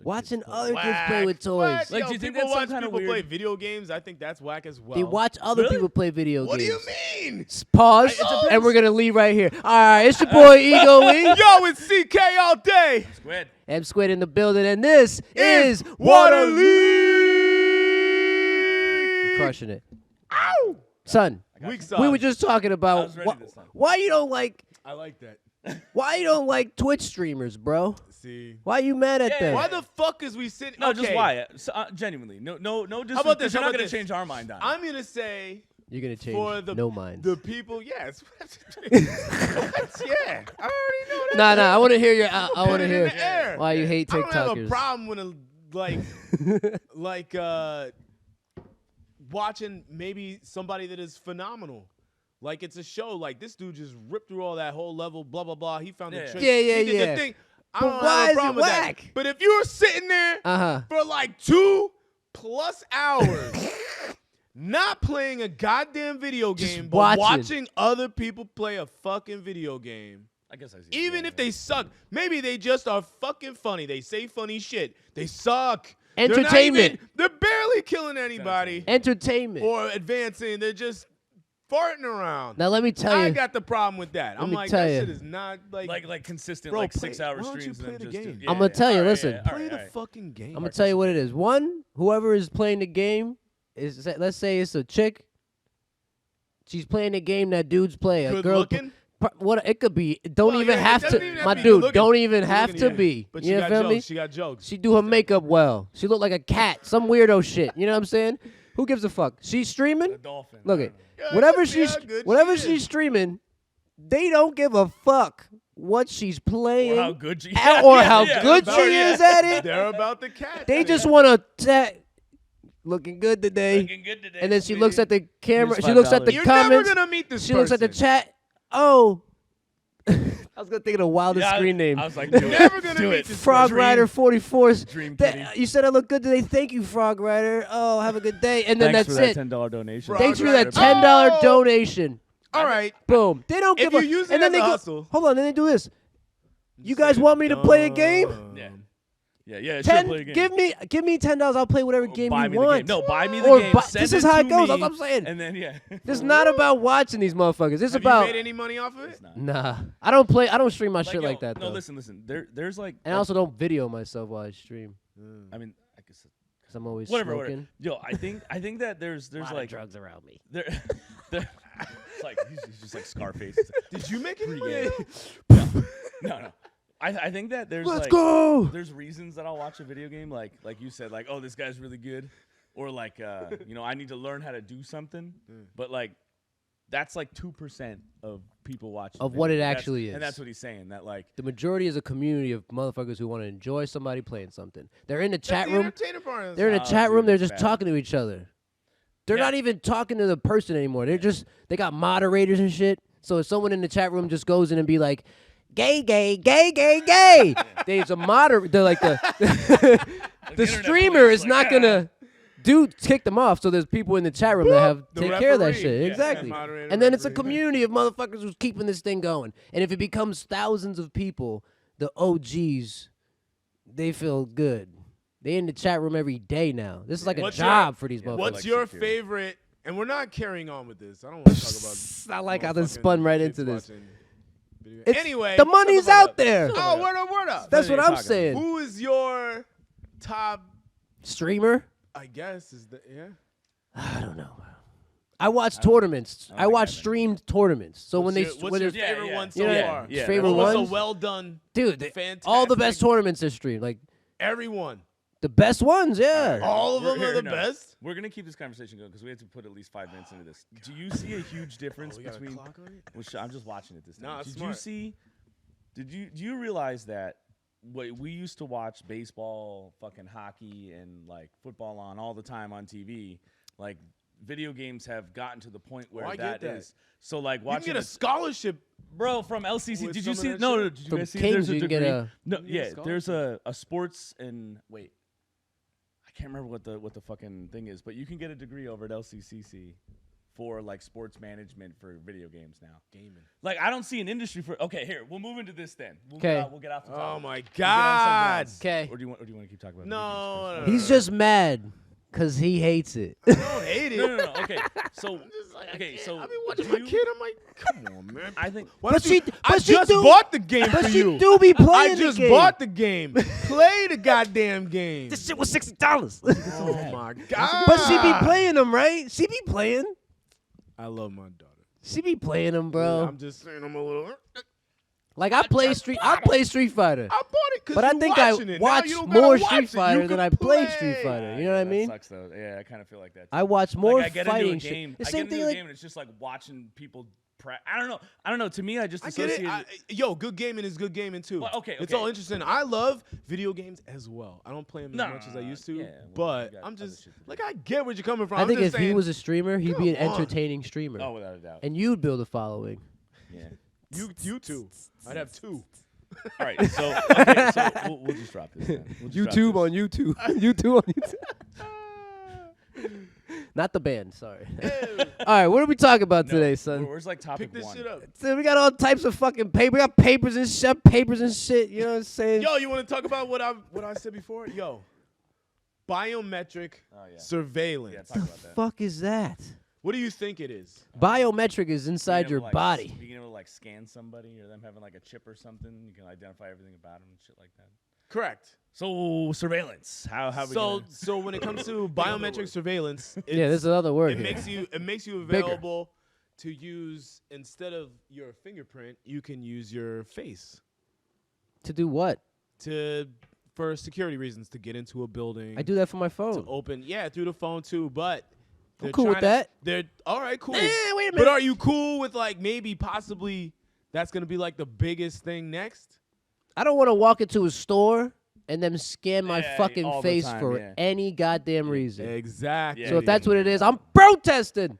Watching play. other kids play with toys. What? Like, Yo, do you think people that's some watch kind of people play weird- video games? I think that's whack as well. They watch other Really? people play video What do games. you mean? Pause, and we're gonna leave right here. All right, it's your boy Ego E. Yo, it's CK all day. Squid. Msquared in the building, and this is Water Water League. Crushing it, Ow. son. Weak We sauce. were just talking I about was ready this time. why you don't like I like that. Twitch streamers, bro. See. Why you mad at Yeah, them? Why the fuck is we sitting? No, okay. just why? So, genuinely. No, just How about this? You're How not about gonna this? change our mind on it. I'm gonna say You're gonna change for the no minds. the people. Yes. Yeah. I already know that. Nah. I want to hear your. I Put want to it in hear the air. why you hate I don't have a TikTokers. problem with watching maybe somebody that is phenomenal. Like it's a show. Like this dude just ripped through all that whole level. Blah blah blah. He found the Yeah. trick. Yeah, He did yeah. the thing. I But don't why have a is it problem with whack? that. But if you were sitting there for like 2+ hours. Not playing a goddamn video game, but watching other people play a fucking video game. I guess I see. Even if they suck, maybe they just are fucking funny. They say funny shit. They suck. Entertainment. They're barely killing anybody Entertainment. or advancing. They're just farting around. Now let me tell I you. got the problem with that. I'm me like, tell that ya. shit is not like like consistent, Bro, like play- 6-hour why don't you streams. play and the then just game? do- I'm gonna tell you, All right, listen. yeah, all play right, the all right. fucking game. I'm gonna tell you what it is. One, whoever is playing the game is, let's say it's a chick. She's playing the game that dudes play. A Good girl. looking. What it could be. Don't Well, even yeah, it have doesn't to. even have My to be good dude, looking. don't even Good have looking, to yeah. be. But You she know got feel me? jokes. She got jokes. She do her makeup well. She look like a cat. Some weirdo shit. You know what I'm saying? Who gives a fuck? She's streaming. The dolphin. Look I it. don't know. Yeah, Whatever let's see she's how good whatever she she's is. streaming, they don't give a fuck what she's playing Or how good she or how yeah, good about she it. is at it. They're about the cat. They just want to looking good today. Looking good today. And then she looks at the camera. Here's She looks at the $5. You're comments. never gonna meet this She looks at the person. chat. Oh. I was gonna think of the wildest screen name. I was like, do it. Never gonna do meet it. this Frog Dream- Rider 44. Dream That- Kitty. you said I look good today. Thank you, Frog Rider. Oh, have a good day. And then Thanks that's for it. that $10 donation. Frog Thanks for Rider. that $10 Oh! donation. All right. Boom. They don't If give a. you use it and then as they a go. hustle. Hold on. Then they do this. You guys want me to play a game? Yeah. Yeah. Sure, play a game. Give me $10. I'll play whatever game buy you me want. the game. No, buy me the Or game. buy- send this is how it to goes. me, That's what I'm saying. And then This is not about watching these motherfuckers. It's Have about. you made any money off of it? It's not. Nah. I don't play. I don't stream my Like, shit yo, like that No, though. listen. There's like. And I also don't video myself while I stream I mean, I guess. because I'm always Whatever. smoking. Yo, I think that there's like drugs around me. there. It's like he's just like Scarface. Did you make any Pregame. money? No. I think that there's Let's like go. there's reasons that I'll watch a video game like you said, like, oh, this guy's really good, or like I need to learn how to do something. But like that's like 2% of people watching Of video what it games. actually is. And that's what he's saying, that like The majority is a community of motherfuckers who want to enjoy somebody playing something. They're in the That's chat the room. entertainer part of They're in a Oh, chat dude, room. They're it's just bad. talking to each other. They're Yeah. not even talking to the person anymore. They got moderators and shit. So if someone in the chat room just goes in and be like, gay, gay, gay, gay, gay. There's a moderator. They're like the the internet streamer police, is like, not gonna kick them off. So there's people in the chat room that have The take care of that referee. shit. Yeah, Exactly. moderator, And then it's a referee. community of motherfuckers who's keeping this thing going. And if it becomes thousands of people, the OGs, they feel good. They in the chat room every day now. This is like a What's your- job for these motherfuckers. What's like your security. favorite? And we're not carrying on with this. I don't want to talk about. I like how this motherfucking spun right kids into this. watching video- It's- Anyway, the money's Shut the fuck out up. there. Shut oh, word up, word up. That's what What are I'm you talking saying. Who is your top? Streamer? I guess is the yeah. I don't know. I watch tournaments. don't I think watch I have any. streamed tournaments. So when What's when your there's favorite Yeah, one yeah. so Yeah, far? yeah. favorite What was ones? a well done? dude, Fantastic. all the best tournaments are streamed. Like Everyone. the best ones, yeah. All of We're them are here, the no. best. We're gonna keep this conversation going because we have to put at least 5 minutes into this. Do you see a huge difference We got a between? clock on it? Which I'm just watching it this time. Nah, it's Did smart. you see? Do you realize that we used to watch baseball, fucking hockey, and like football on all the time on TV? Like video games have gotten to the point where Oh, I get that. is so like You can watching get a scholarship. bro from LCC. with Did you some see? of that No, shit? did you From guys see? Kings, There's a you can degree. get a- No, You can yeah. get a There's a sports and wait. I can't remember what the fucking thing is, but you can get a degree over at LCCC for like sports management for video games now. Gaming. Like I don't see an industry for. Okay, here we'll move into this then. We'll get off the topic. Oh my We'll get on something God. else. Okay. Or do you want to keep talking about? No, video games He's just mad because he hates it. I don't hate it. first? No. Okay, so I've been watching my kid. I'm like, come on, man. I think. Why But don't you- she- I but she just do- bought the game But for she you. do be playing I the just game. bought the game. Play the goddamn game. This shit was $60. Oh my God. But she be playing them, right? She be playing. I love my daughter. She be playing them, bro. I'm just saying I'm a little. Like I play Street Fighter. I bought it because But I think I watch more Street Fighter than I play Street Fighter. You know what I That mean? sucks though. Yeah, I kind of feel like that. Too. I watch more like, I get fighting into a game, shit. The I same get into thing, a like game and it's just like watching people. I don't know. To me, I just I get associate. it. Yo, good gaming is good gaming too. Well, okay, It's okay. all interesting. I love video games as well. I don't play them as No, much as I used to, yeah, well, but you got I'm other just shit to do. like I get where you're coming from. I I'm think just if he saying, was a streamer, he'd be an Come on. entertaining streamer, Oh, without a doubt. and you'd build a following. Yeah. you too. I'd have two. All right. So we'll just drop this. Then. We'll just drop this. on YouTube. YouTube on YouTube. Not the band, sorry. All right, what are we talking about No, today, son? Where's like topic Pick this one? shit up. So we got all types of fucking paper. We got papers and shit. You know what I'm saying? Yo, you want to talk about what I said before? Yo, biometric Oh, yeah. surveillance. Yeah, talk the about that. fuck is that? What do you think it is? Biometric is inside Being your able to, like, body. Being able to like scan somebody or them having like a chip or something, you can identify everything about them and shit like that. Correct. So surveillance. How we gonna- So when it comes to biometric surveillance, Yeah, there's another word it here. makes you Bigger. available to use instead of your fingerprint, you can use your face To do what? for security reasons to get into a building. I do that for my to phone. open, through the phone too. But they're cool with trying to- that. They're all right, cool. Eh, wait a But minute. are you cool with like maybe possibly that's gonna be like the biggest thing next? I don't want to walk into a store and then scan my Yeah, fucking all the face time, for yeah. any goddamn reason. Exactly. Yeah, So if that's what it is, I'm protesting.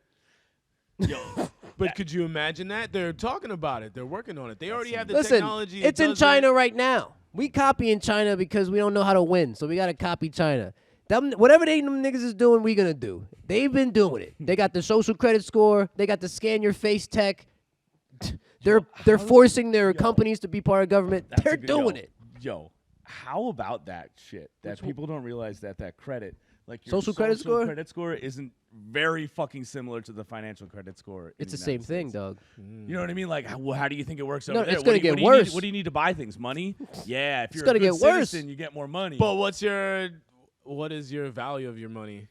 Yo, But could you imagine that? They're talking about it. They're working on it. They already have the Listen, technology. that it's in does China it. right now. We copying China because we don't know how to win, so we got to copy China. Whatever them niggas is doing, we going to do. They've been doing it. They got the social credit score. They got the scan your face tech. They're forcing their companies to be part of government. that's They're a good- doing yo, it. Yo, how about that shit? That people don't realize that credit, like your Social credit score? credit score isn't very fucking similar to the financial credit score. It's the in same United thing, States. dog. You know what I mean? Like, how do you think it works No, over there? it's gonna What do you- get what do you need- worse. What do you need to buy things? Money? Yeah, if you're gonna a good get worse. citizen, you get more money. But what is your value of your money?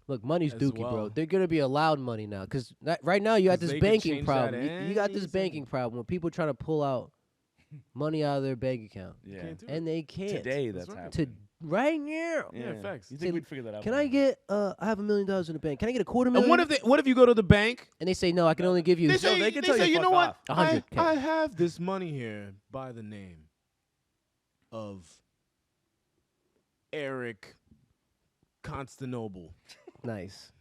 Look, money's As dookie, well. bro. They're gonna be allowed money now, because right now you got 'Cause this they can banking change that problem. You got this any banking second. problem when people trying to pull out money out of their bank account, yeah, Can't do it. and they can't. today That's that's right. happening. Right now. Yeah, facts. You Say, think we'd figure that out? Can by I now? get? I have $1 million in the bank. Can I get a quarter And million? what if you go to the bank? And they say no. I can only give you. They say, they can they tell say, you you know fuck what? off. 100K. I have this money here by the name of Eric Constantinople. Nice.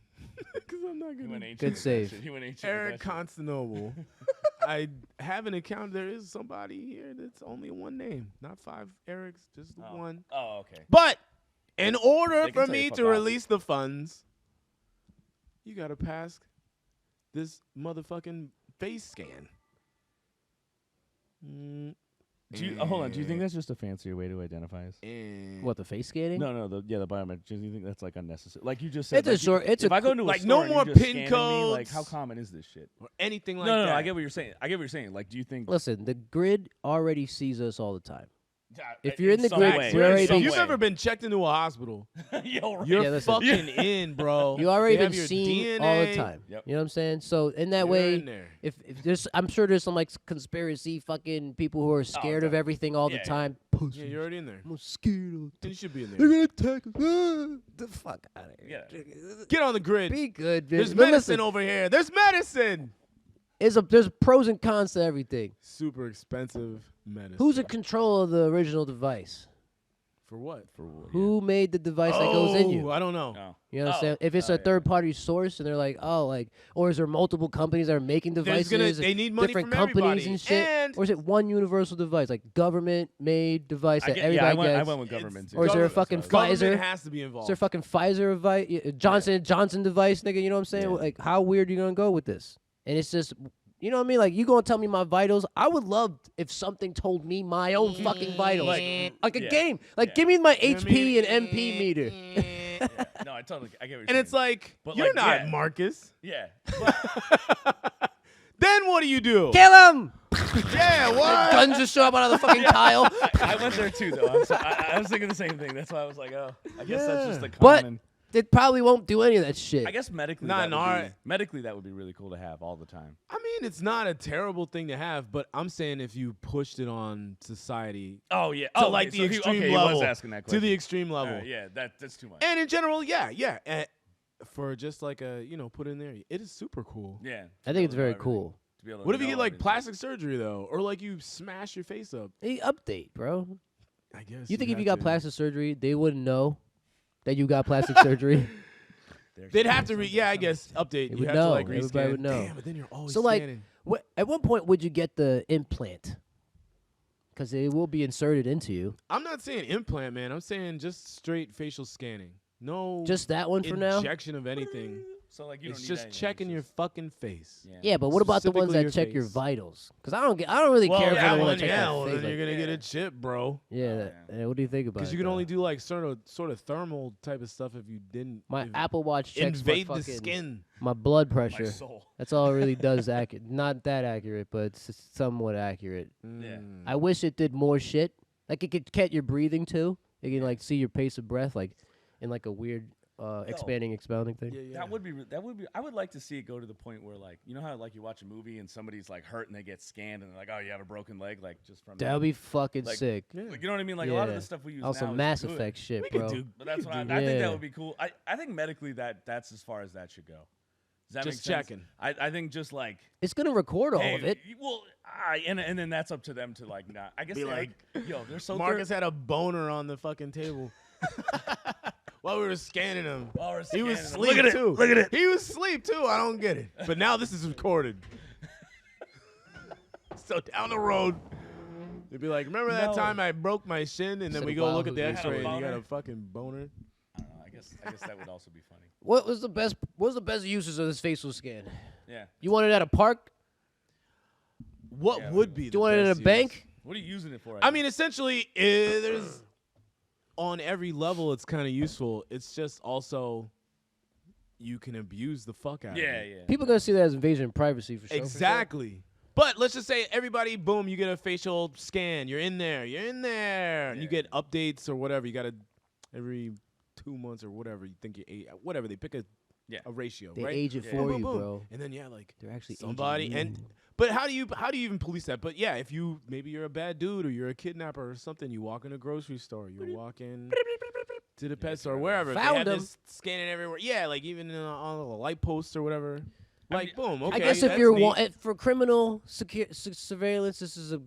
Because I'm not He gonna. went ancient Good with that save. shit. He went ancient with Eric that shit. Constantinople. I have an account. There is somebody here that's only one name, not 5 Erics, just Oh. one. Oh, okay. But in order They can for tell you me fuck to off. release the funds, you gotta pass this motherfucking face scan. Hold on. Do you think that's just a fancier way to identify us? What, the face scanning? No, the biometrics. Do you think that's like unnecessary? Like you just said, It's a like, short. It's if a I go into a like, store no and you more just pin scanning me, like codes. how common is this shit? or anything like No, that. I get what you're saying. I get what you're saying. Like, do you think? Listen, the grid already sees us all the time. Yeah, If you're in the some grid, way. we're already If being- you've ever been checked into a hospital, Yo, right. you're Yeah, listen. fucking in, bro. You already They have been your seen DNA. all the time. Yep. You know what I'm saying? So in that You're way, in there. if there's, I'm sure there's some like conspiracy fucking people who are scared of definitely. everything all Yeah, the yeah. time. Yeah, you're already in there. I'm scared of Then you should be in They're there. gonna attack us. Ah, the fuck out of here. Get on the grid. Be good, bitch. There's But medicine listen, over here. There's medicine. there's pros and cons to everything. Super expensive medicine. Who's in control of the original device? For what? For what? Who made the device that goes in you? I don't know. No. You know what I'm saying? If it's a third-party source and they're like, oh, like, or is there multiple companies that are making devices? They need money different from companies everybody. and shit. Or is it one universal device, like government-made device that everybody gets? I went with government too. Or is there a fucking Pfizer? Government has to be involved. Is there a fucking Pfizer device, Johnson device, nigga? You know what I'm saying? Yeah. Like, how weird are you gonna go with this? And it's just, you know what I mean? Like, you gonna tell me my vitals? I would love if something told me my own fucking vitals, like a game. Like, give me my HP and MP meter. No, I get what you're saying. And it's like, But you're like, not yeah. Marcus. Yeah. Then what do you do? Kill him! Yeah, what? Guns just show up out of the fucking tile. I went there too, though. I was thinking the same thing. That's why I was like, oh, I guess that's just a But common. it probably won't do any of that shit. I guess medically, Not in our- medically that would be really cool to have all the time. I mean, it's not a terrible thing to have, but I'm saying if you pushed it on society Oh yeah. to Oh, like okay, the so extreme he level, was asking that to question. the extreme All level, right, yeah, that's too much. and in general, yeah, for just like a put in there, it is super cool. Yeah. I think it's very cool. What if you get like plastic surgery though, or like you smash your face up? Hey, update, bro. I guess. You think if have you got to- plastic surgery, they wouldn't know that you got plastic surgery? They'd have to I guess update. They You would have know. to like Everybody rescan. would know. Damn, but then you're always So like, scanning. at what point would you get the implant? Because it will be inserted into you. I'm not saying implant, man. I'm saying just straight facial scanning. No, Just that one for now. injection of anything. So like you It's don't need just anything, checking it's your just- fucking face. Yeah, but what about the ones Specifically that your check your face. vitals? Because I don't really care for the one that check yeah, your well, face. then you're Like, gonna get a chip, bro. yeah, what do you think about it? Because you can though? only do like sort of thermal type of stuff if you didn't My if Apple Watch checks invade my the fucking skin. my blood My pressure. soul. That's all it really does. Not that accurate, but it's somewhat accurate. Yeah. I wish it did more shit. Like it could catch your breathing too. It can like see your pace of breath, like in like a weird expanding, expounding thing. Yeah, yeah. That would be. I would like to see it go to the point where, like, you know how like you watch a movie and somebody's like hurt and they get scanned and they're like, oh, you have a broken leg, like just from. That would be fucking like, sick. Like, you know what I mean? Like a lot of Yeah. the stuff we use Also, now is Mass good. Effect shit, We bro. could do. But that's what I think Yeah. that would be cool. I think medically that's as far as that should go. Does that Just make sense? checking. I think just like It's gonna record all hey, of it. Well, and then that's up to them to like not. I guess Be they're like, yo, they're so Marcus had a boner on the fucking table while we were scanning him. He was asleep Look at it. too. Look at it. He was asleep too. I don't get it. But now this is recorded. So down the road, they'd be like, "Remember that No. time I broke my shin?" And then Said we a go while look at the ago. X-ray, Had a and you got boner? a fucking boner. I don't know. I guess that would also be funny. What was the best uses of this facial scan? Yeah. You want it at a park? What Yeah, would be? Do the you want it in a best use? bank? What are you using it for? I mean, essentially, there's on every level, it's kind of useful. It's just also you can abuse the fuck out of yeah, it. yeah. People are gonna see that as invasion of privacy for sure. Exactly. But let's just say everybody, boom, you get a facial scan. You're in there. And you get updates or whatever. You got to every 2 months or whatever. You think you ate whatever. They pick a ratio, They right? age it Yeah. for Boom, you, boom, boom. bro. And then like They're actually somebody aging and you. but how do you even police that? But yeah, if you maybe you're a bad dude or you're a kidnapper or something, you walk in a grocery store, you walk in to the pet store, wherever. If they Found have him. this scanning everywhere. Yeah, like even on the light posts or whatever. Like boom. Okay. I guess if that's you're neat. for criminal surveillance,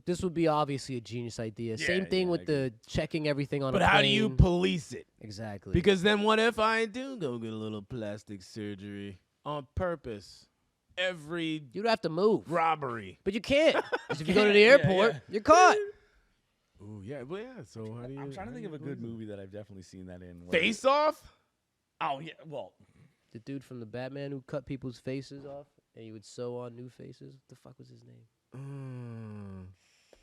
this would be obviously a genius idea. Same thing yeah, with I the checking everything on But a plane. how do you police it? Exactly. Because then what if I do go get a little plastic surgery on purpose? Every you'd have to move, robbery. but you can't. 'Cause if you go to the Yeah, airport, yeah. you're caught. Ooh, yeah, but yeah. So how do you? I'm trying to how think do of a you good police it? movie that I've definitely seen that in. where- Face Off. Oh yeah. Well, The dude from the Batman who cut people's faces off and he would sew on new faces. What the fuck was his name?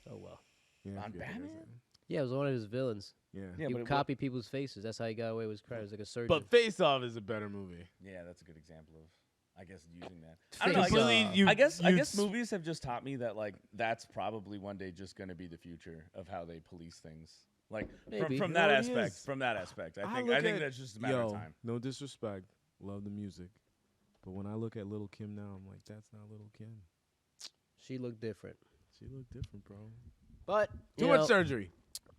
Oh well. Yeah, I On forget his Batman? name. Yeah, it was one of his villains. Yeah. yeah, he but would copy people's faces. That's how he got away with his crime. It was like a surgeon. But Face Off is a better movie. yeah, that's a good example of, I guess, using that. I don't know. I Completely guess, you- I guess, I you guess s- movies have just taught me that like that's probably one day just going to be the future of how they police things. Like Maybe. from You that know what it aspect. is? From that aspect, I look think at- that's just a matter of time. No disrespect. Love the music. But when I look at Little Kim now, I'm like, that's not Little Kim. she looked different. She looked different, bro. But Too you much know, surgery.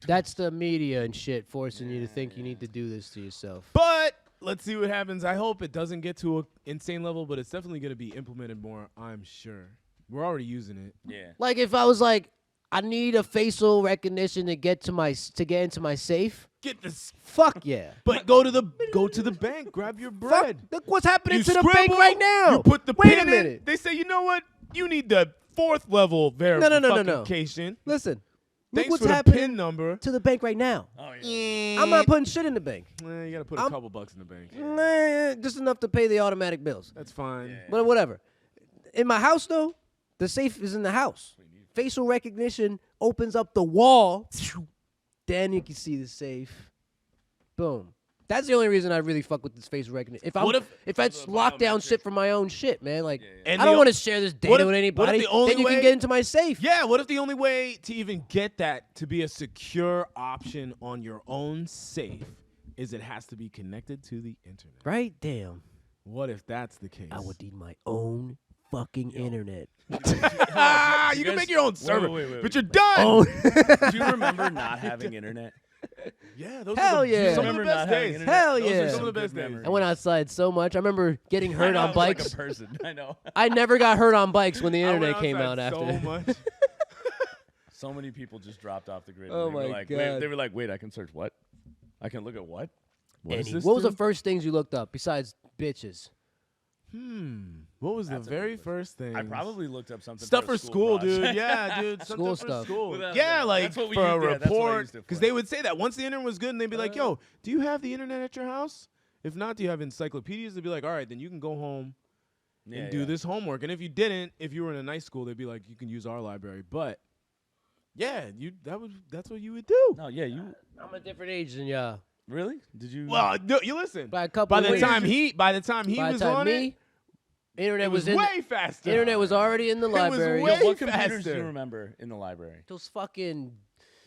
that's the media and shit forcing you to think you need to do this to yourself. But let's see what happens. I hope it doesn't get to an insane level, but it's definitely going to be implemented more, I'm sure. We're already using it. Yeah. Like if I was like, I need a facial recognition to get into my safe. Get this. Fuck yeah. But go to the bank, grab your bread. Fuck, look what's happening You to the bank scribble, right now. You put the Wait pin a minute. in. They say, you know what? You need the 4th level verification. Listen. Thanks Look what's for the happening PIN number. to the bank right now. Oh yeah. I'm not putting shit in the bank. You gotta put a couple bucks in the bank. Nah, just enough to pay the automatic bills. That's fine. Yeah. But whatever. In my house, though, the safe is in the house. Facial recognition opens up the wall. Then you can see the safe. Boom. That's the only reason I really fuck with this facial recognition. If that's lockdown shit for my own shit, man, like And I don't want to share this data with anybody. Then you can get into my safe. Yeah, what if the only way to even get that to be a secure option on your own safe is it has to be connected to the internet? Right? Damn. What if that's the case? I would need my own fucking internet. You can make your own server, wait. but you're done. Oh. Do you remember not having internet? Yeah, those Hell are yeah. some of the Remember best not having days. internet? Hell Those yeah. are Some some of the good best days. memories. I went outside so much. I remember getting I hurt know, on I was like bikes. a person. I know. I never got hurt on bikes when the I went internet came out outside after. so much. So many people just dropped off the grid. Oh and they were my like, God. Wait, they were like, wait, I can search what? I can look at what? What is Annie, this? what was the do? first things you looked up besides bitches? What was That's the a good very question. first thing? I probably looked up something. Stuff for a for school, dude. project. Yeah, dude. School Something for stuff. school. Without a Yeah, doubt. like That's what we for a used- yeah, that's what I report, used it because for. they would say that once the internet was good, and they'd be like, "Yo, do you have the internet at your house? If not, do you have encyclopedias?" They'd be like, "All right, then you can go home Yeah, and do this homework." And if you didn't, if you were in a nice school, they'd be like, "You can use our library." But yeah, that's what you would do. No, yeah, you I'm a different age than y'all. really? Did you? Well, no, you listen. By a couple. By of the years. time he By was the time on me, internet it was in. way faster. Internet was already in the was library. way what computers do you faster. remember in the library? Those fucking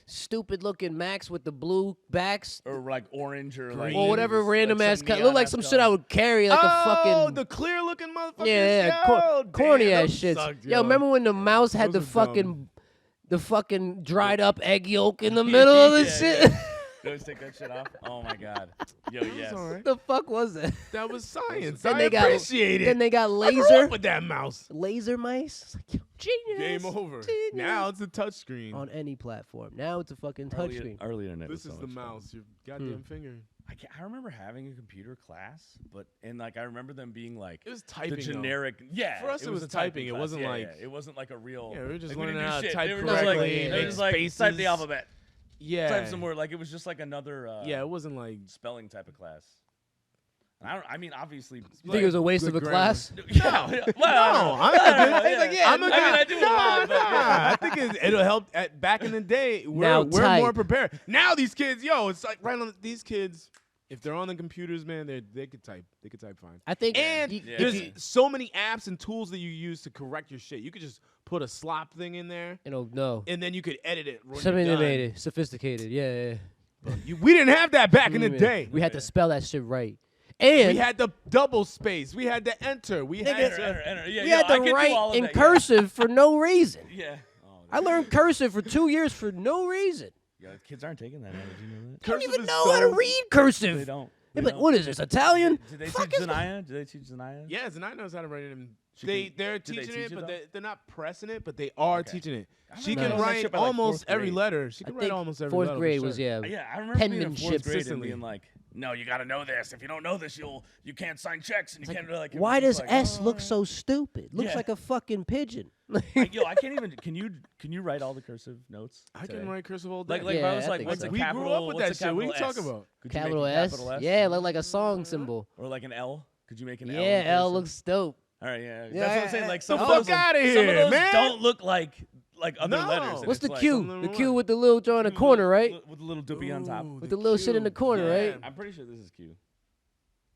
stupid looking Macs with the blue backs. Or like orange or like Or whatever random ass color. color. Look like some shit I would carry, like a fucking. the clear looking motherfuckers. Yeah, Yo, corny damn, ass those shit. sucked, Yo, remember when the mouse had Those the are dumb. fucking dried up egg yolk in the middle of the Yeah, shit? You always take that shit off? Oh my god. Yo, yes. all right. The fuck was that? That was science. Then I they got- appreciate it. Then they got I grew laser up with that mouse. mice. It's like, yo, genius. Game over. Genius. Now it's a touch screen. On any platform. Now it's a fucking Early- touchscreen. Early internet. This was is so the much fun. mouse. Your goddamn finger. I remember having a computer class, and like I remember them being like It was typing. the though. generic. Yeah, For us, it was a typing. It class. wasn't Yeah, like- yeah. It wasn't like a real. Yeah, we were just like, learning didn't do how to shit. type They were just like, correctly, they were make just like type the spaces. alphabet. Yeah. Type some word. Like it was just like another. Yeah, it wasn't like. spelling type of class. And I mean, obviously. You think it was a waste of a good class? Yeah. No, Well, I'm a good. yeah. Like, yeah, I'm a I good. mean, I do a Nah, lot, but yeah. I think it'll help. Back in the day, Now we're type. more prepared. Now these kids, yo, it's like right on these kids. If they're on the computers, man, they could type. They could type fine. I think. And you- Yeah. if there's you- so many apps and tools that you use to correct your shit. You could just put a slop thing in there, no. and then you could edit it. When Something you're that done. made it sophisticated. Yeah. We didn't have that back in the Yeah. day. We had to spell that shit right. We And had the double space. We had the enter. We had Enter, to, enter. Yeah, we yo, had I to could do write all of in that, cursive for no reason. Yeah. Oh, I learned cursive for 2 years for no reason. yeah, kids aren't taking that now. Did you know that? I don't Cursive even is know so- how to read cursive. They don't. They're They like, don't. what is this, Italian? Did they Fuck teach is- Zanaya? Did they teach Zanaya? Yes, and I knows how to write it. In, She they're did they teaching teach it, it, but though? they're not pressing it, but they are Okay. teaching it. I She remember can knowing that write shit by, like, almost fourth every grade. letter. She I can write think almost every fourth letter. for grade was, sure. yeah. Yeah, I remember being in Penmanship. fourth grade and Consistently. being like, "No, you got to know this. If you don't know this, you can't sign checks and you can't like." it Why was does just like, S oh, look so stupid? Looks Yeah. like a fucking pigeon. Yo, I can't even. Can you write all the cursive notes? I today? can write cursive all day. Like if Yeah, I was I like, think what's so. a We grew capital? up with what's that a shit. What are you capital talking S? about? Could you Capital make a S? capital S? Yeah, look like a song symbol. Or like an L? Could you make an L? Yeah, in L cursive? looks dope. All right, yeah. Yeah, That's what I'm saying. Like some the of fuck those, outta some here, of those man. don't look like other No. letters. and What's it's the like, Q? some The of Q them with the little jaw in the corner, right? With the little doobie on top. Ooh, With the little shit in the corner, Yeah. right? I'm pretty sure this is Q.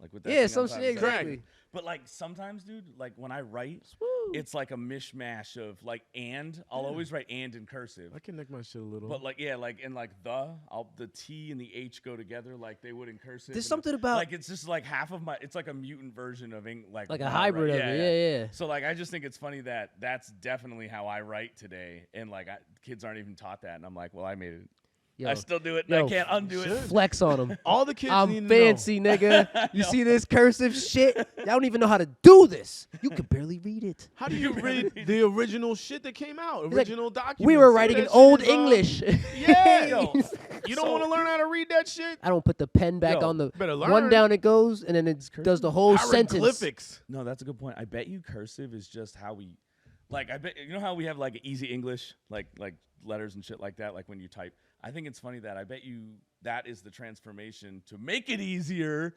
Like with that Yeah, thing some on top. shit Is that- exactly. But like sometimes, dude, like when I write, Woo. it's like a mishmash of like I'll always write and in cursive. I connect my shit a little. But like like in like the T and the H go together like they would in cursive. There's and something about- like it's just like half of my. It's like a mutant version of like Like a when I hybrid write. of it. Yeah. So like I just think it's funny that's definitely how I write today, and like kids aren't even taught that, and I'm like, well, I made it. Yo, I still do it. yo, I can't undo it. Flex on them. All the kids need I'm to fancy, nigga. You see this cursive shit? Y'all don't even know how to do this. You can barely read it. How do you read the original shit that came out? like, Original documents. We were Some of writing that in shit old is, English. Yeah. Yo, You don't want to learn how to read that shit? I don't put the pen back Yo, on the better one learn. down it goes, and then it does the whole sentence. Hieroglyphics. No, that's a good point. I bet you cursive is just how we, like, I bet, you know how we have, like, easy English, like letters and shit like that, like when you type. I think it's funny that I bet you that is the transformation to make it easier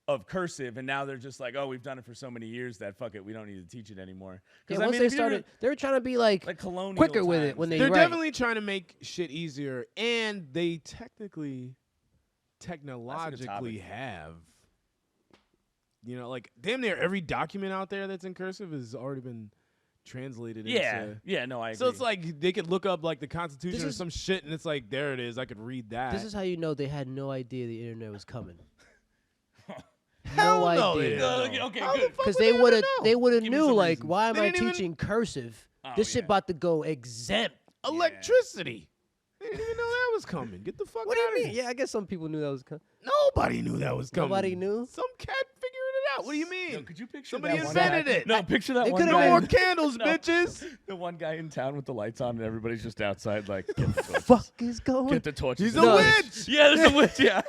of cursive, and now they're just like, oh, we've done it for so many years that fuck it, we don't need to teach it anymore. Yeah, once they started, they were trying to be like colonial quicker with it times. when they They're write. definitely trying to make shit easier, and they technologically have. You know, like damn near every document out there that's in cursive has already been translated. Yeah, no, I agree. So it's like they could look up like the Constitution or is- some shit, and it's like there it is. I could read that. This is how you know they had no idea the internet was coming. Hell no no, idea. they didn't know. Okay, How the good. fuck Because would they ever would have, know? they would have Give me knew some like, reasons. why am They I didn't even- teaching cursive? Oh, This shit yeah. about to go exempt. Electricity. They didn't even know that was coming. Get the fuck What do out you of mean? here. Yeah, I guess some people knew that was coming. Nobody knew that was coming. Nobody knew? Some cat figured it out. What do you mean? Yo, could you picture Somebody that one invented guy? it. No, picture that They one could've guy. No more been- candles, No. bitches. The one guy in town with the lights on, and everybody's just outside, like, get the torches. Fuck is going? Get the torches. He's and a the No. lights. witch. Yeah, there's a witch. Yeah,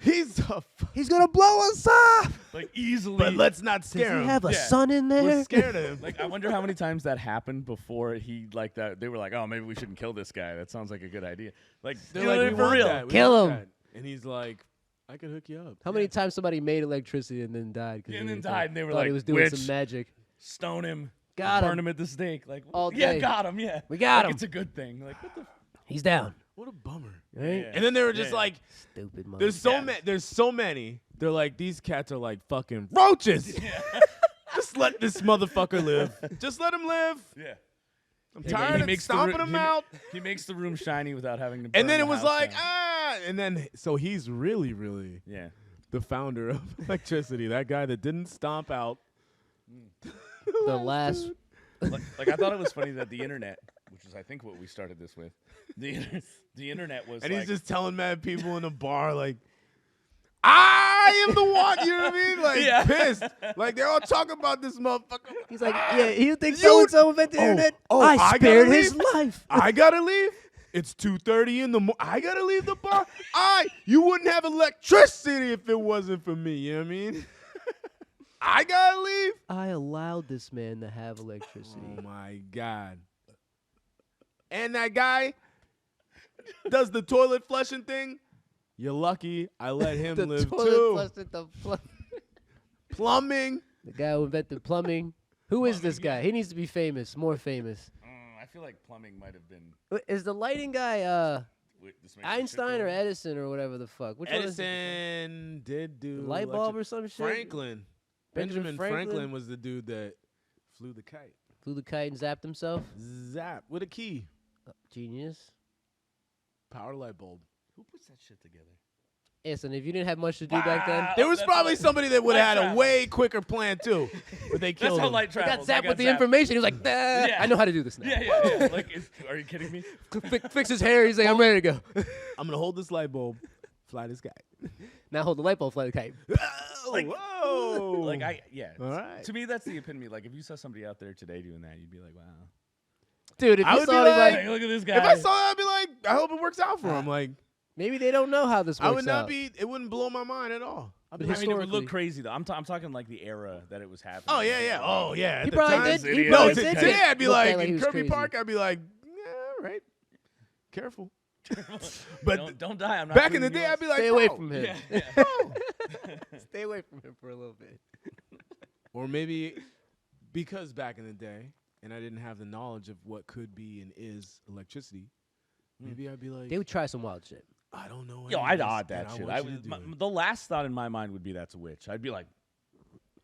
He's a. He's gonna blow us up. like easily. But let's not Does scare he him. have a Yeah. son in there? We're scared of him. Like, I wonder how many times that happened before he like that. They were like, "Oh, maybe we shouldn't kill this guy. That sounds like a good idea." Like, They're you like, know, we for want real. that. We Kill want him. that. And he's like, I could hook you up. How many times somebody made electricity and then died? 'cause And they then thought- died, and they were thought he like, was doing "Witch." some magic. Stone him. Got burn him. him at the stake. Like, All yeah, day. got him. Yeah, We got like, him. It's a good thing. Like, what the? He's down. What a bummer. Right? Yeah. And then they were just Yeah. like, Stupid mother. there's so Yeah. many. There's so many. They're like, these cats are like fucking roaches. Just let this motherfucker live. Just let him live. Yeah. I'm He tired of makes the stomping ro- him he ma- out. He makes the room shiny without having to. And burn then the it was house like, down. and then so he's really, really Yeah. the founder of electricity. That guy that didn't stomp out the last. Like I thought it was funny that the internet, which is I think what we started this with, the internet was. and like, he's just telling mad people in the bar like, I am the one. You know what I mean? Like Yeah. pissed. Like they're all talking about this motherfucker. He's like, yeah, you think You- so and so invented the Oh, internet? oh, I I spared gotta his leave? life. I gotta leave. It's 2:30 in the morning. I gotta leave the bar. You wouldn't have electricity if it wasn't for me. You know what I mean? I gotta leave. I allowed this man to have electricity. Oh my god. And that guy does the toilet flushing thing. You're lucky I let him the live toilet too. flushed the Plumbing. The guy who invented plumbing. Who is this guy? He needs to be famous, more famous. I feel like plumbing might have been. Is the lighting guy This makes Einstein it or go. Edison or whatever the fuck? Which one is it? Edison did do The light bulb or some shit? Franklin. Benjamin Franklin was the dude that flew the kite. Flew the kite and zapped himself. Zap with a key. Genius. Power light bulb. Who puts that shit together? Listen, if you didn't have much to do back then, Wow. There was that's probably light- somebody that would light have had a travels. way quicker plan too, but they That's killed how him. light he travels. got I zapped with the zapped. information. He was like, Yeah. I know how to do this now. Yeah. Like, are you kidding me? Fix his hair. He's like, I'm ready to go. I'm gonna hold this light bulb, fly this guy. Now hold the light bulb, fly the kite. Like- whoa! Like All right. To me, that's the epitome. Like if you saw somebody out there today doing that, you'd be like, wow. Dude, if I you would be saw like- anybody, Look at this guy. If I saw that, I'd be like, I hope it works out for him. Like, maybe they don't know how this works I would not out. be. It wouldn't blow my mind at all. I'd be But like, I mean, it would historically- look crazy though. I'm talking like the era that it was happening. oh yeah. Oh yeah. He At the probably time- did. He idiot. probably No, did. today I'd be Looked like, at he in was Kirby crazy. Park, I'd be like, yeah, all right, careful. But don't die. I'm not back in the leaving day, you I'd be like, Stay away bro. from him. Yeah. Bro. Stay away from him for a little bit. Or maybe because back in the day, and I didn't have the knowledge of what could be and is electricity, maybe I'd be like, They would try some wild shit. I don't know. Yo, any I'd of this, odd that and shit. want you to do it. The last thought in my mind would be that's a witch. I'd be like,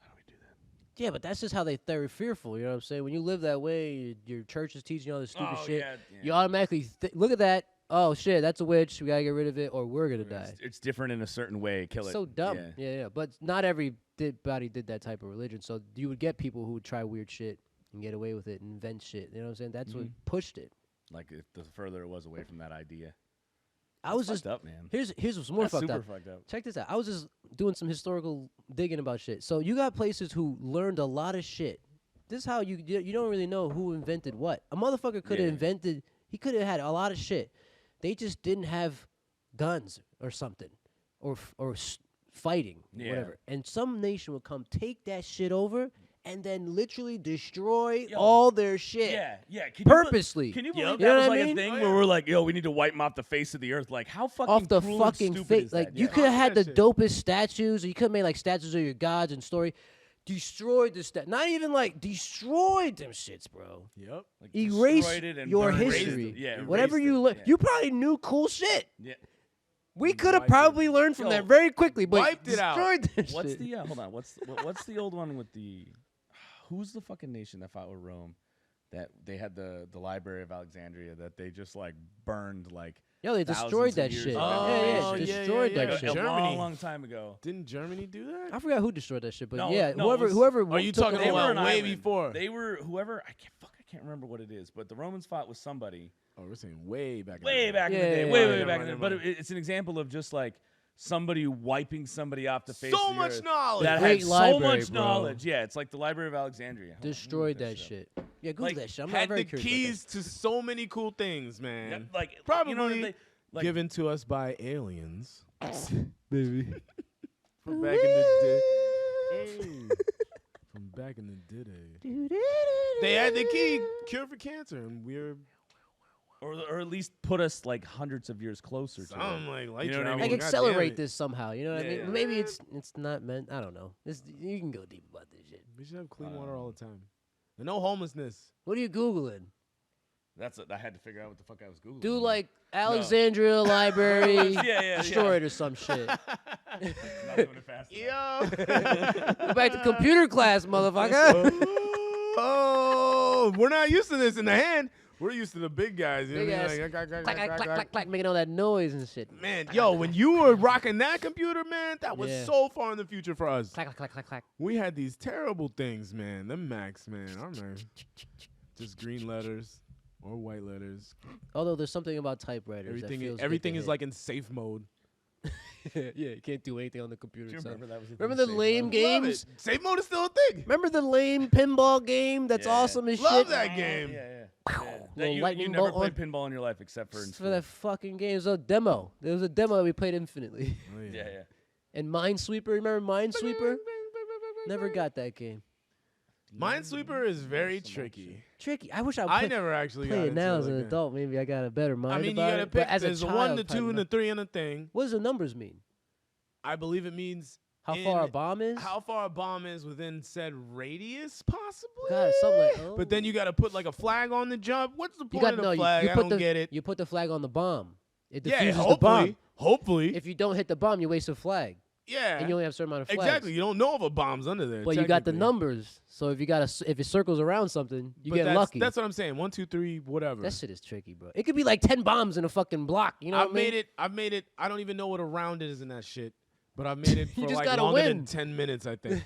how do we do that? Yeah, but that's just how they're fearful. You know what I'm saying? When you live that way, your church is teaching you all this stupid shit. Yeah. You automatically look at that. Oh shit, that's a witch. We gotta get rid of it, or we're gonna die. It's different in a certain way. Kill it. So dumb. Yeah. Yeah. But not everybody did that type of religion. So you would get people who would try weird shit and get away with it and invent shit. You know what I'm saying? That's what pushed it. Like if the further it was away from that idea. I was fucked just up, man. Here's what's more That's fucked super up. fucked up. Check this out. I was just doing some historical digging about shit. So you got places who learned a lot of shit. This is how you don't really know who invented what. A motherfucker could have invented. He could have had a lot of shit. They just didn't have guns or something, or fighting, whatever. And some nation would come take that shit over and then literally destroy all their shit. Yeah. Purposely. Can you believe You know that was what I like mean? a thing where we're like, yo, we need to wipe them off the face of the earth? Like, how fucking Off the cruel fucking and stupid face. is Like that? you Yeah. could have had the shit. dopest statues, or you could have made like statues of your gods and story. Destroyed the not even like destroyed them shits, bro. Yep. Like, Erase destroyed it and your burned it. history. Yeah, Whatever erased you it. learn, Yeah. you probably knew cool shit. Yeah. We could have Wiped it. probably learned from that very quickly, but Wiped it out. destroyed that What's shit. the hold on? What's the old one with the? Who's the fucking nation that fought with Rome? That they had the Library of Alexandria that they just like burned like. Yo, they destroyed thousands of that years shit. ago. Yeah, yeah, destroyed yeah, that yeah. shit. A Germany. long time ago. Didn't Germany do that? I forgot who destroyed that shit, but No, yeah, no, it was- whoever. Are you took talking it They over- were about an way island. before? They were whoever. I can't remember what it is, but the Romans fought with somebody Oh, we're saying way back. way back in the Yeah, day, yeah, way yeah, back yeah, in the yeah, day. But yeah. it's an example of just like somebody wiping somebody off the face. So of the much earth knowledge. That Great had library, so much bro. knowledge. Yeah, it's like the Library of Alexandria. Hold on, let me destroyed look that this up. shit. Yeah, Google Like, that shit. I'm not Had very the curious. keys to so many cool things, man. Yeah, like Probably you know, they, like, given to us by aliens baby. from back in the day. From back in the day. They had the key cure for cancer, and we're or at least put us like hundreds of years closer to something it. like You know what I travel. mean? Like God accelerate damn it. this somehow. You know what I Yeah, mean? yeah. Maybe it's not meant. I don't know. You can go deep about this shit. We should have clean water all the time. And no homelessness. What are you googling? That's it. I had to figure out what the fuck I was googling. Do like Alexandria Library yeah. destroyed or some shit. Not doing it fast enough. Yo. Go back to computer class, motherfucker. Oh, we're not used to this in the hand. We're used to the big guys. You know Big what I ass mean? Like, clack, clack, clack, clack, making all that noise and shit. Man, yo, when you were rocking that computer, man, that was Yeah. so far in the future for us. Clack, clack, clack, clack, clack. We had these terrible things, man. The Macs, man. I remember. Just green letters or white letters. Although there's something about typewriters. Everything is like in safe mode. yeah, you can't do anything on the computer. Do you itself. remember that was a Remember thing the to say, lame bro? games? Love it. Safe mode is still a thing. Remember the lame pinball game? That's Yeah. awesome as Love shit. that game. Yeah. Little That you lightning never bolt played on- pinball in your life except for in For school. that fucking game. It was a demo. There was a demo that we played infinitely. Oh, Yeah. And Minesweeper, remember Minesweeper? Never got that game. Minesweeper is very tricky. Tricky. I wish I I would never actually got play it into now it as an like that. adult. Maybe I got a better mind I mean, you about gotta it. pick. But as There's a a child, 1, the probably 2, and the not. 3 and the thing. What does the numbers mean? I believe it means How in far a bomb is? how far a bomb is within said radius, possibly. God, something like. Oh. But then you got to put like a flag on the jump. What's the you point got of the no. flag? You I put don't the get it. You put the flag on the bomb. It Yeah, defuses the hopefully. bomb. Hopefully. If you don't hit the bomb, you waste a flag, Yeah. and you only have a certain amount of flags. Exactly. You don't know if a bomb's under there. But you got the technically. numbers, so if you got if it circles around something, you But get that's, lucky. That's what I'm saying. 1, 2, 3, whatever. That shit is tricky, bro. It could be like 10 bombs in a fucking block. You know what I mean? I've made it. I don't even know what a round is in that shit. But I've made it You for just like gotta longer win. than 10 minutes, I think.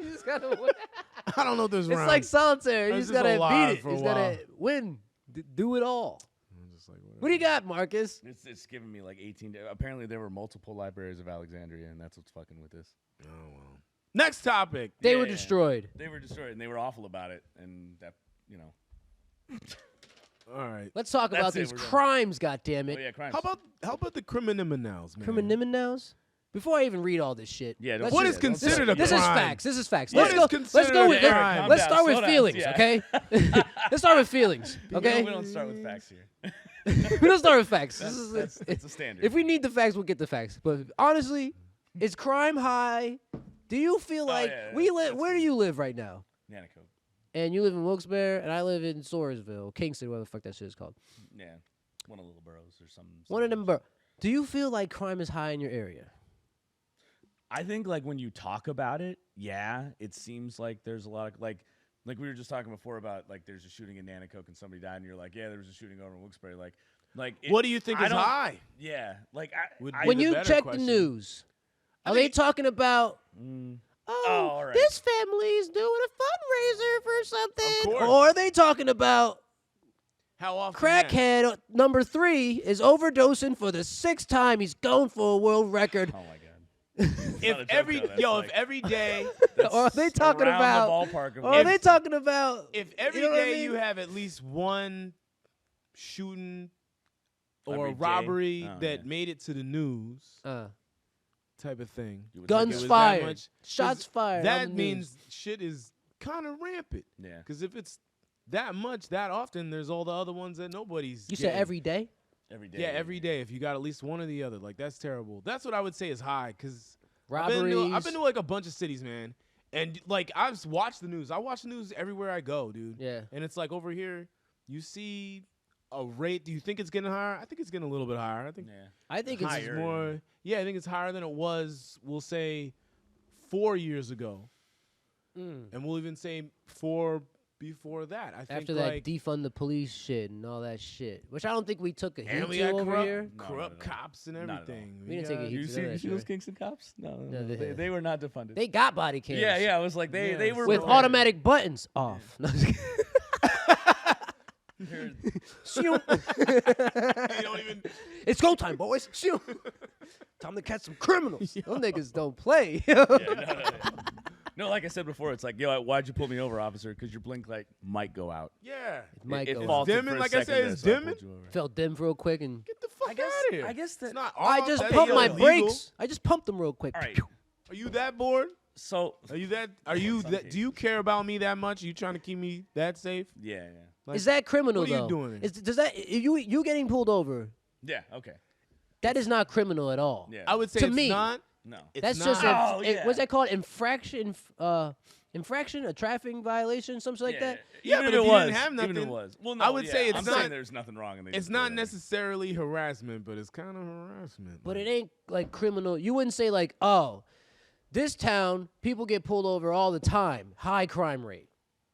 You just gotta win. I don't know if there's It's rounds. like solitaire. You That's just just gotta alive beat it. for You a just gotta win. Do it all. I'm just like, What do you got, Marcus? It's giving me like 18. Apparently, there were multiple libraries of Alexandria, and that's what's fucking with this. Oh, well. Next topic. They Yeah, were yeah. destroyed. They were destroyed, and they were awful about it, and that, you know. All right. Let's talk about That's it, these we're done. crimes, goddammit. Oh yeah, crimes. How about the criminals, man? Criminals? Before I even read all this shit. Yeah, let's what just- is considered a This is crime? facts. This is facts. What Let's is go. Let's go with considered a crime? let's Calm start down, with slow down, feelings, yeah. okay? Let's start with feelings, okay? We don't start with facts here. We don't start with facts. That's a standard. If we need the facts, we'll get the facts. But honestly, is crime high? Do you feel like yeah, we live? that's Where do you live right now? Nanaco. And you live in Wilkes-Barre, and I live in Soarsville, Kingston, whatever the fuck that shit is called. Yeah, one of the little boroughs or something. One of them. Do you feel like crime is high in your area? I think like when you talk about it, yeah, it seems like there's a lot of like we were just talking before about like there's a shooting in Nanacoke and somebody died, and you're like, yeah, there was a shooting over in Wilkes-Barre. Like it, What do you think I is don't- high? Yeah, like Would I be When the you better check question. the news, I are they think- talking about? Oh, all right. This family's doing a fundraiser for something, Of course. or are they talking about How often? Crackhead number 3 is overdosing for the 6th time. He's going for a world record. Oh my god. If every day, Or are they talking around about? the ballpark of Or are they talking about? if every you know what I day mean? you have at least one shooting or Every day? robbery Oh, that yeah. made it to the news, type of thing. You would think Guns it was that fired. much- Shots fired. on That the means news. shit is kind of rampant. Yeah. Because if it's that much, that often, there's all the other ones that nobody's. You said getting. every day. Every day. Yeah, every day. If you got at least one or the other, like that's terrible. That's what I would say is high. Because Robberies. I've been to like a bunch of cities, man, and like I've watched the news. I watch the news everywhere I go, dude. Yeah. And it's like over here, you see a rate. Do you think it's getting higher? I think it's getting a little bit higher. I think. Yeah. I think it's Higher. More. Yeah, I think it's higher than it was. We'll say 4 years ago, and we'll even say 4 before that. I think after that like, defund the police shit and all that shit, which I don't think we took a and hit we to had over here. corrupt cops and Not at all. everything. We didn't take a got- heat. You to see, that you see those shit. Kingston cops? No, No, they were not defunded. They got body cams. yeah, I was like, they Yeah, were With so- automatic buttons off. No, I'm just kidding. Shoo. They don't even. It's go time, boys. Shoo. Time to catch some criminals. Them niggas don't play. No, like I said before, it's like, yo, why'd you pull me over, officer? Because your blink light might go out. Yeah. Might It go out. faltered Dimming, for a like I second said, there, it's so I dimming. pulled you over. Felt dim real quick and Get the fuck out of here. I guess that. It's not. I off, just that's pumped my illegal. brakes. I just pumped them real quick. All right. Are you that bored? So Are you that? Are you that? Do you care about me that much? Are you trying to keep me that safe? yeah. Like, Is that criminal what are you though? doing? Does that you getting pulled over? Yeah. Okay. That is not criminal at all. Yeah. I would say To it's me, not. No. It's That's not. just Oh, yeah. what's that called? Infraction, a traffic violation, something like that. Yeah, Even but if if it you was, didn't have even if it nothing, was. Well, I no, would yeah, say it's I'm not- saying there's nothing wrong. And they It's just not pulled it. necessarily harassment, but it's kind of harassment. But like- it ain't like criminal. You wouldn't say like, oh, this town people get pulled over all the time, high crime rate,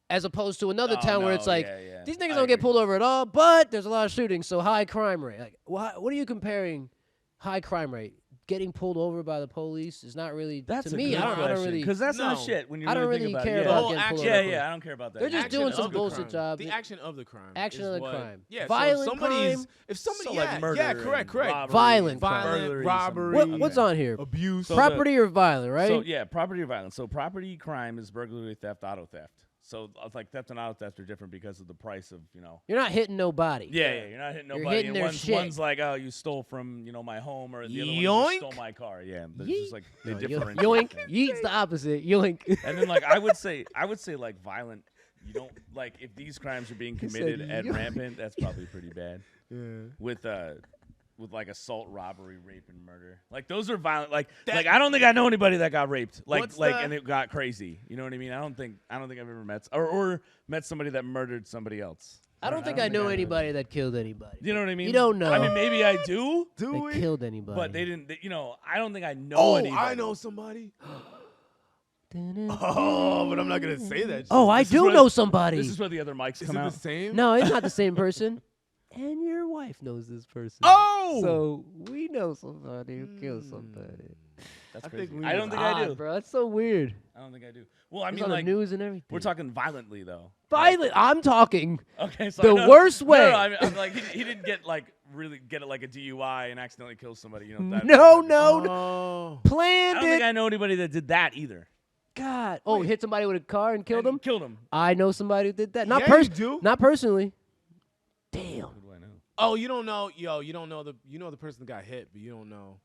as opposed to another Oh, town where no, it's like yeah. these niggas I don't get agree. pulled over at all, but there's a lot of shootings, so high crime rate. Like, what are you comparing? High crime rate, getting pulled over by the police is not really That's to a me. good I don't question, really. because that's not No. shit when you I don't really really think care about it. about whole getting pulled action- over. Yeah, I don't care about that. They're just action doing of some the bullshit crime. job. The action of the crime. Action is of the what- crime. Yeah. Violent so if somebody's, crime? if somebody, So, yeah, like murder yeah, correct. and robbery Violent and crime. Violent robbery, robbery. What's on here? Abuse. So Property or violent, right? So yeah, property or violence. So property crime is burglary, theft, auto theft. So like theft and auto theft are different because of the price of You're not hitting nobody. Yeah, you're not hitting You're nobody. hitting and their one's, shit. one's like, oh, you stole from my home, or the other one Yoink. you stole my car. Yeah, there's Yeet. just like they No, differentiate. yoink. things. Yeet's the opposite. Yoink. And then like I would say like violent. You don't like if these crimes are being He said committed at yoink. rampant. That's probably pretty bad. Yeah. With like assault, robbery, rape, and murder. Like those are violent. Like I don't think I know anybody that got raped. What's And it got crazy. You know what I mean? I don't think I've ever met or met somebody that murdered somebody else. I don't think I know anybody that killed anybody. You know what I mean? You don't know. I mean, maybe I do, Do That killed anybody. but they didn't. I don't think I know Oh, anybody. I know somebody. Oh, but I'm not gonna say that. Oh, I This is do where- know somebody. This is where the other mics Is come it out. the same? No, it's not the same person. And your wife knows this person. Oh! So we know somebody who killed somebody. That's I crazy. think we I don't think I do. Bro, that's so weird. I don't think I do. Well, I It's mean, on like the news and everything. we're talking violently though. Violent. I'm talking. Okay, so The I know- worst way. No, I mean, I'm like he didn't get like really get it like a DUI and accidentally kill somebody. You know? That, No, that- no, no. Oh. I Planned don't think it. I know anybody that did that either. God. Oh, hit somebody with a car and killed And him? Killed him. I know somebody who did that. Not Yeah, you do. Not personally. Damn. Who do I know? Oh, you don't know, you don't know the person that got hit, but you don't know.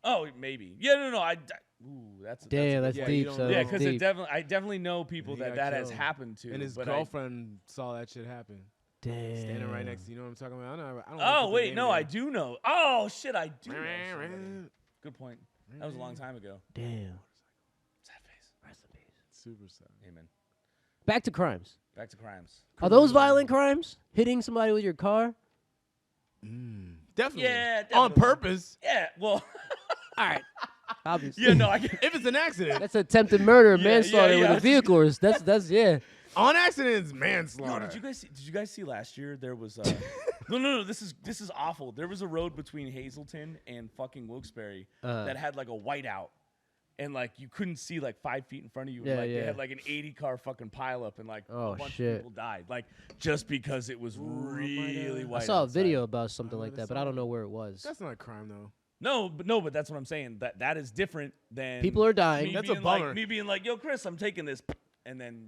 Oh, maybe. Yeah, no. Ooh, that's Damn, that's yeah, deep. you don't So know. yeah, that's because deep. I definitely know people He that got has killed. happened to. And his but girlfriend saw that shit happen. Damn. Standing right next to you. Know what I'm talking about? I don't Oh wanna put the wait, name no, in I there. do know. Oh shit, I do know somebody. Good point. That was a long time ago. Damn. Sad face. Rest in peace. Super sad. Amen. Back to crimes. Back to crimes. Are those violent crimes? Hitting somebody with your car? Definitely. Yeah, On definitely. purpose. Yeah. Well. All right. Obviously. yeah. No. I get. If it's an accident. That's attempted murder, Yeah, manslaughter yeah, with a vehicle. That's yeah. On accident is Yo, manslaughter. did you guys see last year there was no this is awful. There was a road between Hazleton and fucking Wilkes-Barre that had like a whiteout and like you couldn't see like 5 feet in front of you. Yeah, Like yeah. they had like an 80 car fucking pileup, and like Oh, a bunch shit. of people died, like just because it was really white. I saw a outside. video about something I like might that, have but saw I don't it. know where it was. That's not a crime though. No, but that's what I'm saying. That is different than People are dying. me That's a being bummer. Like, me being like, yo, Chris, I'm taking this, and then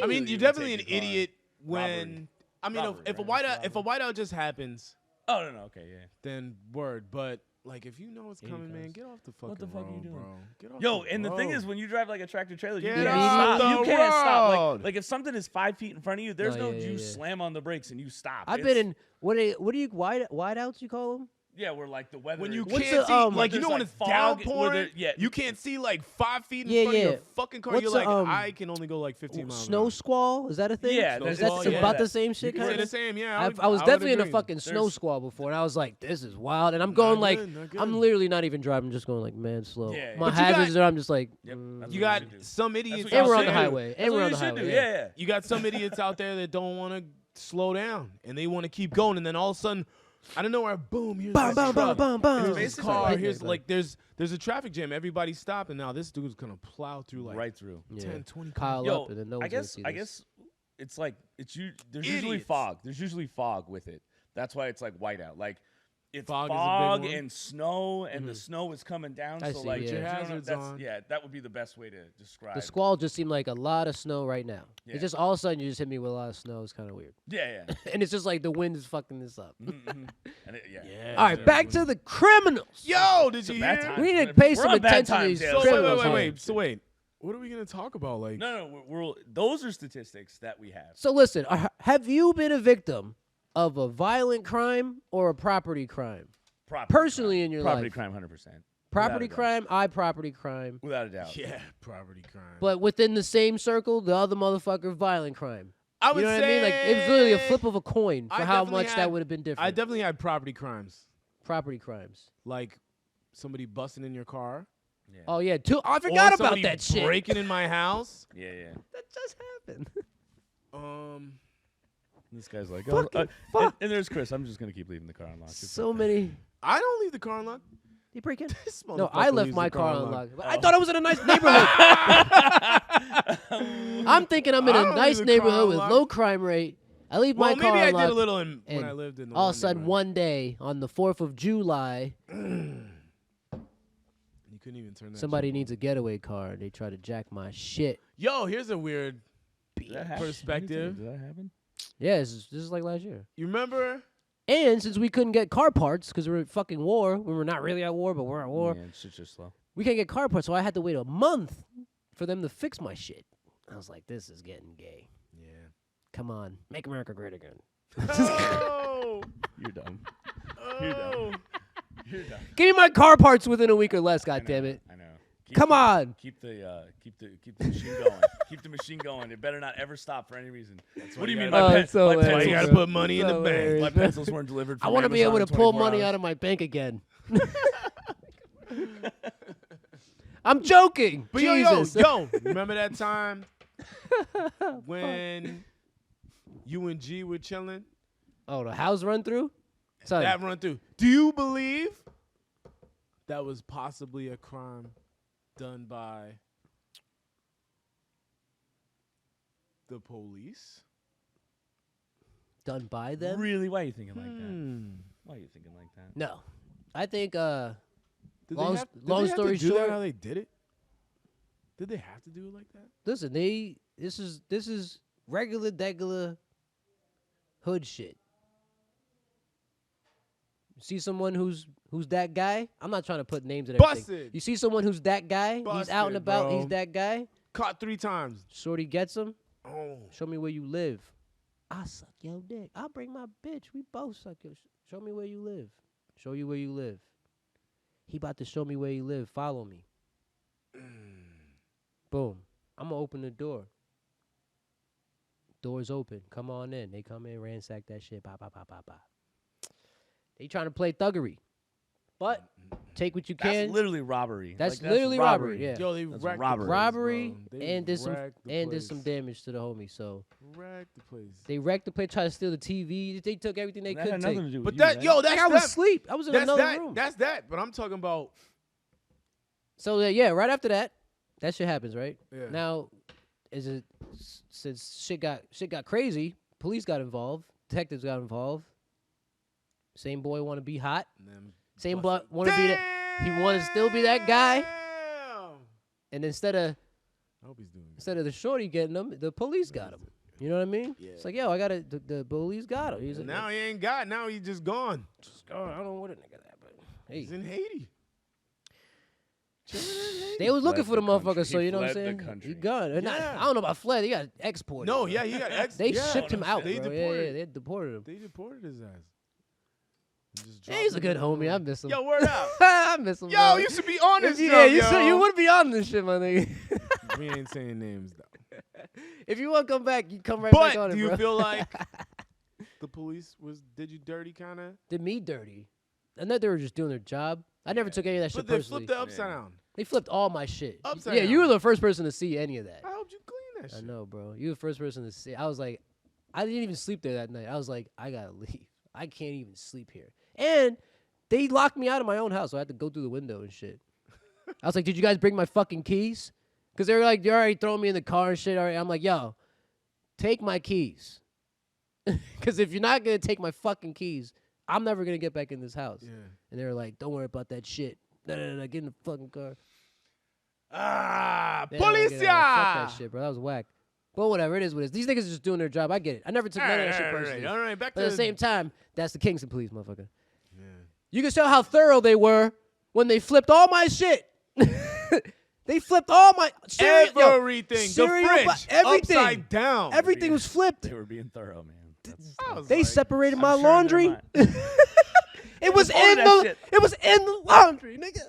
I mean, you're definitely an idiot Robbery. when. I mean, Robbery, if a right? whiteout just happens, Oh no, okay, yeah. then word. But like, if you know what's 80 coming, man, cars. get off the fucking What the fuck are you road, doing? bro. Get off Yo, the and the thing road. is, when you drive like a tractor trailer, Get you can't off stop. the You can't stop. road. Like if something is 5 feet in front of you, there's No, no yeah, you yeah. slam on the brakes and you stop. I've It's- been in what do you wide outs you call them? Yeah, where like the weather. when you What's can't the, see, like you there's, know when like, it's fog, downpouring, where there- yeah. you can't see like 5 feet in Yeah, front of your yeah. fucking car. What's You're the, like, I can only go like 15 miles. an Snow hour. squall? Is that a thing? Yeah, Snow is squall, that yeah. about the same You shit? can say Kinda? the same, yeah. I was definitely in a agree. fucking snow There's- squall before, and I was like, "This is wild." And I'm going Not like, good, not good. I'm literally not even driving, just going like, man, slow. Yeah, My yeah. But you hazards are, I'm just like, Yep, that's You what got you should do. some idiots. what and y'all we're on the should do. highway, That's and we're what on you the should highway. do. Yeah. You got some idiots out there that don't want to slow down and they want to keep going, and then all of a sudden, I don't know where. Boom! Here's Bam, this bam, truck. bam, bam, bam. Here's this Basically car. like- Here's like there's a traffic jam. Everybody's stopping now. This dude's gonna plow through like right through. 10, 20 Pile Yo, up, and then no I one's gonna guess see I this. guess it's like there's usually Idiots. fog. There's usually fog with it. That's why it's like whiteout. Like it's Fog fog, is a big one. and snow, and the snow is coming down. I so see, like yeah. you Your know, hazards that's- on. Yeah, that would be the best way to describe. The squall just seemed like a lot of snow right now. Yeah. It just all of a sudden you just hit me with a lot of snow. It's kind of weird, Yeah, yeah. and it's just like the wind is fucking this up. Mhm. And it, yeah. All right, back to the criminals. Yo, did It's a you bad hear? time. We need to pay We're some on bad attention to times, these yeah. So criminals. wait. So wait. What are we gonna talk about? Like, No, those are statistics that we have. So listen, have you been a victim of a violent crime or a property crime? Property Personally crime. in your property life. crime, 100%. Property Without a crime, property crime. doubt. Without a doubt. yeah, property crime. But within the same circle, the other motherfucker, violent crime. I You would know what say I mean? Like it was literally a flip of a coin for I how definitely much had- that would have been different. I definitely had property crimes, property crimes. like somebody busting in your car. Yeah. Oh yeah, I or forgot about somebody that shit. breaking in my house. Yeah, yeah. That just happened. This guy's like, Fucking and, fuck. and there's Chris. I'm just gonna keep leaving the car unlocked. It's So okay. many. I don't leave the car unlocked. You break in? This No, motherfucker I left leaves my the car unlocked. unlocked. But I thought I was in a nice neighborhood. I'm thinking I'm in I a don't nice leave the car neighborhood with unlocked. low crime rate. I leave my Well, car maybe I unlocked. did a little when and I lived in the all of one a sudden, neighborhood. one day on the 4th of July, You couldn't even turn that. somebody shit on. needs a getaway car. They try to jack my shit. Yo, here's a weird Did that happen? perspective. Did that happen? Yeah, this is like last year. You remember? And since we couldn't get car parts because we're at fucking war, we were not really at war, but we're at war. Yeah, shit's just slow. We can't get car parts, so I had to wait a month for them to fix my shit. I was like, this is getting gay. Yeah. Come on, make America great again. Oh. You're dumb. Oh. You're dumb. Give me my car parts within a week or less. I God damn know, it! I know. Come on. Keep the machine going. Keep the machine going. It better not ever stop for any reason. What do you mean? Oh, My, it's so my, hilarious. Why you pencils, gotta put money in the So bank? hilarious. my pencils weren't delivered. I want to be able to pull money out of my bank again. I'm joking. But Jesus. yo, remember that time when you and G were chilling? Oh, the house run through? Son, That run through. Do you believe that was possibly a crime done by the police? done by them? Really? Why are you thinking like that? Hmm. Why are you thinking like that? No. I think Did Long- they have, did long they have story to do that short- how they did it? Did they have to do it like that? listen, this is regular hood shit. You see someone who's that guy? I'm not trying to put names and everything. Busted. You see someone who's that guy? He's out and Busted, about. bro. He's that guy. Caught 3 times. Shorty gets him. Oh. Show me where you live. I suck your dick. I'll bring my bitch. We both suck your. Show me where you live. Show you where you live. He about to show me where you live. Follow me. Boom. I'm gonna open the door. Doors open. Come on in. They come in, ransack that shit. Bah, bah, bah, bah, bah. They trying to play thuggery. But take what you That's can. literally robbery. That's Like, literally robbery, yeah. Yo, they That's wrecked robbery. the place, Robbery bro. They and did wrecked some place. damage to the homie. So Wrecked the place. they wrecked the place, tried to steal the TV. They took everything they That could had take. nothing to do with But you, that, right? yo, Like, that's I was that. asleep. I was in That's another that. room. That's that. But I'm talking about So right after that shit happens, right? Yeah. Now, since shit got crazy, police got involved, detectives got involved. Same boy want to be hot. Same boy want to be that. He want to still be that guy. And instead of the shorty getting him, the police got him. You know what I mean? Yeah. It's like, yo, the police got him. He's like, now he ain't got. Now he just gone. I don't know what a nigga that, but hey, he's in Haiti. They was looking for the motherfucker, so you know what I'm saying? Country. He gone. I don't know about fled. He got exported. No, yeah, he got exported. They shipped him out, They bro. deported. Yeah, they deported him. They deported his ass. He's a good homie. I miss him. Yo, word up. I miss him. Yo, bro. you should be on this. You would be on this shit, my nigga. We ain't saying names though. If you want to come back, you come right back on But it, do you bro. feel like the police did you dirty kind of? Did me dirty. I know they were just doing their job. I never took any of that shit But they personally. flipped it upside down. They flipped all my shit. Upside yeah, down. you were the first person to see any of that. I helped you clean that shit. I know, bro. You were the first person to see. I was like, I didn't even sleep there that night. I was like, I gotta leave. I can't even sleep here. And they locked me out of my own house, so I had to go through the window and shit. I was like, did you guys bring my fucking keys? Because they were like, you're already throwing me in the car and shit. All right. I'm like, yo, take my keys. Because if you're not going to take my fucking keys, I'm never going to get back in this house. Yeah. And they were like, don't worry about that shit. Get in the fucking car. Policia! Fuck that shit, bro. That was whack. But whatever, it is what it is. These niggas are just doing their job. I get it. I never took none of that shit personally. All right, back But to at the same time, that's the Kingston police, motherfucker. Yeah. You can tell how thorough they were when they flipped all my shit. They flipped all my everything. Cereal, the fridge, everything. upside down. Everything was flipped. They were being thorough, man. They separated my sure laundry. they're It was deported in that the laundry, nigga.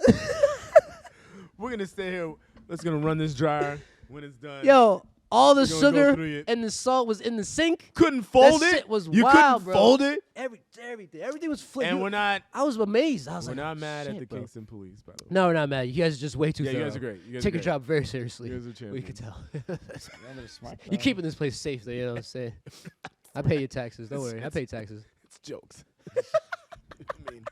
We're gonna stay here. Let's gonna run this dryer when it's done. Yo, all the We're gonna go sugar through it. and the salt was in the sink. Couldn't fold That it. shit was you wild, couldn't bro. fold it. Everything was flipped. And we're not. I was amazed. I was We're like, not mad at shit, the bro. Kingston police, by the way. No, we're not mad. You guys are just way too Yeah, you thorough. guys are great. You guys Take are your great. job very seriously. You guys are We champions. could tell. They're smart, You're keeping this place safe, though. You know what I'm saying? I pay your taxes. Don't worry. I pay taxes. It's jokes. I mean,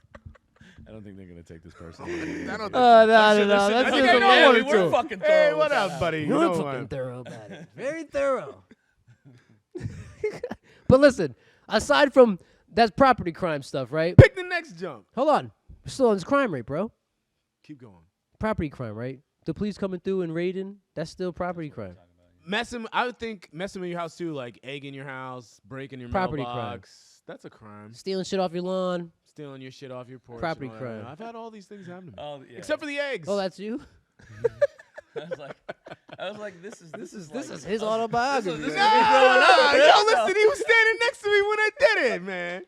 I don't think they're gonna take this personally. I don't think No. I That's think just I a know man. we were too. fucking Hey, thorough what with up, that. buddy? You You're know fucking what? thorough about it. Very thorough. But listen, aside from that's property crime stuff, right? Pick the next jump. Hold on. We're still on this crime rate, bro. Keep going. Property crime, right? The police coming through and raiding, that's still property crime. I would think messing with your house too, like egging your house, breaking your Property mailbox. That's a crime. Stealing shit off your lawn. Stealing your shit off your porch. Property and all that. crime. I've had all these things happen to me. Oh, yeah. Except for the eggs. Oh, that's you? I was like, this is his autobiography. this is Nah, me growing up. yo, listen, he was standing next to me when I did it, man.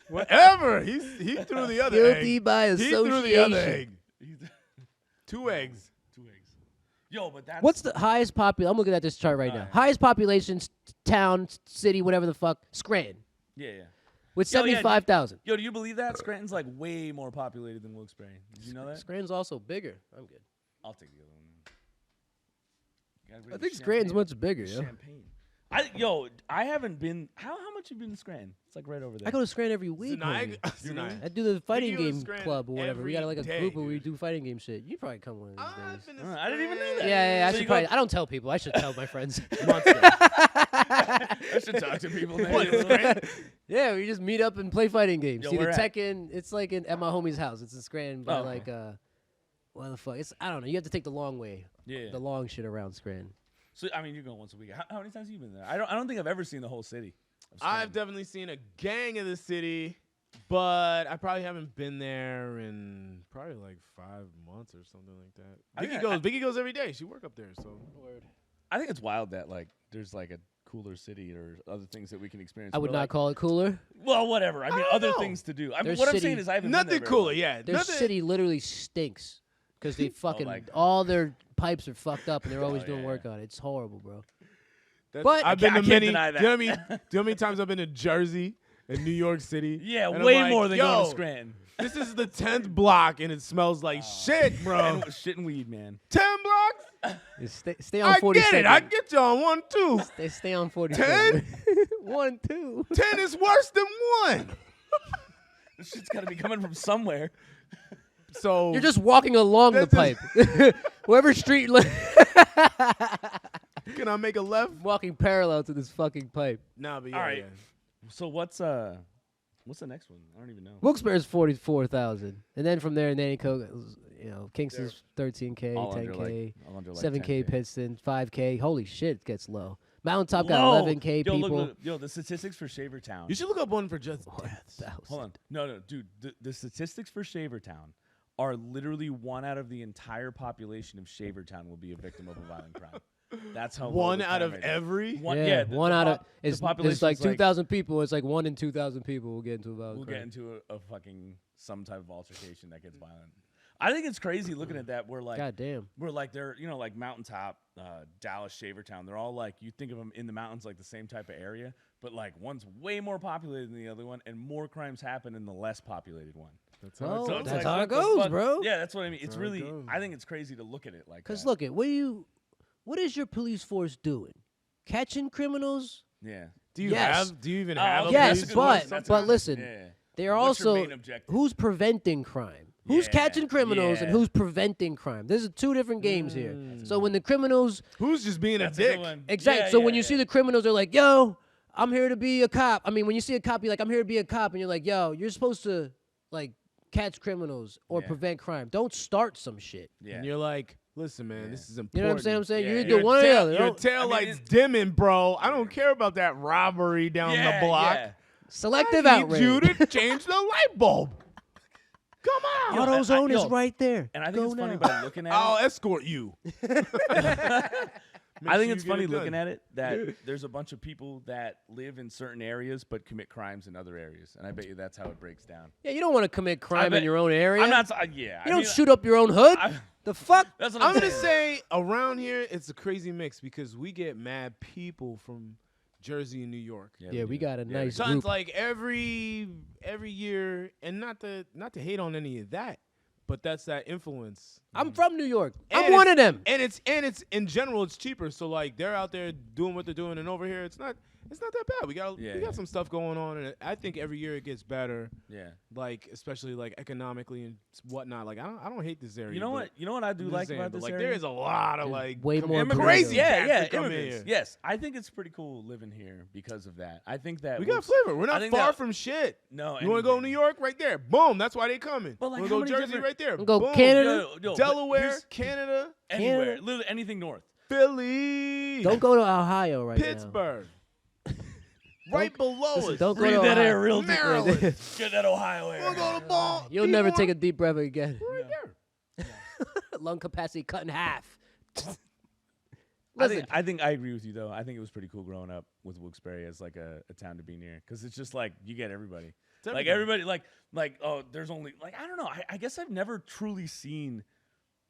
Whatever. He threw the other Guilty egg. by He association. threw the other egg. 2 eggs. 2 eggs. Yo, but that's What's the highest population? I'm looking at this chart right now. Alright. Highest population, town, city, whatever the fuck, Scranton, yeah. with Yo, yeah, 75,000. Yo, do you believe that Scranton's like way more populated than Wilkes-Barre? Did you know that? Scranton's also bigger. I'm good. I'll take the other one. I think Scranton's much bigger, yo. Champagne. I haven't been. How much you been to Scranton? It's like right over there. I go to Scranton every week. homie. I do the fighting go to game Scranton club or whatever. We got like a every group day, where we dude. do fighting game shit. You probably come one of these days. I didn't even know that. Yeah, I So should you probably. go- I don't tell people. I should tell my friends. I should talk to people. Man. Yeah, we just meet up and play fighting games. Yo, See the where at? Tekken. It's like at my homie's house. It's in Scranton by Oh, okay. like what the fuck? It's I don't know. You have to take the long way. Yeah. The long shit around Scranton. So I mean, you're going once a week. How many times have you been there? I don't think I've ever seen the whole city. of I've Scranton. definitely seen a gang of the city, but I probably haven't been there in probably like 5 months or something like that. Vicky goes every day. She work up there, so. I think it's wild that like there's like a cooler city or other things that we can experience. I would We're not like, call it cooler. Well, whatever. I mean, don't other know. things to do. I mean, Their what I'm city- saying is I haven't been Nothing there very cooler, long. yeah. Their Nothing. city literally stinks because they fucking my God. all their pipes are fucked up and they're always Oh, doing yeah, work on it. It's horrible, bro. That's- But- I've been I to can't many. deny Do you know that. how many? Do you know how many times I've been to Jersey and New York City? Yeah, And I'm way like, more than going yo, to Scranton. This is the 10th block and it smells like shit, bro. And shit and weed, man. 10 blocks? Just stay on I 42nd. get it. I get you on 1, 2. Stay on 42nd. 10? 1, 2. 10 is worse than 1. This shit's got to be coming from somewhere. So You're just walking along the pipe. Whoever street can I make a left? walking parallel to this fucking pipe. Nah, but yeah. All right. Yeah. So what's the next one? I don't even know. Wilkes-Barre's 44,000, and then from there, Kingston's 13K, All under, 10K, all under, 7K 10K. Pittston, 5K. Holy shit, it gets low. Mountaintop got Low. 11K Yo, people. Look, the statistics for Shavertown. You should look up one for just deaths. 1,000. Hold on. No, dude. The statistics for Shavertown are literally 1 out of the entire population of Shavertown will be a victim of a violent crime. That's how low One the out of crime rate is. every. One out of it's like population's 2,000 people. It's like 1 in 2,000 people will get into a violent We'll crime. get into a fucking some type of altercation that gets violent. I think it's crazy looking at that. God damn. We're like they're like Mountaintop, Dallas, Shavertown. They're all like you think of them in the mountains like the same type of area, but like one's way more populated than the other one, and more crimes happen in the less populated one. That's Oh, how it that's goes. how what it the goes, fuck? bro. Yeah, that's what I mean. It's how it really goes. I think it's crazy to look at it like Because that. look, what is your police force doing? Catching criminals? Yeah. Do you Yes. have? Do you even Oh, have? okay, a Yes, police but- force? That's but a- listen, yeah. They are What's your also main objective? who's preventing crime? Who's Yeah, catching criminals and yeah. who's preventing crime? There's two different games here. So when the criminals Who's just being That's a a good dick? one. exactly, Yeah, so yeah, when you yeah. see the criminals, they're like, "Yo, I'm here to be a cop." I mean, when you see a cop, you're like, "I'm here to be a cop," and you're like, "Yo, you're supposed to like catch criminals or Yeah. prevent crime. Don't start some shit." Yeah. And you're like, listen, man, Yeah. this is important. You know what I'm saying? Yeah, You're yeah. either one or the other. Your Don't- tail I mean, lights dimming, bro. I don't care about that robbery down Yeah, the block. yeah. Selective I need outrage. you to change the light bulb. Come on. Yo, AutoZone is yo, right there. And I think Go it's funny now. by looking at I'll it. escort you. I think sure it's you get funny it done. looking at it that there's a bunch of people that live in certain areas but commit crimes in other areas, and I bet you that's how it breaks down. Yeah, you don't want to commit crime in bet- your own area. I'm not. Yeah. You don't shoot up your own hood. The fuck? That's what I'm I'm gonna saying. say around here it's a crazy mix because we get mad people from Jersey and New York. Yeah, we do. got a Yeah, nice So group. it's like every year, and not to hate on any of that, but that's that influence. I'm from New York. And I'm one it's- of them. And it's in general it's cheaper. So like they're out there doing what they're doing, and over here it's not that bad. We got some stuff going on, and I think every year it gets better. Yeah. Like especially like economically and whatnot. Like I don't hate this area. You know but what? You know what I do I'm just like saying, about but, this like area? there is a lot of like way more crazy Yeah, cats yeah, that come immigrants. here. Yes, I think it's pretty cool living here because of that. I think that We got Wilkes- flavor. We're I not think far that- from shit. No, You want to go to anything. New York? Right there. Boom. That's why they coming. But, like, Wanna how go many Jersey? different- Right there. Wanna go Boom. Canada? Yo, but Delaware, here's- Canada, anywhere, Canada. literally anything north. Philly. Don't go to Ohio right Pittsburgh. Right below us. Don't go Breathe to that Ohio. air real deep. Maryland. Get that Ohio air. Wanna go to ball? You'll never take a deep breath again. Right there. Lung capacity cut in half. I Listen, think I agree with you though. I think it was pretty cool growing up with Wilkes-Barre as like a town to be near because it's just like you get everybody. Like everybody, like oh, there's only like I don't know. I guess I've never truly seen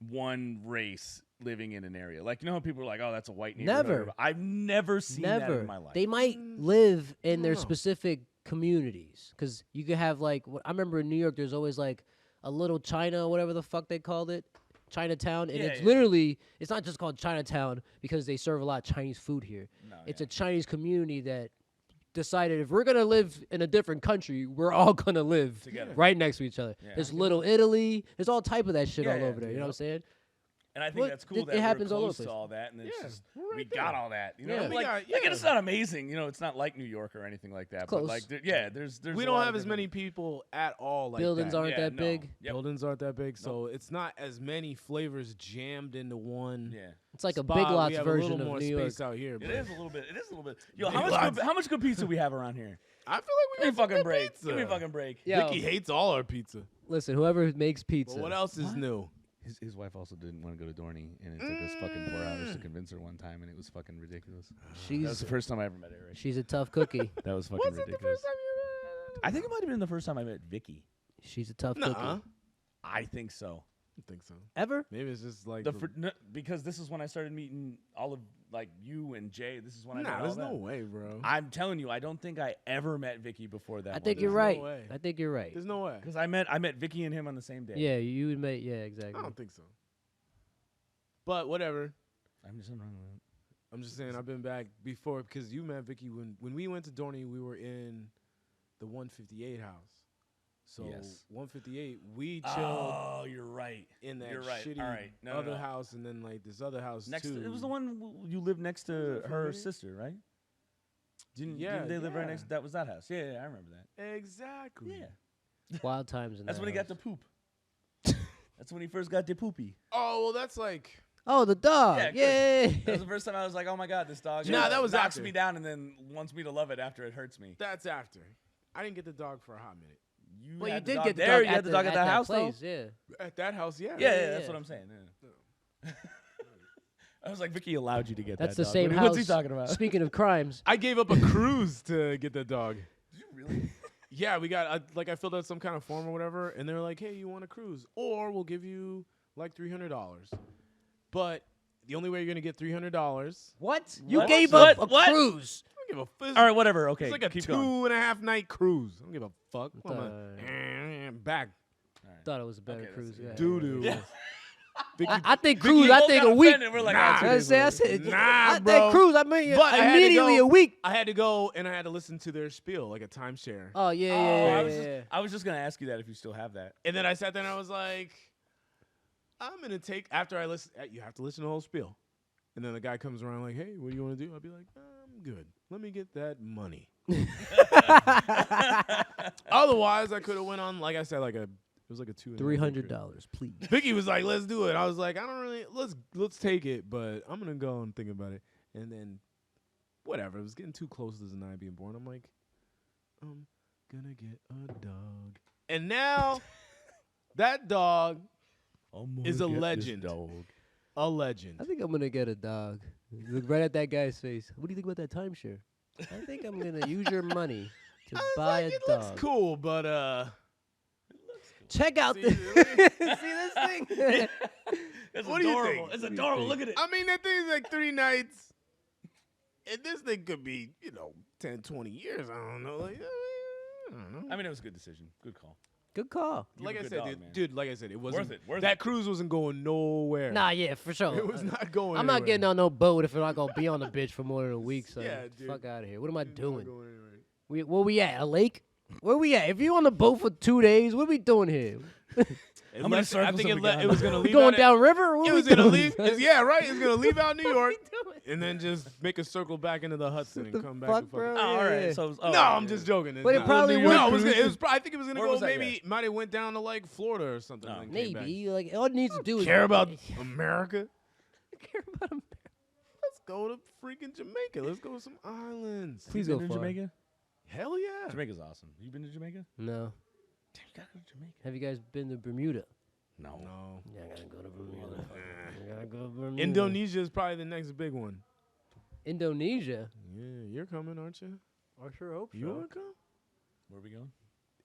one race living in an area. Like you know how people are like, oh, that's a white neighborhood. Never. or- I've never seen that never. in my life. They might live in their No. specific communities because you could have like I remember in New York, there's always like a little China, whatever the fuck they called it. Chinatown, and Yeah, it's yeah. literally, it's not just called Chinatown because they serve a lot of Chinese food here. No, It's yeah. a Chinese community that decided if we're going to live in a different country, we're all going to live Together. right next to each other. Yeah. There's Little Italy. There's all type of that shit Yeah, all yeah, over there. You know yeah. what I'm saying? And I think Well, that's cool it that happens we're all over close the to place. all that, and it's Yeah, just we're right we there. got all that. You know, Yeah. like, We got- like yeah. it's not amazing. You know, it's not like New York or anything like that. Close. But like, there's We a don't lot have of as many different- people at all. Like Buildings that. aren't Yeah, that no. big. Yep. Buildings aren't that big, so it's not as many flavors jammed into one. Yeah. It's like a spot. Big We Lots have version a little of more New York. space out here. It but is a little bit. It is a little bit. Yo, Big Lots. how much good pizza we have around here? I feel like Give me we a got fucking some break. pizza. Give me a fucking break. Yo, Vicky hates all our pizza. listen, whoever makes pizza. But what else is new? His wife also didn't want to go to Dorney, and it took us fucking 4 hours to convince her one time, and it was fucking ridiculous. That was She's the first time I ever met Eric. she's a tough cookie. That was fucking Was it the ridiculous. first time you I think it might have been the first time I met Vicky. She's a tough Nuh-uh. cookie. I think so. I don't think so. Ever? Maybe it's just like Because this is when I started meeting all of like you and Jay. This is when I met nah. all There's that. no way, bro. I'm telling you, I don't think I ever met Vicky before that. I think there's you're no right. way. I think you're right. There's no way. Because I met Vicky and him on the same day. Yeah, you would make. Yeah, I exactly. don't think so. But whatever. I'm just wrong with it. I'm just saying I've been back before because you met Vicky when we went to Dorney. We were in the 158 house. So Yes. 158, we chilled. Oh, you're right. In that You're right. shitty All right. No, other no. house, and then like this other house Next, too. it was the one you lived next to her sister, right? Didn't they live right next? That was that house. Yeah, I remember that. Exactly. Yeah. Wild times in That's that when he got house. the poop. That's when he first got the poopy. Oh well, that's like. Oh, the dog. Yeah, Yeah. That was the first time I was like, oh my god, this dog. Nah, that was knocks after. me down and then wants me to love it after it hurts me. That's after. I didn't get the dog for a hot minute. Well, you had the did dog get the there. dog You at had the dog at that house, place, though. yeah. At that house, yeah. Yeah, that's what I'm saying. Yeah. I was like, Vicky allowed you to get That's that the dog. same house. What's he talking about? Speaking of crimes, I gave up a cruise to get the dog. Did you really? Yeah, we got I filled out some kind of form or whatever, and they were like, "Hey, you want a cruise? Or we'll give you like $300." But the only way you're gonna get $300. what? You What? gave What? up a What? cruise? I don't give a All right, whatever. Okay, It's like a keep 2.5 night cruise. I don't give a fuck. What Back. Thought it was a better Okay, cruise. that's- Yeah. Doo doo. Yeah. I think cruise. I think a week. We're like, Nah. oh, I said, Nah, I bro. think cruise. I mean, But I had to immediately go- a week. I had to go and I had to listen to their spiel, like a timeshare. Oh yeah, Oh, yeah, I was yeah, just, yeah. I was just gonna ask you that if you still have that. And then I sat there and I was like, I'm gonna take after I listen. You have to listen to the whole spiel. And then the guy comes around like, "Hey, what do you want to do?" I'll be like, "I'm good. Let me get that money." Otherwise, I could have went on, like I said, it was like a $300, please. Vicky was like, "Let's do it." I was like, "I don't really. Let's take it, but I'm gonna go and think about it." And then, whatever. It was getting too close to Zanai being born. I'm like, I'm gonna get a dog. And now, that dog is a legend. A legend. I think I'm gonna get a dog. Look right at that guy's face. What do you think about that timeshare? I think I'm gonna use your money to I was buy like, a it dog. looks cool, but Check out See, this. really? See this thing? It's What do you adorable. think? It's What do you adorable. think? Look at it. I mean, that thing's like 3 nights. And this thing could be, 10, 20 years. I don't know. Like, I don't know. I mean, it was a good decision. Good call. Good call. You Like have I a good said, dog, man. dude, like I said, it wasn't Worth that it. cruise wasn't going nowhere. Nah, yeah, for sure. It was not going I'm not anywhere. getting on no boat if I'm not gonna be on the bitch for more than a week. So Yeah, dude. fuck out of here. What am I It's not doing? going anywhere. Where we at? A lake? Where we at? If you on the boat for 2 days, what are we doing here? It many I circles think have it, we gone it was on? gonna We leave going out down river? What It we was gonna doing? leave. Yeah, right. It's gonna leave out New York doing? and then just make a circle back into the Hudson and the come back. fuck, to bro? fucking- Oh, all right. Yeah. So, No, I'm just joking. It's But it not. probably No, would it was. cruise. I think it was gonna Where go. was that Maybe might have went down to like Florida or something. No. and came back. Maybe like all it needs to do is Care about America? care about him. Let's go to freaking Jamaica. Let's go to some islands. Please you go been to far. Jamaica? Hell yeah. Jamaica's awesome. You been to Jamaica? No. Damn, you gotta go to Jamaica. Have you guys been to Bermuda? No. No. Yeah, I gotta go to Bermuda. Motherfucker. I gotta go to Bermuda. Indonesia is probably the next big one. Indonesia. Yeah, you're coming, aren't you? I sure hope You want to come? Where are we going?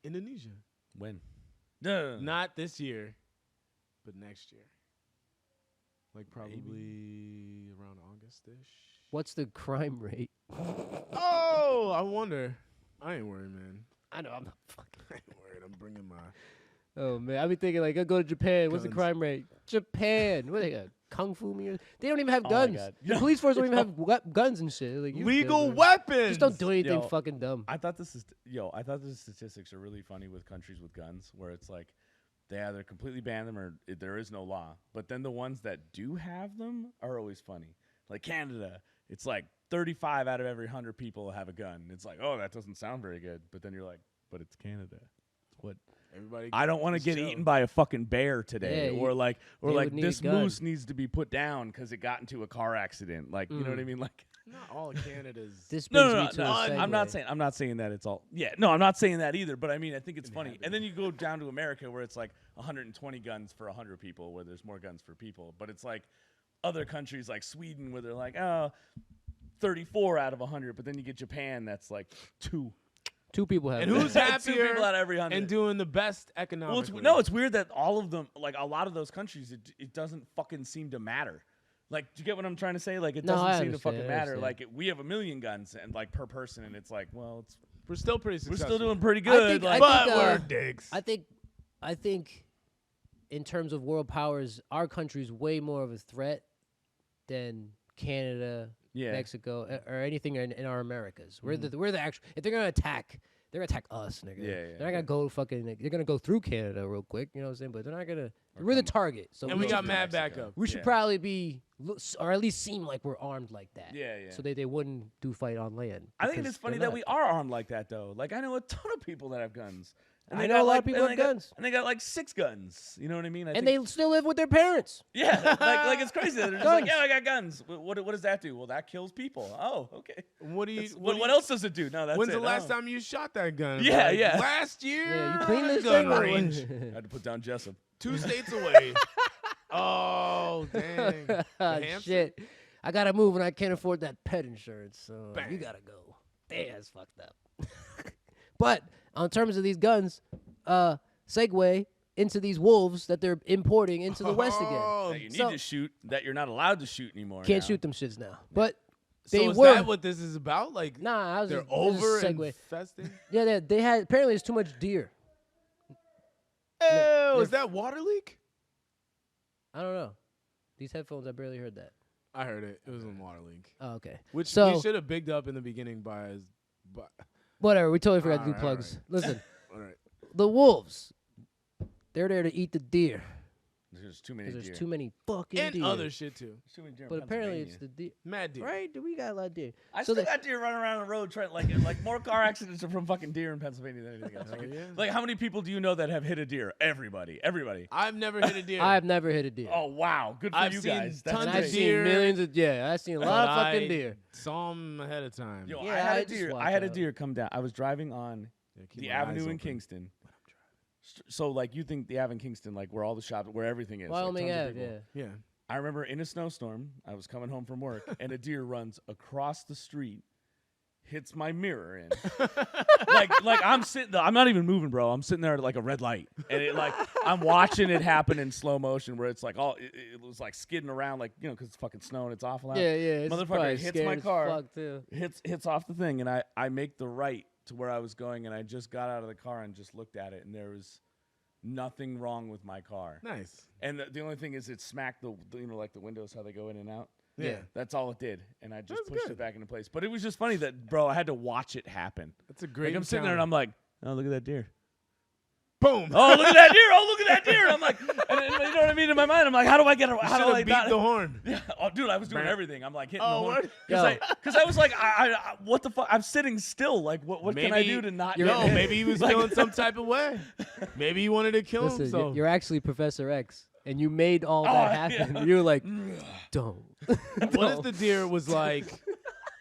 Indonesia. When? No. Not this year, but next year. Like probably around August-ish. What's the crime rate? Oh, I wonder. I ain't worried, man. I know I'm not fucking. I ain't worried. I'm bringing my. Oh man, I be thinking like I go to Japan. What's the Guns. crime rate? Japan. What they got? Kung fu me? They don't even have Oh my guns. God. The police force don't even have guns and shit. Like, you Legal good, man. weapons. Just don't do anything Yo. fucking dumb. I thought the statistics are really funny with countries with guns, where it's like they either completely ban them or there is no law. But then the ones that do have them are always funny. Like Canada, it's like 35 out of every 100 people have a gun. It's like, oh, that doesn't sound very good. But then you're like, but it's Canada. What? Everybody. I don't want to get eaten by a fucking bear today, Yeah, or like they would need a this gun. moose needs to be put down because it got into a car accident. Like, you know what I mean? Like, Not all of Canada's. This no, brings no, me no, to no, a I'm not segue. saying that it's all. Yeah, no, I'm not saying that either. But I mean, I think it's funny. And then you go down to America where it's like 120 guns for 100 people, where there's more guns for people. But it's like other countries like Sweden where they're like, oh, 34 out of 100. But then you get Japan that's like 2. 2 people have. And guns. who's 2 happier people out of every 100. and doing the best Well, economically? it's weird that all of them, like a lot of those countries, it doesn't fucking seem to matter. Like, do you get what I'm trying to say? Like, it No, doesn't I seem to fucking understand, I matter. understand. Like, we have 1 million guns and like per person, and it's like, well, We're still pretty we're successful. still doing pretty I good. think- like, but think, we're dicks. I think, in terms of world powers, our country's way more of a threat than Canada, yeah, Mexico, or anything in our Americas. We're the actual. If they're gonna attack, They're gonna attack us, nigga. Yeah, They're not gonna go fucking. They're gonna go through Canada real quick. You know what I'm saying? But they're not gonna. We're the target. So And we got to mad Mexico. backup. We should probably be, or at least seem like we're armed like that. Yeah, yeah. So they wouldn't do fight on land. I think because it's funny they're that not. we are armed like that, though. Like, I know a ton of people that have guns. And I they know got, a lot like, of people and have they got- guns. And they got like 6 guns. You know what I mean? I And think, they still live with their parents. yeah, like it's crazy. They're just like, Guns. yeah, I got guns. What does that do? Well, that kills people. Oh, okay. What do you? That's- What, do what you- else does it do? No, that's When's it. the last Oh. time you shot that gun? Yeah, Like, yeah. Last year. Yeah, you clean this gun thing or range. what? I had to put down Jessup. 2 states away. Oh dang! The hamster? Shit. I gotta move and I can't afford that pet insurance. So Bang. you gotta go. Damn, that's fucked up. But on terms of these guns, segue into these wolves that they're importing into the West again. Oh, That you need so- to shoot. That you're not allowed to shoot anymore. Can't now. shoot them shits now. But so they is were. that what this is about? Like Nah, I was they're just, it was over just a segue. infesting? Yeah, they had. Apparently, there's too much deer. Oh, is that water leak? I don't know. These headphones, I barely heard that. I heard it. It was in water leak, Oh, okay. which So- we should have bigged up in the beginning by. Whatever. We totally forgot to do Alright, plugs. Listen, All right. the wolves, they're there to eat the deer. There's too many 'Cause deer. there's too many fucking And deer. other shit too. There's too many deer in But apparently it's Pennsylvania. the deer. Mad deer. Right? We got a lot of deer. I So still they- got deer running around the road trying like more car accidents are from fucking deer in Pennsylvania than anything else. Hell yeah. Like how many people do you know that have hit a deer? Everybody. I've never hit a deer. I've never hit a deer. Oh wow, good for I've you seen guys. That's tons And of I've great. seen deer. millions of I've seen a lot of fucking deer. Saw them ahead of time. Yo, Yeah, I had I a just deer. walk I had a out. deer come down. I was driving on Yeah, keep the my eyes avenue in open. Kingston. So like you think the Ave in Kingston, like where all the shops, where everything is. like, Wyoming tons of Ave, people. yeah. Yeah. I remember in a snowstorm, I was coming home from work, and a deer runs across the street, hits my mirror in. like I'm sitting there, I'm not even moving, bro. I'm sitting there at like a red light, and it like I'm watching it happen in slow motion, where it's like it was like skidding around, like because it's fucking snowing, it's awful out. Yeah. It's Motherfucker probably hits scared my as car. fuck, too. hits off the thing, and I make the right to where I was going, and I just got out of the car and just looked at it, and there was nothing wrong with my car. Nice. And the only thing is it smacked the like the windows, how they go in and out. Yeah. That's all it did, and I just That's pushed good. it back into place. But it was just funny that, bro, I had to watch it happen. That's a great. Like I'm sitting there and I'm like, oh, look at that deer. boom. Oh, look at that deer. Oh, look at that deer. And I'm like, and you know what I mean? In my mind, I'm like, how do I get her? How do I beat not? the horn? Yeah. Oh, dude, I was doing Brr. everything. I'm like hitting Oh, the horn. what? Because I was like, I what the fuck? I'm sitting still. Like, what can I Maybe do to not you're- get No, hit? maybe he was Like- feeling some type of way. Maybe he wanted to kill Listen, himself. you're actually Professor X, and you made all that yeah. happen. You were like, don't. What if the deer was like,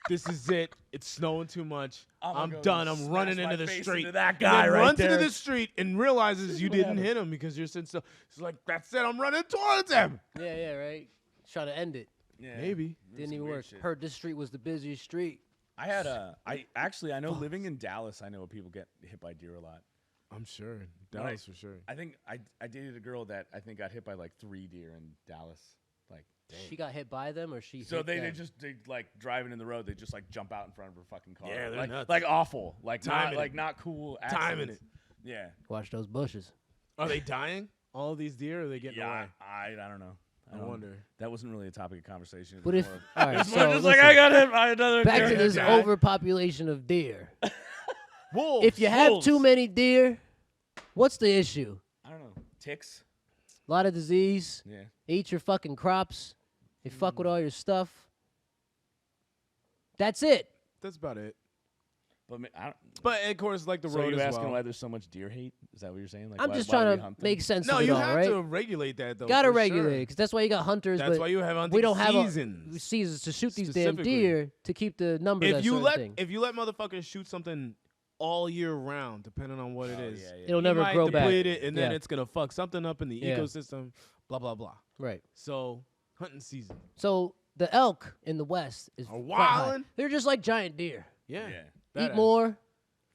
"This is it. It's snowing too much. I'm I'm gonna done. go I'm smash running my into the face street." into that And guy then right runs there. into the street and realizes you What didn't happened? hit him because you're sitting still. He's like, "That's it. I'm running towards him." Yeah, right. Trying to end it. Yeah. Maybe. Didn't some even weird work. shit. Heard this street was the busiest street. I had I know living in Dallas, I know people get hit by deer a lot. I'm sure. Right. Dallas for sure. I think I dated a girl that I think got hit by like 3 deer in Dallas. Like, She got hit by them, or she? so hit they them? they like driving in the road, they just like jump out in front of her fucking car. Yeah, they're like nuts. like awful, like Timing it. not cool. Timing accidents. Yeah, Watch those bushes. Are they dying? All of these deer? Or are they getting yeah. away? I don't know. I don't- wonder. That wasn't really a topic of conversation. It What was if? more of- All right, it's more so just like listen, I got hit by another back deer. to this guy. overpopulation of deer. Wolves. If you have wolves. too many deer, what's the issue? I don't know. Ticks. A lot of disease. Yeah. Eat your fucking crops. They fuck with all your stuff. That's it. That's about it. But I don't, But of course, like the so road you as asking well. why there's so much deer hate? Is that what you're saying? Like, I'm why- just why do trying we to hunt them? make sense No, of it you all, have right? to regulate that though. Gotta for regulate sure. because that's why you got hunters. That's but why you have hunting we don't have seasons. seasons to shoot these damn Specifically. deer to keep the numbers. If at you certain let thing. motherfuckers shoot something all year round, depending on what it Oh, is, yeah, yeah. It'll you never might grow back. deplete it, and then Yeah. it's gonna fuck something up in the Yeah. ecosystem. Blah blah blah. Right. So hunting season. So the elk in the West is Are quite high. wildin'? They're just like giant deer. Yeah. Yeah. Eat Badass. more,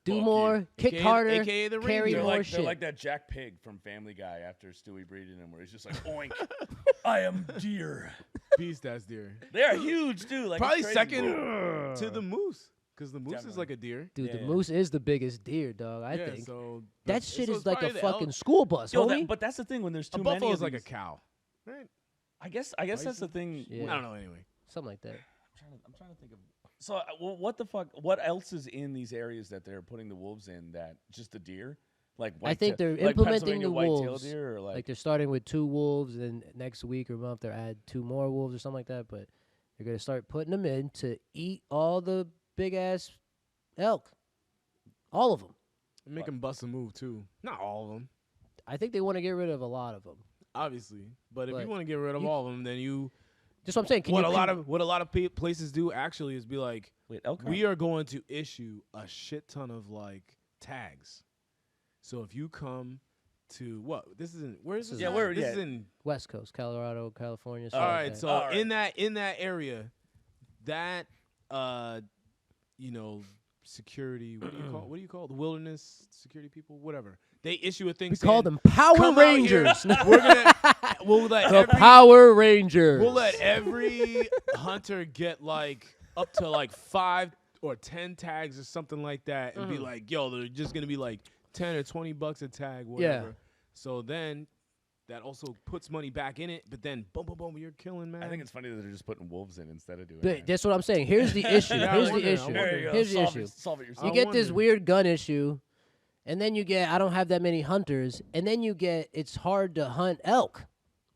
do Fuck more, you. kick AKA harder, AKA the carry reindeer. They're more like, shit. they're like that Jack Pig from Family Guy after Stewie breeded him, where he's just like, oink, I am deer. Beast ass deer. They are huge, too. Like, Probably it's crazy. second to the moose, because the moose is Definitely. like a deer. Dude, Yeah, the yeah. moose is the biggest deer, dog. I yeah, think so that shit so is it's like a probably the elk. fucking school bus, Yo, homie. but that's the thing when there's A too many. buffalo of is like a these- cow, right? I guess that's the thing. Yeah. I don't know. Anyway, Something like that. I'm trying to think of. So, what the fuck? What else is in these areas that they're putting the wolves in? That just the deer, like I think they're like implementing the white-tailed wolves. deer, or like they're starting with 2 wolves, and next week or month they'll add 2 more wolves or something like that. But they're gonna start putting them in to eat all the big ass elk, all of them. Make them bust a move too. Not all of them, I think they want to get rid of a lot of them. obviously. But if But you want to get rid of all of them, then you. Just what I'm saying. What a lot of places do actually is be like, wait, elk. we are going to issue a shit ton of like tags. So if you come to where is this? Yeah, This is in West Coast, Colorado, California. all right. That. So in that area, that security. What do you call it? The wilderness security people? Whatever. They issue a thing. We saying, call them Power "Come out here. Rangers. We'll let The Power Rangers. We'll let every hunter get like up to like 5 or 10 tags or something like that, and be like, yo, they're just gonna be like $10 or $20 a tag, whatever. Yeah. So then that also puts money back in it, but then boom, boom, boom, you're killing, man. I think it's funny that they're just putting wolves in instead of doing But that. that's what I'm saying. Here's the issue. Yeah, Here's I the wonder, I issue. wonder. There you go. Here's the issue. Solve it yourself. You I get this wonder. weird gun issue, and then you get I don't have that many hunters, and then you get it's hard to hunt elk.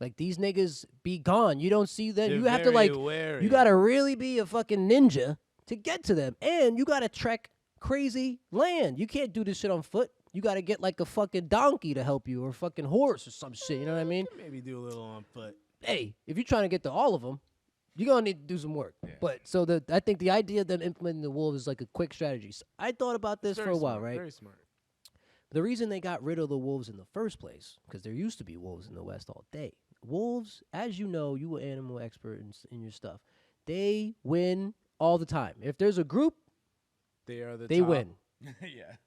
Like these niggas be gone. You don't see them. They're You have to very like wary. you gotta really be a fucking ninja to get to them, and you gotta trek crazy land. You can't do this shit on foot. You gotta get like a fucking donkey to help you, or a fucking horse or some shit. You know what I mean? Maybe do a little on foot. Hey, if you're trying to get to all of them, you're gonna need to do some work. Yeah. But so I think the idea of them implementing the wolves is like a quick strategy. So I thought about this for a while, right? Very smart. The reason they got rid of the wolves in the first place, because there used to be wolves in the West all day. Wolves, as you know, you an animal expert in your stuff. They win all the time. If there's a group, They are the they top. win. Yeah.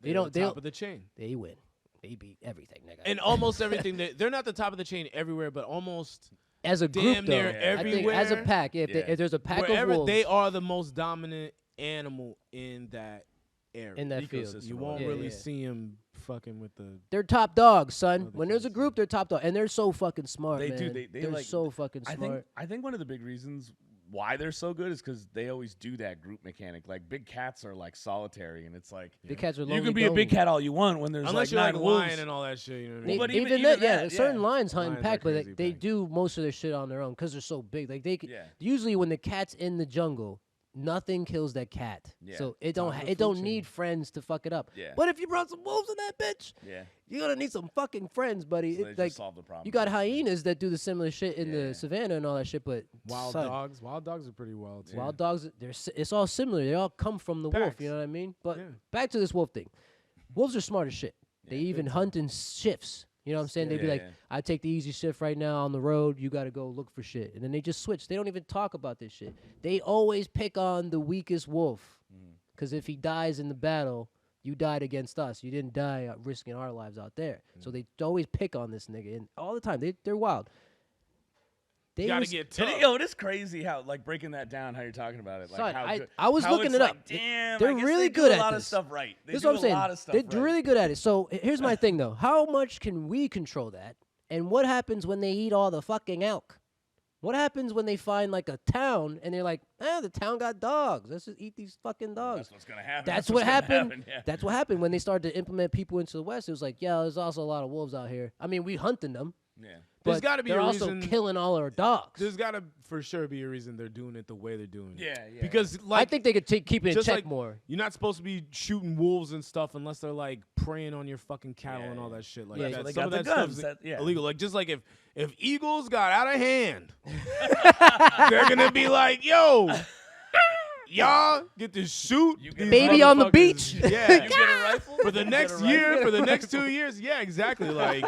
They They're don't. the They top of the chain. They win. They beat everything, nigga. And almost everything. They're not the top of the chain everywhere, but almost as a group, damn though, near I think as a everywhere. pack, Yeah. if there's a pack of wherever wolves they are the most dominant animal in that area. in that field, ecosystem. You won't Yeah, really yeah. see them fucking with the. they're top dogs, son. Other When there's a things, group, they're top dog, and they're so fucking smart, They man. do. They They're like- so fucking smart. I think one of the big reasons why they're so good is because they always do that group mechanic. Like big cats are like solitary, and it's like Big cats are you lonely can be a big donors. cat all you want when there's Unless like you're like 9 lion wolves. and all that shit, you know what I They- mean? But even even that, that, certain yeah. lions hunt in Lions pack, are but crazy they pack. do most of their shit on their own because they're so big. Like they, Yeah. usually when the cat's in the jungle, nothing kills that cat. Yeah. So it Top don't of the it food don't chain. need friends to fuck it up. Yeah. But if you brought some wolves in that bitch, Yeah. you're gonna need some fucking friends, buddy. So they It- just like solve the problem. you got hyenas that do the similar shit in Yeah. the savannah and all that shit, but Wild son, dogs. Wild dogs are pretty wild too. Wild dogs, it's all similar. They all come from the wolf. Facts. You know what I mean? But Yeah. back to this wolf thing. Wolves are smart as shit. They Yeah, even big hunt in shifts. You know what I'm saying? They'd be Yeah, like, yeah. I take the easy shift right now on the road. You got to go look for shit. And then they just switch. They don't even talk about this shit. They always pick on the weakest wolf. Because if he dies in the battle, you died against us. You didn't die risking our lives out there. So they always pick on this nigga. And all the time. They're wild. They You gotta was- get And tough. yo, it's crazy how like breaking that down, how you're talking about it. Like Son, how good, I was how looking it's it like, up. Damn, They're I guess really they good do at a lot of this. stuff right. They This is do what I'm a saying. lot of stuff They're right. really good at it. So here's my thing, though. How much can we control that? And what happens when they eat all the fucking elk? What happens when they find like a town and they're like, the town got dogs. Let's just eat these fucking dogs. That's what's gonna happen. That's what's what gonna happened. happen, yeah. That's what happened when they started to implement people into the West. It was like, yeah, there's also a lot of wolves out here. I mean, we hunting them, Yeah. There's but gotta be they're a also reason- killing all our dogs. There's gotta for sure be a reason they're doing it the way they're doing it. Yeah, yeah. Because like I think they could keep it in just check like- more. you're not supposed to be shooting wolves and stuff unless they're like preying on your fucking cattle Yeah, and all yeah. that shit. Like Yeah, that. yeah. They Some got of the that guns. stuff's Yeah. illegal. Like just like if eagles got out of hand, they're gonna be like, yo, y'all get to shoot You get these Baby on the motherfuckers. beach. Yeah, You get a rifle for the You get next a rifle? year, for the next 2 years. Yeah, exactly. Like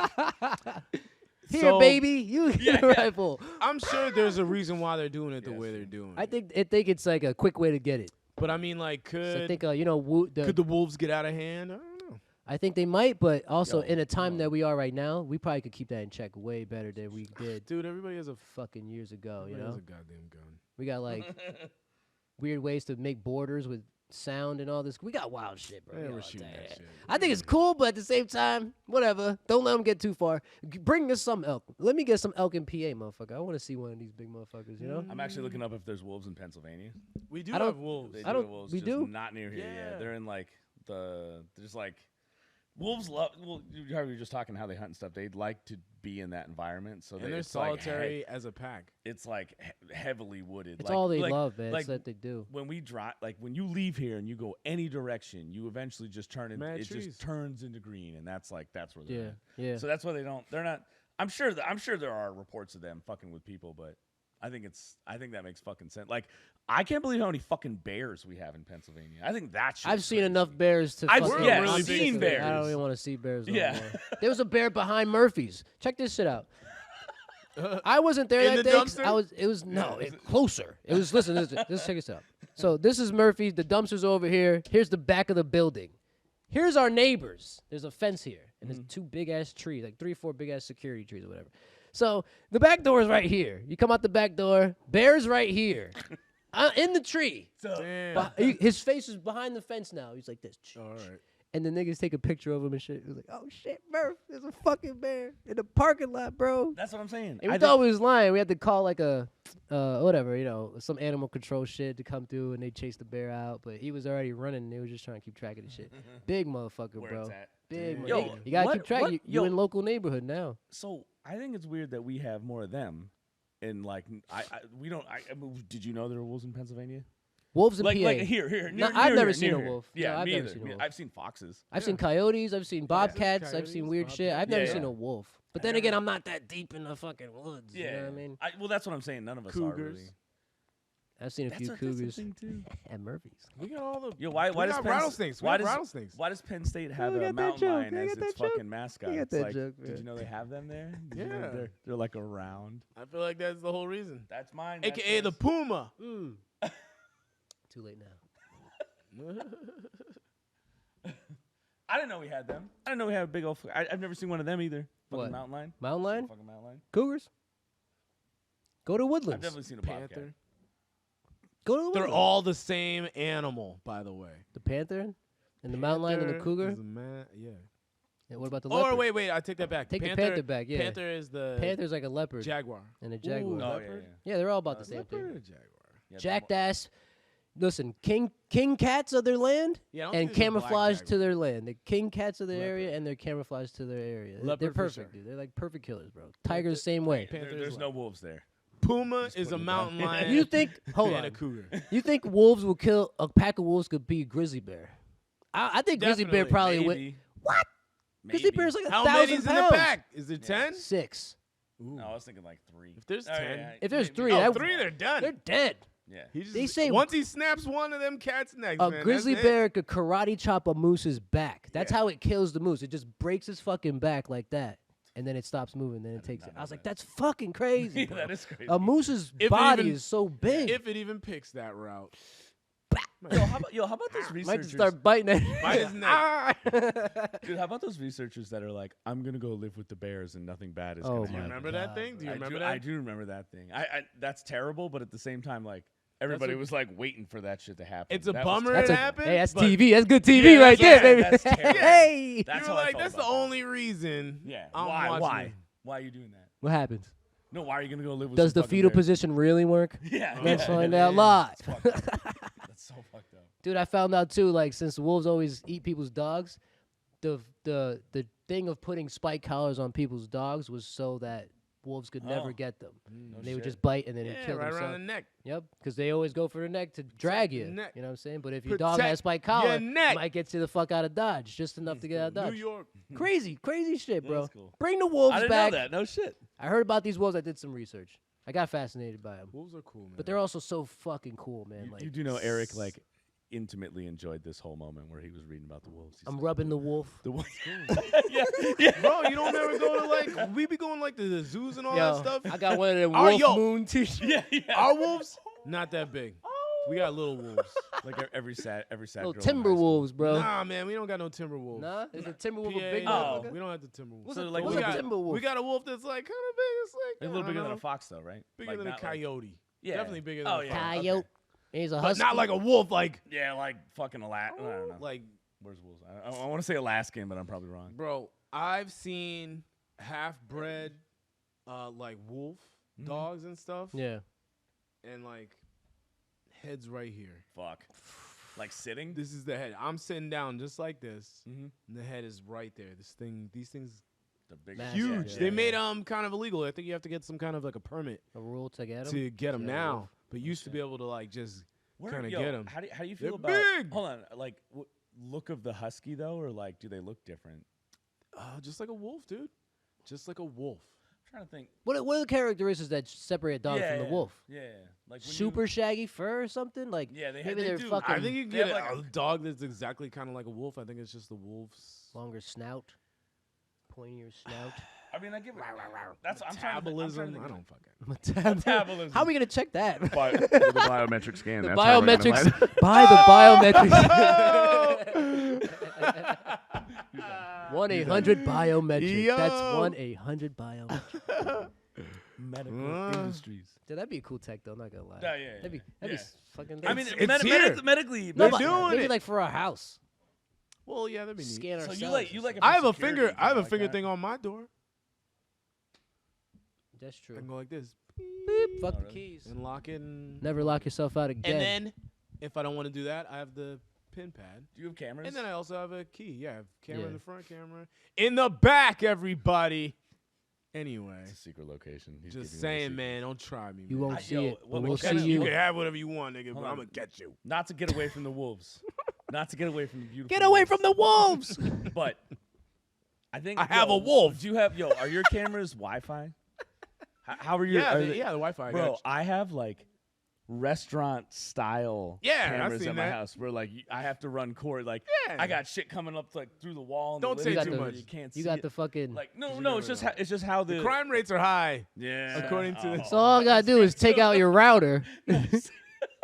Here, so, baby, you get a rifle. I'm sure there's a reason why they're doing it the way they're doing I it. think it's like a quick way to get it. But I mean, like, So I could think could the wolves get out of hand? I don't know. I think they might, but also Yo, in a time come that on. we are right now, we probably could keep that in check way better than we did Dude, everybody has a fucking years ago. You everybody has know, a goddamn gun. we got like weird ways to make borders with sound and all this. We got wild shit, bro. They We were got all shooting that that. shit. I think it's cool, but at the same time, whatever. Don't let them get too far. Bring us some elk. Let me get some elk in PA, motherfucker. I want to see one of these big motherfuckers, you know? I'm actually looking up if there's wolves in Pennsilvania. We do I don't- have wolves. They I do don't- have wolves, we just do? not near here. Yeah, Yeah. they're in like there's like wolves love. Well, you were just talking how they hunt and stuff. They'd like to be in that environment, so And they're it's like solitary as a pack. it's like heavily wooded. It's like, all they like, love, man. Like It's what they do. when we drive, like when you leave here and you go any direction, you eventually just turn into Mad it trees. just turns into green, and that's where they're Yeah, at. yeah. So that's why they're not. I'm sure there are reports of them fucking with people, but I think that makes fucking sense. Like I can't believe how many fucking bears we have in Pennsylvania. I think that shit I've is seen crazy. enough bears to I've fucking... yeah, I'm really sick seen of it. I don't bears. even want to see bears no Yeah. more. There was a bear behind Murphy's. Check this shit out. I wasn't there In that the day. 'Cause dumpster? It was closer. It was listen. Just check this out. So this is Murphy's. The dumpster's over here. Here's the back of the building. Here's our neighbors. There's a fence here, and there's two big ass trees, like 3 or 4 big ass security trees or whatever. So the back door is right here. You come out the back door. Bear's right here, in the tree. Damn. His face is behind the fence now. He's like this. All right. And the niggas take a picture of him and shit. It was like, oh shit, Murph, there's a fucking bear in the parking lot, bro. That's what I'm saying. And we thought we was lying. We had to call like a, whatever, some animal control shit to come through, and they chased the bear out. But he was already running, and they were just trying to keep track of the shit. Big motherfucker, Where bro. it's at. Big. Damn. Yo, you gotta keep track. You yo, in local neighborhood now. So I think it's weird that we have more of them, and like we don't. I mean, did you know there were wolves in Pennsylvania? Wolves in Like PA. here. No, Near I've never here, seen near a here. wolf. Yeah, No, I've me never either. seen a wolf. I've seen foxes. I've seen coyotes. I've seen bobcats. I've coyotes, seen weird shit. I've bobcats. never Yeah, seen yeah. a wolf. But then again, I'm not that deep in the fucking woods. Yeah, You know what I mean? well, that's what I'm saying. None of us are Cougars. really. I've seen a few cougars thing too. at Murphy's. We got all the. Yo, why we does got Penn rattlesnakes. We why got does rattlesnakes. why does Penn State have we a got that mountain joke. lion We as got that its joke. fucking mascot? We got It's that like, joke, did man. you know they have them there? Did you know Yeah. they're like around. I feel like that's the whole reason. That's mine. AKA the puma. Too late now. I didn't know we had them. I didn't know we had a big old. I've never seen one of them either. Fucking What? mountain lion. Mountain lion? Fucking mountain lion. Cougars? Go to I've Woodlands. definitely seen a bobcat. Panther. Go to the They're Woodlands. all the same animal, by the way. The panther and the mountain lion and the Panther cougar. is yeah. And what about the Oh, leopard? wait, I take that back. Take the panther back, yeah. Panther is the Panther's like a leopard jaguar. and a jaguar. Ooh, Oh yeah, leopard? yeah. Yeah, they're all about the Uh, same Leopard or thing. jaguar? Yeah, Jacked ass. Listen, king cats of their land Yeah, I don't and think there's a black camouflage to jaguar. their land. The king cats of their Leopard. area and they're camouflaged to their area. They're Leopard for perfect, sure. dude. They're like perfect killers, bro. Tigers same way. Panther There's is no what? wolves there. Puma Just is a putting it mountain down. lion. You think? Hold and a on. cougar. You think wolves will kill a pack of wolves? Could be a grizzly bear. I think grizzly bear Definitely. probably would. Maybe. What? Grizzly Maybe. bear's like How 1,000 many's in pounds. the pack? Is there 10? 6. No, I was thinking like 3. If there's 10. If there's maybe. 3, Oh, that- 3, they're done. They're dead. Yeah. He just, They say- once he snaps one of them cats' necks, A man, grizzly that's it. bear could karate chop a moose's back. That's Yeah. how it kills the moose. It just breaks his fucking back like that, and then it stops moving. Then it takes it. not I was know like, that. that's fucking crazy. Yeah, bro. that is crazy. A moose's If it body even- is so big. If it even picks that route. Yo, how about those Might researchers? just start biting it. Bite his neck. Dude, how about those researchers that are like, I'm gonna go live with the bears and nothing bad is Oh gonna my Do you happen. remember that thing? Do you remember I that? do remember that thing. I that's terrible, but at the same time, like everybody what- was like waiting for that shit to happen. It's a That was bummer That's it a, happened. hey, that's but TV. That's good TV Yeah, right there, yeah, baby. that's terrible. Hey, That's You're how I like, felt that's the about that. only reason. Yeah. I'm Why? watching Why? it. Why are you doing that? what happens? No, why are you gonna go live with? Does some the fucking fetal bears? position really work? Yeah. Let's yeah, find yeah, out yeah. live. It's fucked up. That's so fucked up. Dude, I found out too. Like, since wolves always eat people's dogs, the thing of putting spike collars on people's dogs was so that wolves could never Oh. get them. No They would shit. just bite and then it'd Yeah, kill right themselves. around the neck. Yep, because they always go for the neck to drag the you. neck. You know what I'm saying? But if your dog Protect has spike your collar, neck. it might get you the fuck out of Dodge, just enough to get out of New Dodge. York. Crazy shit, bro. That's cool. Bring the wolves I didn't back. know that. No shit. I heard about these wolves. I did some research. I got fascinated by them. Wolves are cool, man. But they're also so fucking cool, man. You, like, you do know Eric like intimately enjoyed this whole moment where he was reading about the wolves. He's I'm like, rubbing the wolf. the wolves. yeah. Bro, you don't ever go to like we be going like to the zoos and all that stuff. I got one of them Our- wolf yo. moon t-shirts. Yeah. Our wolves not that big. We got little wolves. Like every Little girl in timber high school. wolves, bro. Nah, man, we don't got no timber wolves. Nah, is a timber wolf PA, a big Oh. motherfucker? we don't have the timber wolves. What's So a, like what's we a got- timber wolf? We got a wolf that's like kind of big. It's like A little I don't bigger than know, a fox, though, right? bigger Like than a not like- coyote. Yeah. Definitely bigger than Oh, a yeah. fox. Coyote. He's a but husky. not like a wolf. Like Yeah, like fucking I don't know. like Where's wolves? I want to say Alaskan, but I'm probably wrong. bro, I've seen half-bred like wolf dogs and stuff. Yeah. And like heads right here. Fuck. Like sitting? This is the head. I'm sitting down just like this. Mm-hmm. And the head is right there. These things The big Massive. huge. Yeah, They yeah. made kind of illegal. I think you have to get some kind of like a permit A rule to get him. to get them Yeah, now. wolf. But you used to be able to like just Where- kind of yo, get them. How do you They're feel about? big. Hold on, like look of the husky though, or like do they look different? Just like a wolf, dude. Just like a wolf. I'm trying to think. What are the characteristics that separate a dog from the wolf? Yeah, like when Super shaggy fur or something? Like Yeah, they maybe they they're do. fucking I think you can They have get like a dog that's exactly kind of like a wolf. I think it's just the wolf's longer snout, pointier snout. I mean, I give it. That's I'm trying to think- metabolism. I'm I trying don't fucking. Metabolism. How are we gonna check that? with the biometric scan. The that's how we're gonna biometrics. let- Buy the biometrics. 1-800-BIOMETRIC. Yo. That's 1-800-BIOMETRIC. medical industries. Dude, that'd be a cool tech though. Not gonna lie. Yeah, yeah, That'd be yeah. fucking. I mean, It's here. medically, They're but doing maybe it. like for our house. Well, yeah, that'd be neat. Scan So ourselves. you like it I for have a security finger. and I have a like finger that? thing on my door. That's true. I can go like this Beep, fuck Oh, the really? keys. and lock it. And Never lock yourself out again. And then, if I don't want to do that, I have the pin pad. Do you have cameras? And then I also have a key. Yeah, I have camera Yeah. in the front, camera in the back. Everybody. Anyway, It's a secret location. He's just giving away saying, secrets. man, don't try me. you man. won't I- see yo, it, what but we we'll gotta see do- You you. can have whatever you want, nigga, Hold but on. I'm gonna get you. Not to get away from the wolves. Not to get away from the beautiful. Get away wolves. from the wolves. But I think I have yo, a wolf. Do you have Are your cameras Wi-Fi? How are your? Yeah, are the they- Wi-Fi. I Bro, got I have like restaurant style Yeah, I've cameras seen at my that. house where like I have to run cord. Like Yeah. I got shit coming up like through the wall. In the Don't say living too room much. where You can't You see got it. the fucking. Like You no, never it's just know. it's just how the the crime rates are high. yeah. according to the- So all I gotta do is take out your router.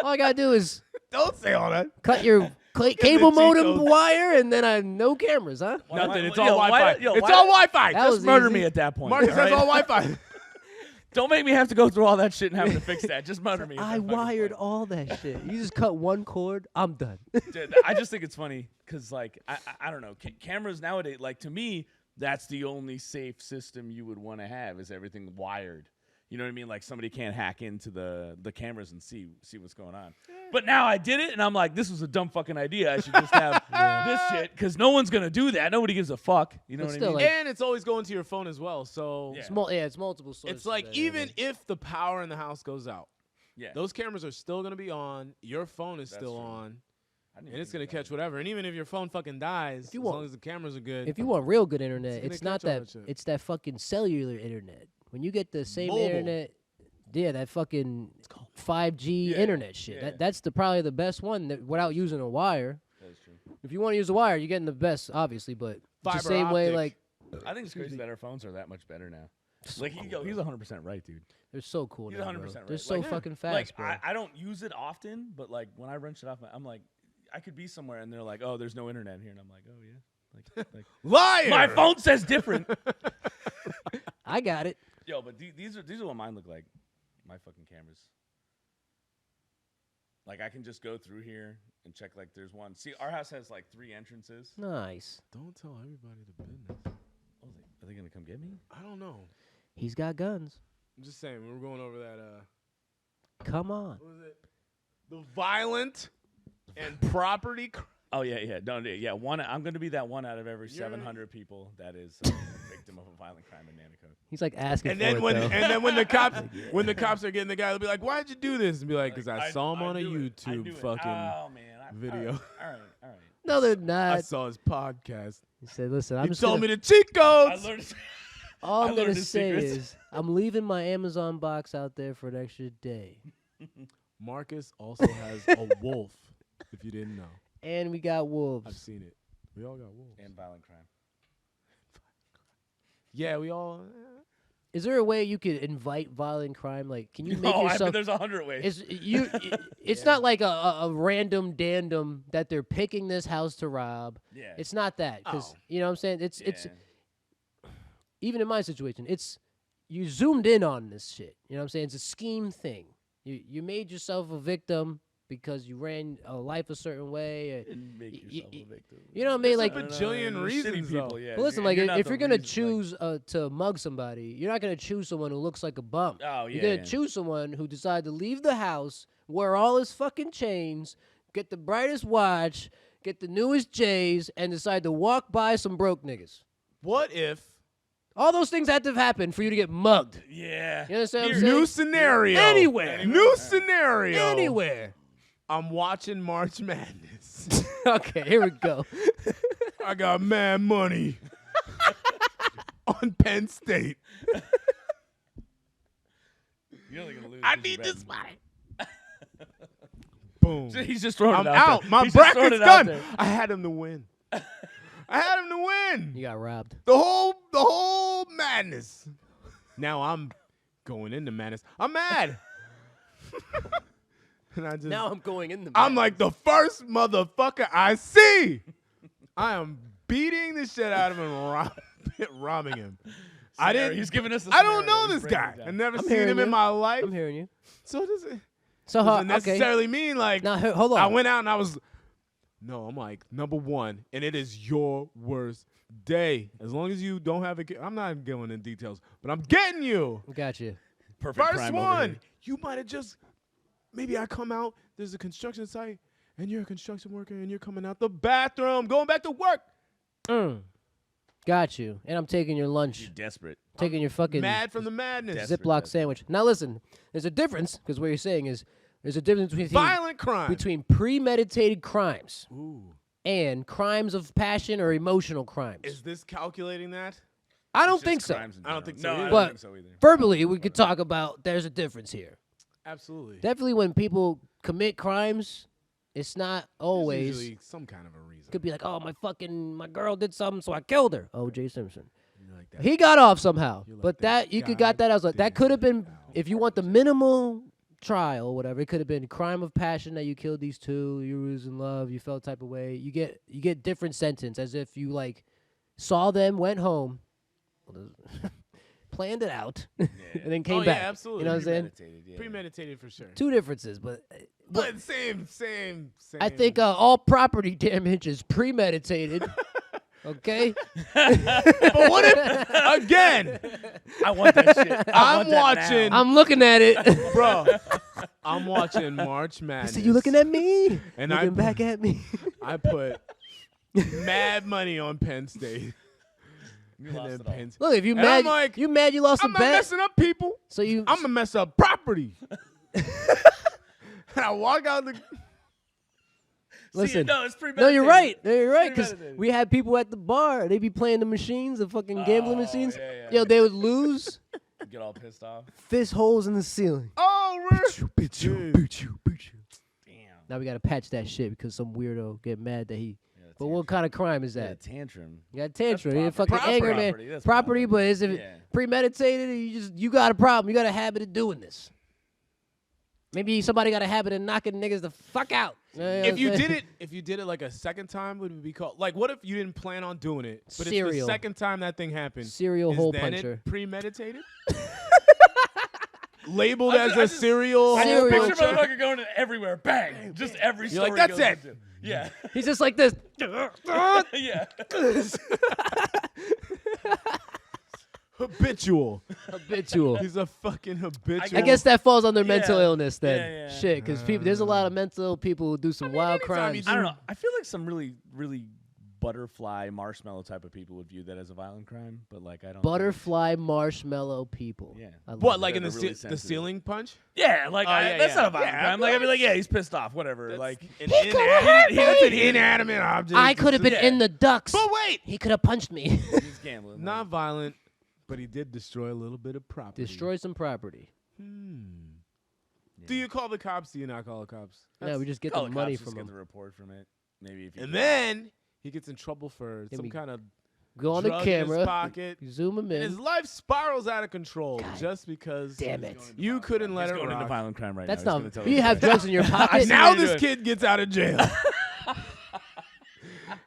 All I gotta do is Don't say all that. cut your the cable cheat modem codes. wire, and then I have no cameras, huh? Nothing. It's Yo, all why- Wi-Fi. yo, It's why- all Wi-Fi. That Just was murder easy. me at that point. Marcus, all that's right? all Wi-Fi. Don't make me have to go through all that shit and have to fix that. Just murder me. at I that fucking wired point. all that shit. You just cut one cord, I'm done. Dude, I just think it's funny because, like, I don't know. Cameras nowadays, like, to me, that's the only safe system you would want to have is everything wired. You know what I mean? Like, somebody can't hack into the cameras and see what's going on. But now I did it, and I'm like, this was a dumb fucking idea. I should just have this shit because no one's going to do that. Nobody gives a fuck. You know But what still, I mean? like- And it's always going to your phone as well. So Yeah. It's multiple sources. it's like that even are- if the power in the house goes out, Yeah. those cameras are still going to be on. Your phone is That's still true. on. I didn't And even it's going to think about catch whatever. And even if your phone fucking dies, you as want- long as the cameras are good. if you want real good internet, gonna it's not catch all that. that shit. It's that fucking cellular internet. When you get the same Mobile. internet, yeah, that fucking 5G Yeah, internet shit. yeah. That's probably the best one without using a wire. That is true. If you want to use a wire, you're getting the best, obviously. But it's the Fiber same way, optic. like I think it's crazy that our phones are that much better now. So Like, he's 100% right, dude. they're so cool He's now, 100% bro. right. They're so Like, fucking fast, Like, bro. I don't use it often, but, like, when I run shit off, I'm like, I could be somewhere, and they're like, oh, there's no internet here. And I'm like, oh, yeah. Like Liar! my phone says different. I got it. Yo, but these are what mine look like. My fucking cameras. Like, I can just go through here and check, like, there's one. See, our house has, like, 3 entrances. Nice. Don't tell everybody the business. Oh, are they going to come get me? I don't know. He's got guns. I'm just saying, we were going over that. Come on. What was it? The violent and property. Oh, yeah. Don't, yeah, I'm going to be that one out of every You're- 700 people that is a victim of a violent crime in Nanticoke. He's like asking And for then it, when though. when the cops are getting the guy, they'll be like, "Why'd you do this?" And be like, "Cause I saw him on a knew it. I YouTube knew it. fucking Oh, man. video. All right. No, they're I not. saw his podcast. He said, "Listen, I'm He just told gonna, me the cheat I codes." learned. all I I'm gonna learned his say secrets. is I'm leaving my Amazon box out there for an extra day, Marcus also has a wolf. If you didn't know, and we got I've wolves. seen it. We all got wolves. And violent crime. Yeah, we all. Is there a way you could invite violent crime? Like, can you make No, yourself? there's 100 ways. It's not like a random dandom that they're picking this house to rob. Yeah. It's not that, because Oh. you know what I'm saying. It's Yeah. even in my situation, it's you zoomed in on this shit. You know what I'm saying? It's a scheme thing. You made yourself a victim, because you ran a life a certain way. And make yourself a victim. You know what I mean? Like, a bajillion reasons, though. Yeah. but listen, like, not if the you're gonna reason, choose to mug somebody, you're not gonna choose someone who looks like a bum. Oh, You're yeah, gonna choose someone who decided to leave the house, wear all his fucking chains, get the brightest watch, get the newest J's, and decide to walk by some broke niggas. What if All those things had to have happened for you to get mugged. Yeah. You understand what I'm saying? new scenario? Anywhere. New scenario. Anywhere. I'm watching March Madness. Okay, here we go. I got mad money on Penn State. You're only gonna lose. I need this money. Boom. He's just throwing I'm it out. out. There. My He's just throwing bracket's it out done. there. I had him to win. I had him to win. You got robbed. The whole madness. Now I'm going into madness. I'm mad. And I just Now I'm going in the I'm like the first motherfucker I see. I am beating the shit out of him and robbing him. I didn't. He's giving us. I don't know this guy. I never I'm seen hearing him in you. my life. I'm hearing you. So does it So doesn't okay. necessarily mean like Now hold on. I went out and I was. No, I'm like number one, and it is your worst day. As long as you don't have a. I'm not going in details, but I'm getting you. Got you. Perfect First crime over one. here. You might have just. Maybe I come out. There's a construction site, and you're a construction worker, and you're coming out the bathroom, going back to work. Got you. And I'm taking your lunch. You're desperate. Taking your fucking Mad from the madness. Ziploc sandwich. Now listen, there's a difference, because what you're saying is there's a difference Violent crime. between premeditated crimes Ooh. and crimes of passion or emotional crimes. Is this calculating that? I don't It's think just so. crimes in I don't general. think so No, either. I But- don't think so either. Verbally, we could talk about there's a difference here. Absolutely. Definitely when people commit crimes, it's not There's always. usually some kind of a reason. Could be like, oh, my girl did something, so I killed her. O.J. Simpson. You're like that. He got off somehow. You're like But that that, you could got that. I was like, that goddamn could have been, owl. if you want the minimal trial or whatever, it could have been crime of passion that you killed these two, you was in love, you felt type of way. You get different sentence as if you like saw them, went home, planned it out, and then came back. Yeah, absolutely. You know what I'm saying? Premeditated, yeah. Premeditated for sure. Two differences, but Same. I think all property damage is premeditated. Okay? But what if, again, I want that shit. I I'm want that watching, now. I'm looking at it. bro, I'm watching March Madness. So you looking at me? And looking back at me? I put mad money on Penn State. You And lost then it all. Penn State. Look, if you And mad, I'm like, you mad you lost I'm a not bet. messing up people. So you I'm gonna mess up property. And I walk out the. listen. No, it's No, premeditated. you're right. No, you're right. Because Premeditated. we had people at the bar. They be playing the machines, the fucking gambling machines. yeah. Yo, they would lose. Get all pissed off. Fist holes in the ceiling. Oh, really? Beat you. Damn. Now we gotta patch that shit because some weirdo get mad that he. Yeah, But what kind of crime is Yeah, that? tantrum. You got tantrum. You property. fucking anger, man. Property, that's Property, property. but is it Yeah. premeditated? You got a problem. You got a habit of doing this. Maybe somebody got a habit of knocking niggas the fuck out. If you did it like a second time, would it be called? Like, what if you didn't plan on doing it, but it's the Serial. second time that thing happened? Serial is hole then puncher. It premeditated. Labeled as a just- serial I hole just Serial. picture puncher. motherfucker going to everywhere. Bang. Just every You're story like, that's goes it. into- Yeah. He's just like this. Yeah. Habitual. Habitual. He's a fucking habitual. I guess that falls under Yeah. mental illness then. Yeah, yeah. Shit, because there's a lot of mental people who do some wild anytime you crimes. do- I don't know. I feel like some really, really butterfly marshmallow type of people would view that as a violent crime, but like I don't. think- Butterfly marshmallow people. Yeah. I love What, it. like in They're the really the sensitive. ceiling punch? Yeah, like yeah, that's yeah. not a violent Yeah, crime. Like I'd be like, yeah, he's pissed off, whatever. That's Like an coulda inanimate object. I could have been Yeah. in the ducks. But wait, He could have punched me. he's gambling. not violent, but he did destroy a little bit of property. Destroy some property. Do you call the cops? Do you not call the cops? Yeah, we just get Call the the money cops, just from get him. the report from it. Maybe if you And then he gets in trouble for Yeah, some we- kind of Go on the drug in his camera. pocket. Zoom him And his in. life spirals out of control God just because damn it. you couldn't let he's it going into rock. violent crime right That's now. not. You have drugs in your pocket. Now what you're this doing. kid gets out of jail.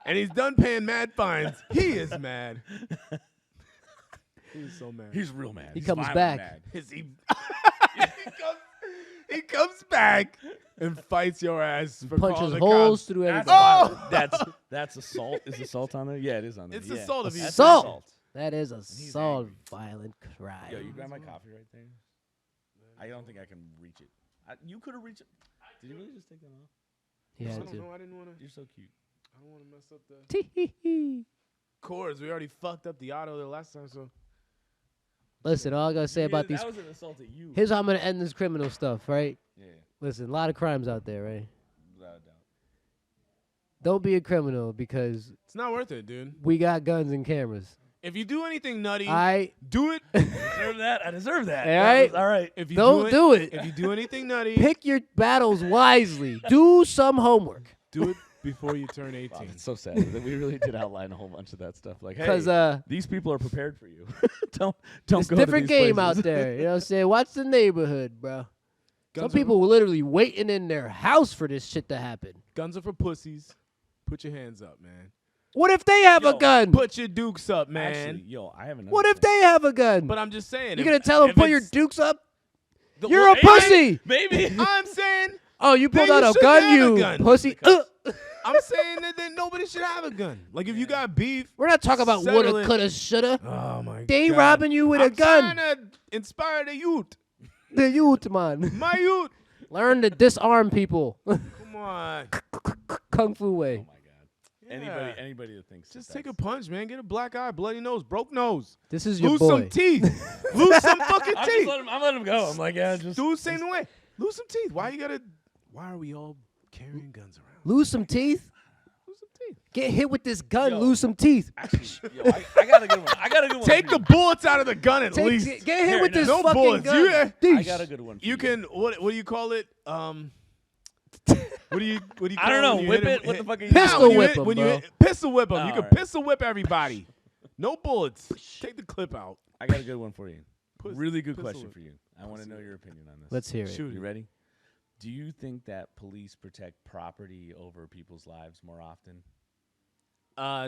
And he's done paying mad fines. He is mad. He's so mad. He's real mad. He He's comes violent back. mad. Is he? He comes back and fights your ass for calling Punches the holes cops. through everything. That's assault. Is assault on there? Yeah, it is on there. It's yeah. assault. That's Assault. That is assault, violent crime. Yo, you grab my coffee right there? I don't think I can reach it. You could have reached it. Did you really just take that off? He I had don't to. know. I didn't want to. You're so cute. I don't want to mess up the Tee-hee-hee. chords. We already fucked up the auto the last time, so. Listen, all I gotta say about these. That was an assault at you. Here's how I'm gonna end this criminal stuff, right? Yeah, Listen, a lot of crimes out there, right? without a doubt. Don't be a criminal because It's not worth it, dude. we got guns and cameras. If you do anything nutty, I do it. I deserve that. I deserve that. All right. All right. If you don't do it. If you do anything nutty, Pick your battles wisely. Do some homework. do it before you turn Wow, 18. it's so sad that we really did outline a whole bunch of that stuff. Like, hey, Because these people are prepared for you. don't it's go a to different these game places. out there. You know what I'm saying? Watch the neighborhood, bro. Some Guns are- people were literally waiting in their house for this shit to happen. Guns are for pussies. Put your hands up, man. What if they have a Yo, gun? Put your dukes up, man. Actually, yo, I have another What if thing. they have a gun? But I'm just saying. You're gonna tell them if put your it's- dukes up? the- You're a Hey, pussy. Maybe. I'm saying. Oh, you pulled Then out you a gun, shouldn't have a you gun. pussy. I'm saying that nobody should have a gun. Like if you got beef. We're not talking about Settle woulda, it. coulda, shoulda. Oh my god. They robbing you with a I'm gun. trying to inspire the youth. The youth, man. My youth. Learn to disarm people. Come on. Kung fu way. Oh my god. Yeah. Anybody that thinks Just that take a that's- punch, man. Get a black eye, bloody nose, broke nose. This is your Lose boy. some teeth. Lose some fucking I'm just teeth. letting him go. I'm like, yeah, just Do the same way. Lose some teeth. Why are we all carrying guns around? Lose some teeth. Lose some teeth. Get hit with this gun. Yo. Lose some teeth. actually, yo, I got a good one. I got a good one. Take the bullets out of the gun at Take- least. Get hit Here, with this no fucking bullets. gun. You- I got a good one. For You can what do you call it? What do you call I don't know. when you Whip hit it. him? What the fuck are you Pistol doing? when you whip hit- 'em, when you bro. hit- pistol whip them. You can Alright. pistol whip everybody. No bullets. Take the clip out. I got a good one for you. Pus- Really good pistol question whip. for you. I want to know your opinion on this. Let's hear it. Shoot You it. ready? Do you think that police protect property over people's lives more often?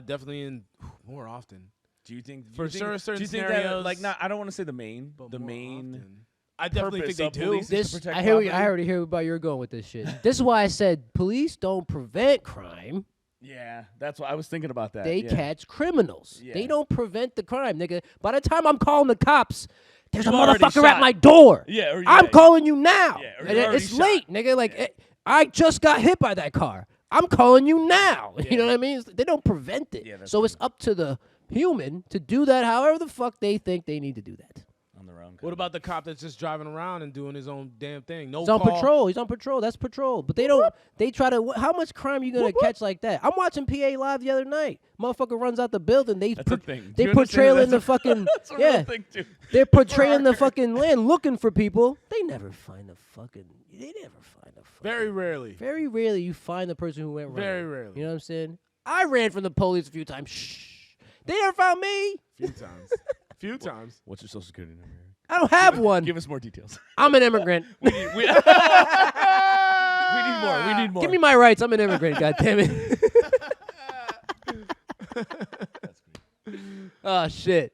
Definitely in more often. Do you think For do you think, certain do you think scenarios, that like not? I don't want to say the main, But the more main. often. I definitely purpose think they of do. police is to This protect I hear. property? I already hear about you're going with this shit. This is why I said police don't prevent crime. Yeah, that's what I was thinking about that. They yeah. catch criminals. Yeah. They don't prevent the crime, nigga. By the time I'm calling the cops, there's a You've already motherfucker at shot. my door. Yeah, or I'm yeah. calling you now. Yeah, or And you're already it's shot. late, nigga. Like Yeah. I just got hit by that car. I'm calling you now. Yeah. You know what I mean? They don't prevent it. Yeah, that's So true. it's up to the human to do that however the fuck they think they need to do that. on their own. What about the cop that's just driving around and doing his own damn thing? No He's on call. patrol. He's on patrol. That's patrol. But they don't. They try to. How much crime you gonna catch like that? I'm watching PA live the other night. Motherfucker runs out the building. They That's a thing. They Do you portray understand in the that's fucking That's a yeah. real thing too. They're portraying the fucking land, looking for people. They never find the fucking. They never find the. Fucking, Very rarely. Very rarely you find the person who went wrong. Very rarely. You know what I'm saying? I ran from the police a few times. Shh. They never found me. Few times. Few times. What's your social security number? I don't have one. Give us more details. I'm an immigrant. we need more. We need more. Give me my rights. I'm an immigrant. God damn it. That's great. Oh shit.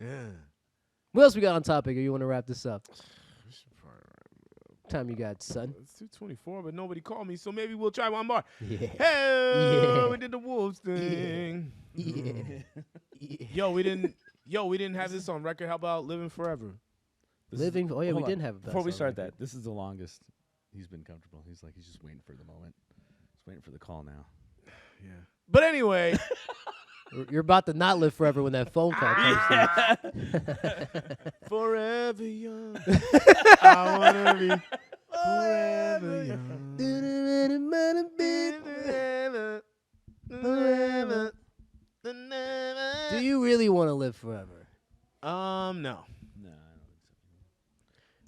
Yeah. What else we got on topic? Or you want to wrap this up? Time you got, son. It's 2:24, but nobody called me, so maybe we'll try one more. Yeah. Hey, Yeah. we did the wolves thing. Yeah. Yeah. Yo, we didn't have this on record. How about living forever? This is- Living. Oh yeah, we hold on. didn't have. Before we best start on record. that, this is the longest he's been comfortable. He's just waiting for the moment. He's waiting for the call now. Yeah. But anyway, You're about to not live forever when that phone call comes. forever young. I wanna be forever young. Forever. Do you really want to live forever? No. No, I don't think so.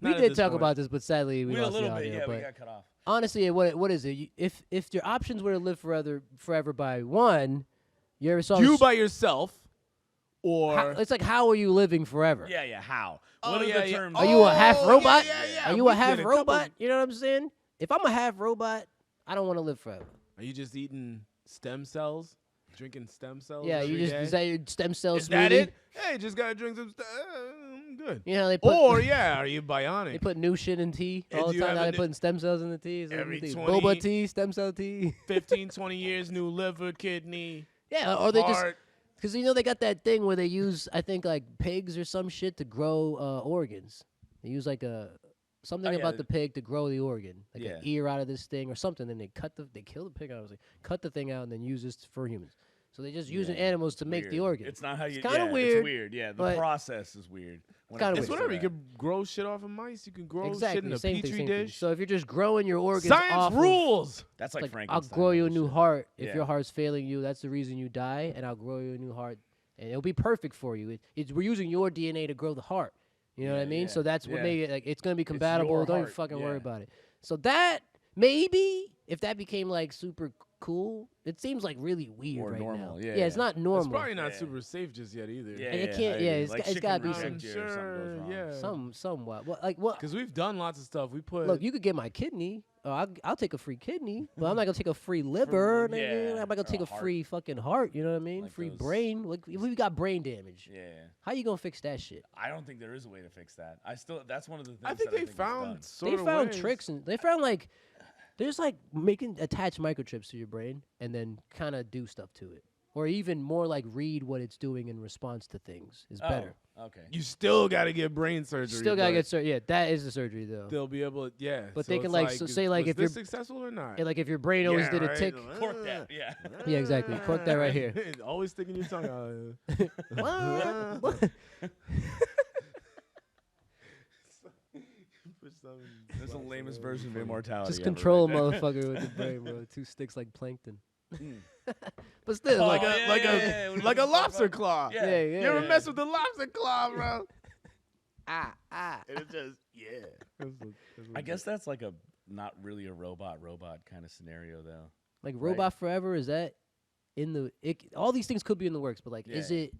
We Not at did this talk point. about this, but sadly we We a lost the little bit, audio. yeah. We But got cut off. honestly, what is it? If your options were to live forever by one, you ever saw You by yourself, or it's like how are you living forever? Yeah. How? Oh, What are yeah, the yeah. terms? Are you a half Oh, robot? yeah. Are you We a did half a couple- robot? You know what I'm saying? If I'm a half robot, I don't want to live forever. Are you just eating stem cells? Drinking stem cells? Yeah, every you just day? is that your stem cell Is smoothie? that it? Hey, just gotta drink some. good. You know, they put, Or are you bionic? they put new shit in tea And all do the you time. Now have they a- putting stem cells in the tea. Every 20 boba tea, stem cell tea. 15, 20 years, new liver, kidney, Yeah, or they just heart. because they got that thing where they use I think like pigs or some shit to grow organs. They use like something yeah. about the pig to grow the organ, like Yeah. an ear out of this thing or something. Then they kill the pig. I was like, cut the thing out and then use this for humans. So they just using animals to make the Weird. organ. It's not how you. It's kinda yeah, weird, It's weird. Yeah, the but process is weird. When kinda it It's comes weird. to whatever. You that. can grow shit off of mice. You can grow exactly shit in a same petri thing, same thing. dish. So if you're just growing your organs Science off of- rules. That's like I'll Frankenstein. grow you a and new shit. heart if Yeah. your heart's failing you. That's the reason you die, and I'll grow you a new heart, and it'll be perfect for you. We're using your DNA to grow the heart. You know what I Yeah, mean? yeah, So that's what yeah. made it like it's gonna be your compatible. Don't even heart, fucking worry yeah. about it. So that maybe if that became like super cool, it seems like really weird Or right normal, now. yeah, it's yeah. not normal. It's probably not Yeah. super safe just yet either. Yeah, And it yeah, can't- I yeah, agree. it's like got- it's shit gotta can be reject some- you if something goes Sure, wrong. yeah. Somewhat. Well, like what? Because we've done lots of stuff. We put. Look, you could get my kidney. I'll take a free kidney, but I'm not gonna take a free liver. yeah, nigga. I'm not gonna or take a a heart. free fucking heart. You know what I mean? Like free those- brain. Like if we got brain damage, Yeah. how you gonna fix that shit? I don't think there is a way to fix that. That's one of the things. I think that they is found done. sort They of found ways. tricks and they found like there's like making attach microchips to your brain and then kind of do stuff to it, or even more like read what it's doing in response to things is better. Oh, okay. You still got to get brain surgery. Still gotta but get surgery. Yeah, that is the surgery though. They'll be able to. Yeah. But so they can, it's like, so say, like, was if this you're- successful or not. Yeah, like if your brain always Yeah, did a right? tick. Cork that. Yeah. Yeah, exactly. Cork that right here. Always sticking your tongue out. What? That's the lamest version of immortality. Just ever, control a right there. motherfucker with the brain, bro. 2 sticks like plankton. Mm. But still, like like, a yeah, like yeah, a yeah, when like you a put lobster stuff claw. Yeah. yeah, You ever yeah. mess with the lobster claw, bro? ah. And it's just I guess that's like a not really a robot kind of scenario though. Like Right. Robot Forever, is that in the? All these things could be in the works, but like, is Yeah. it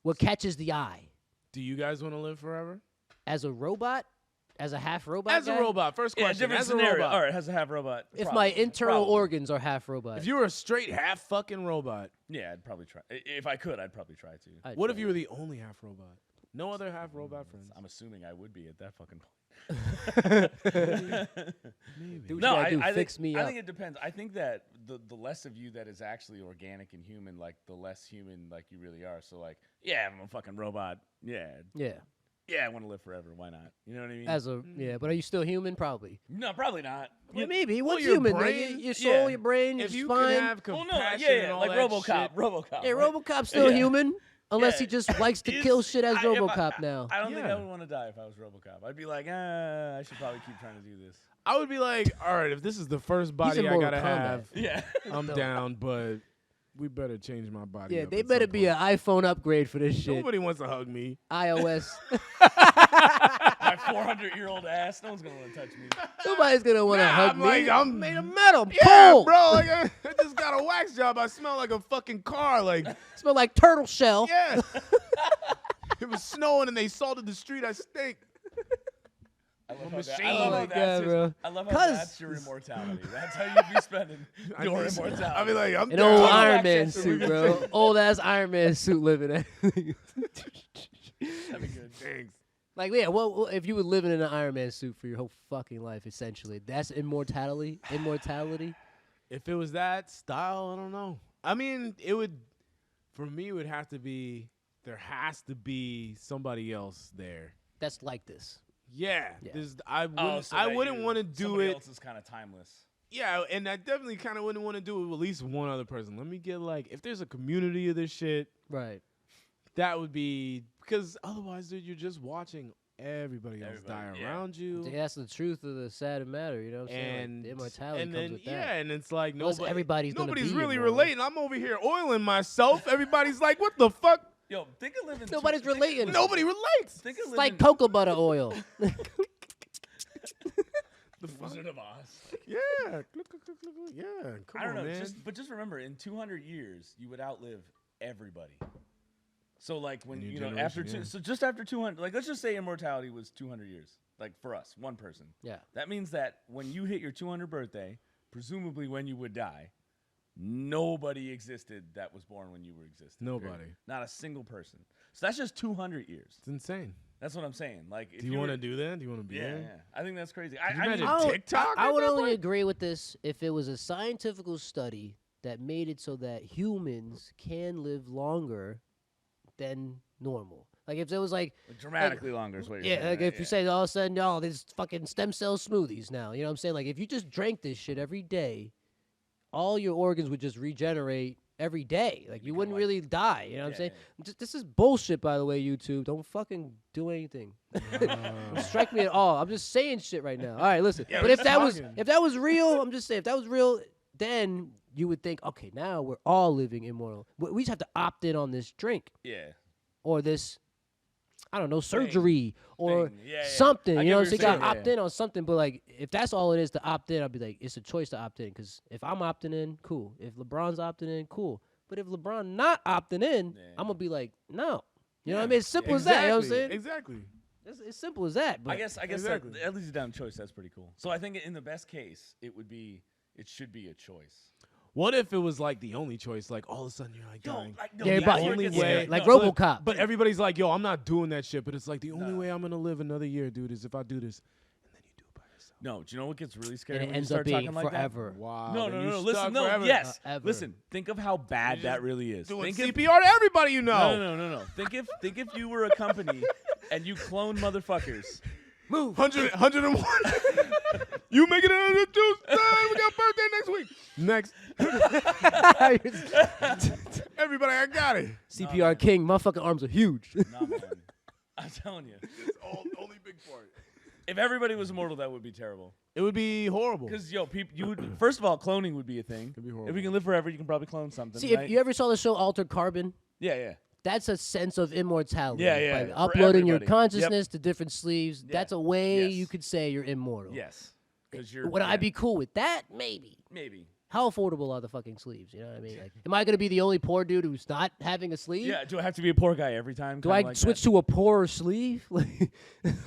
what catches the eye Do you guys want to live forever? as a robot, as a half robot? As a guy? robot, first Yeah, question. different As a scenario. robot. All right, has to have robot. If my Probably. internal Probably. organs are half robot, If you were a straight half fucking robot, Yeah, I'd probably try. If I could, I'd probably try to. I'd what try if you were the only half robot? No other half robot friends. I'm assuming I would be at that fucking point. Do what you No, gotta do, I fix think, me I up. think it depends. I think that the less of you that is actually organic and human, like the less human like you really are. So like, yeah, I'm a fucking robot. Yeah, Yeah, I want to live forever. Why not? You know what I mean? as a but are you still human? Probably. no, probably not. Well, maybe. well, What's your human? brain- Your soul, yeah. your brain, your If you spine. can have Well, compassion no, yeah, and all like that RoboCop. shit, RoboCop. Yeah, right? RoboCop's still Yeah. human, unless Yeah. he just likes to Is- kill shit as if RoboCop now. I don't think I Yeah. would want to die if I was RoboCop. I'd be like, I should probably keep trying to do this. I would be like, all right, if this is the first body in I Mortal gotta Kombat. have, Yeah. I'm down, but we better change my body. Yeah, up they at better some be point. an iPhone upgrade for this shit. Nobody wants to hug me. iOS. My 400-year-old ass. No one's gonna want to touch me. Nobody's gonna want to hug I'm me. like, I'm made of metal. I'm yeah, cold. bro. Like, I just got a wax job. I smell like a fucking car. Like, Smell like turtle shell. yeah. It was snowing and they salted the street. I stink. I love machine. I love Oh how my that's God, his- bro. I love how 'Cause- that's your immortality. That's how you'd be spending your immortality. I be like, I'm An down. old Total Iron Man access to suit, we bro. Old ass Iron Man suit living at. That'd be good. Thanks. Like, yeah, well, if you were living in an Iron Man suit for your whole fucking life, essentially, that's immortality. Immortality. If it was that style, I don't know. I mean, it would, for me, it would have to be, there has to be somebody else there. That's like this. Yeah. Yeah. I wouldn't, so I that wouldn't you- want to do somebody it. else is kind of timeless. Yeah, and I definitely kind of wouldn't want to do it with at least one other person. Let me get like, if there's a community of this shit, Right. that would be, because otherwise, dude, you're just watching everybody else die Everybody, yeah. around you. That's the truth of the sad matter, you know what I'm saying? Like, And the immortality and comes then with that. yeah, and it's like Unless everybody's gonna nobody's be really immortal. relating. I'm over here oiling myself. Everybody's like, "What the fuck?" Yo, think of living. Nobody's relating. Nobody relates. Think of It's living. like cocoa butter oil. The fuck? Wizard of Oz. Yeah, yeah. Come I don't on, know. man. Just remember, in 200 years, you would outlive everybody. So like when In your you know after generation, so just after 200, like let's just say immortality was 200 years, like for us, one person. Yeah. That means that when you hit your 200th birthday, presumably when you would die, nobody existed that was born when you were existing. Nobody. period. Not a single person. So that's just 200 years. It's insane. That's what I'm saying. Like, if do you want to do that? Do you want to be there? Yeah. I think that's crazy. you I mean, imagine TikTok? I would only agree with this if it was a scientific study that made it so that humans can live longer than normal. Like if there was like dramatically longer is what you're saying. like right? if you say all of a sudden, oh, there's fucking stem cell smoothies now. You know what I'm saying? Like if you just drank this shit every day, all your organs would just regenerate every day. Like you wouldn't really die. You know what I'm saying? This is bullshit, by the way, YouTube. Don't fucking do anything. Don't strike me at all. I'm just saying shit right now. All right, listen. But if that was real, I'm just saying if that was real, then you would think, okay, now we're all living immortal. We just have to opt in on this drink. Yeah. Or this, I don't know, surgery or Yeah. something. I You get know, what so you you're got to saying. opt in on something. But like, if that's all it is to opt in, I'll be like, it's a choice to opt in. Because if I'm opting in, cool. If LeBron's opting in, cool. But if LeBron not opting in, I'm gonna be like, no. You know what I mean? It's simple as that. You know what I'm saying? Exactly. It's simple as that. But I guess Exactly. that, at least a damn choice. That's pretty cool. So I think in the best case, it should be a choice. What if it was like the only choice? Like all of a sudden you're like, everybody- only yeah, way, like but- RoboCop. But everybody's like, yo, I'm not doing that shit. But it's like the only way I'm gonna live another year, dude, is if I do this. And then you do it by yourself. No, do you know what gets really scary and it when you ends start up being talking like forever. Wow. that? then No. you Listen, stuck no. forever. Yes. Forever. Listen. Think of how bad that really is. Doing Think CPR to everybody you know. No. Think if you were a company and you clone motherfuckers. Move. 101. You make it another Tuesday. We got birthday next week. Next. Everybody, I got it. CPR king. Motherfucking arms are huge. Nah, man. I'm telling you. It's only big part. If everybody was immortal, that would be terrible. It would be horrible. Because you would first of all, cloning would be a thing. It'd be If horrible. we can live forever, you can probably clone something. See, right? if you ever saw the show Altered Carbon, yeah. that's a sense of immortality. Yeah, By for uploading your everybody. consciousness to different sleeves. Yeah. That's a way Yes. you could say you're immortal. Yes. Because you're. Would I be cool with that? Maybe. Maybe. How affordable are the fucking sleeves? You know what I mean? Like, am I gonna be the only poor dude who's not having a sleeve? Yeah. Do I have to be a poor guy every time? Do I switch to a poorer sleeve? Like,